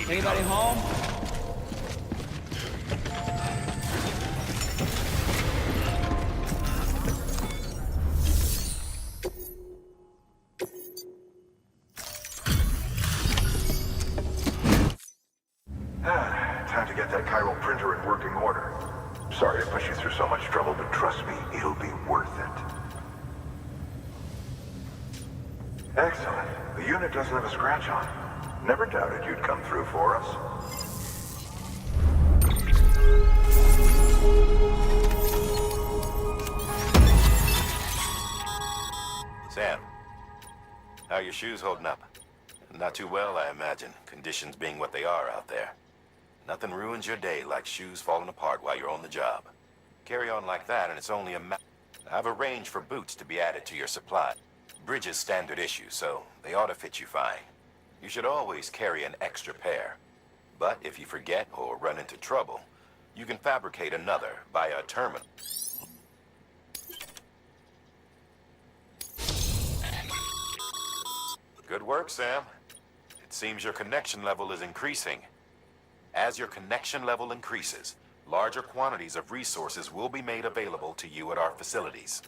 Anybody home? Time to get that chiral printer in working order. Sorry to push you through so much trouble, but trust me, it'll be worth it. Excellent. The unit doesn't have a scratch on. Never doubted you'd come through for us. Sam, how are your shoes holding up? Not too well, I imagine, conditions being what they are out there. Nothing ruins your day like shoes falling apart while you're on the job. Carry on like that and it's only a matter. I've arranged for boots to be added to your supply. Bridges standard issue, so they ought to fit you fine. You should always carry an extra pair. But if you forget or run into trouble, you can fabricate another via a terminal. Good work, Sam. It seems your connection level is increasing. As your connection level increases, larger quantities of resources will be made available to you at our facilities.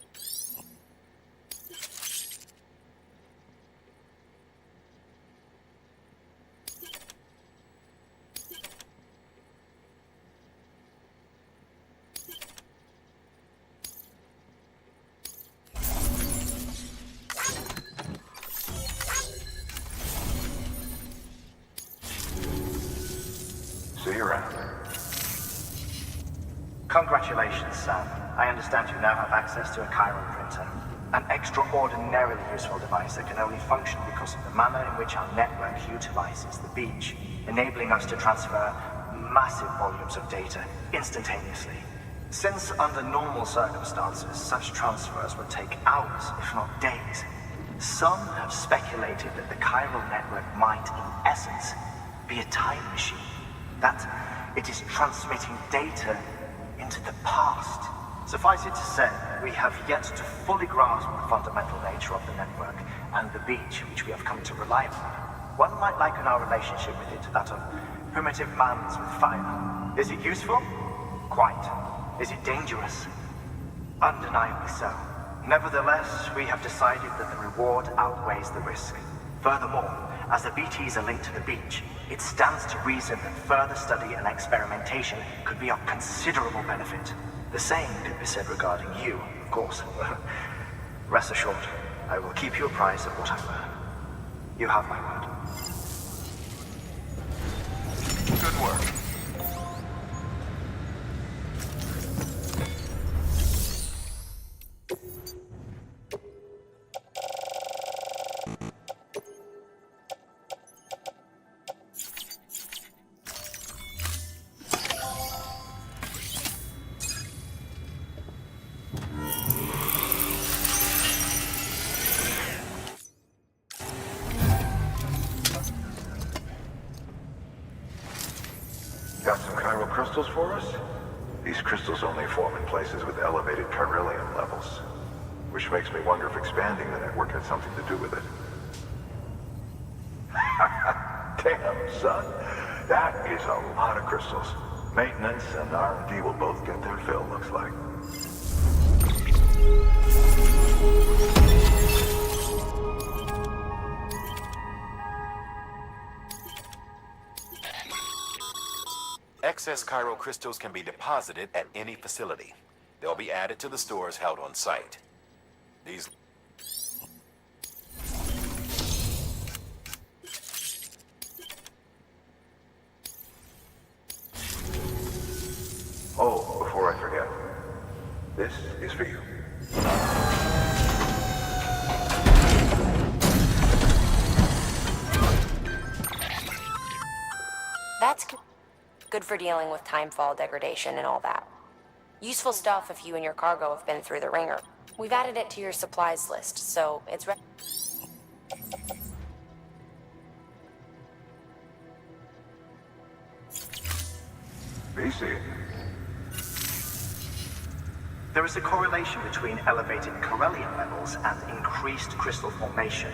See you around. Congratulations, Sam. I understand you now have access to a chiral printer. An extraordinarily useful device that can only function because of the manner in which our network utilizes the beach, enabling us to transfer massive volumes of data instantaneously. Since under normal circumstances, such transfers would take hours, if not days, some have speculated that the chiral network might, in essence, be a time machine. That it is transmitting data into the past. Suffice it to say, we have yet to fully grasp the fundamental nature of the network and the beach which we have come to rely upon. One might liken our relationship with it to that of primitive mans with fire. Is it useful? Quite. Is it dangerous? Undeniably so. Nevertheless, we have decided that the reward outweighs the risk. Furthermore, as the BTs are linked to the beach, it stands to reason that further study and experimentation could be of considerable benefit. The same could be said regarding you, of course. Rest assured, I will keep you apprised of what I learn. You have my word. Good work. Got some chiral crystals for us? These crystals only form in places with elevated chiralium levels, which makes me wonder if expanding the network had something to do with it. Damn, son. That is a lot of crystals. Maintenance and R&D will both get their fill, looks like. Excess chiral crystals can be deposited at any facility. They'll be added to the stores held on site. These... Oh, before I forget, this is for you. That's good for dealing with timefall degradation and all that. Useful stuff if you and your cargo have been through the ringer. We've added it to your supplies list, so it's BC. There is a correlation between elevated chiralium levels and increased crystal formation.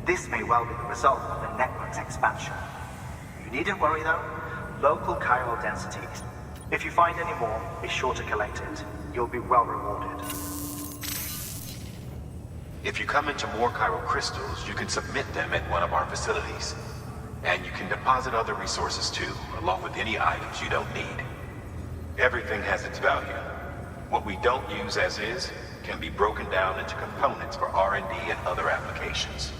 This may well be the result of the network's expansion. You needn't worry though. Local chiral densities. If you find any more, be sure to collect it. You'll be well rewarded. If you come into more chiral crystals, you can submit them at one of our facilities. And you can deposit other resources too, along with any items you don't need. Everything has its value. What we don't use as is can be broken down into components for R&D and other applications.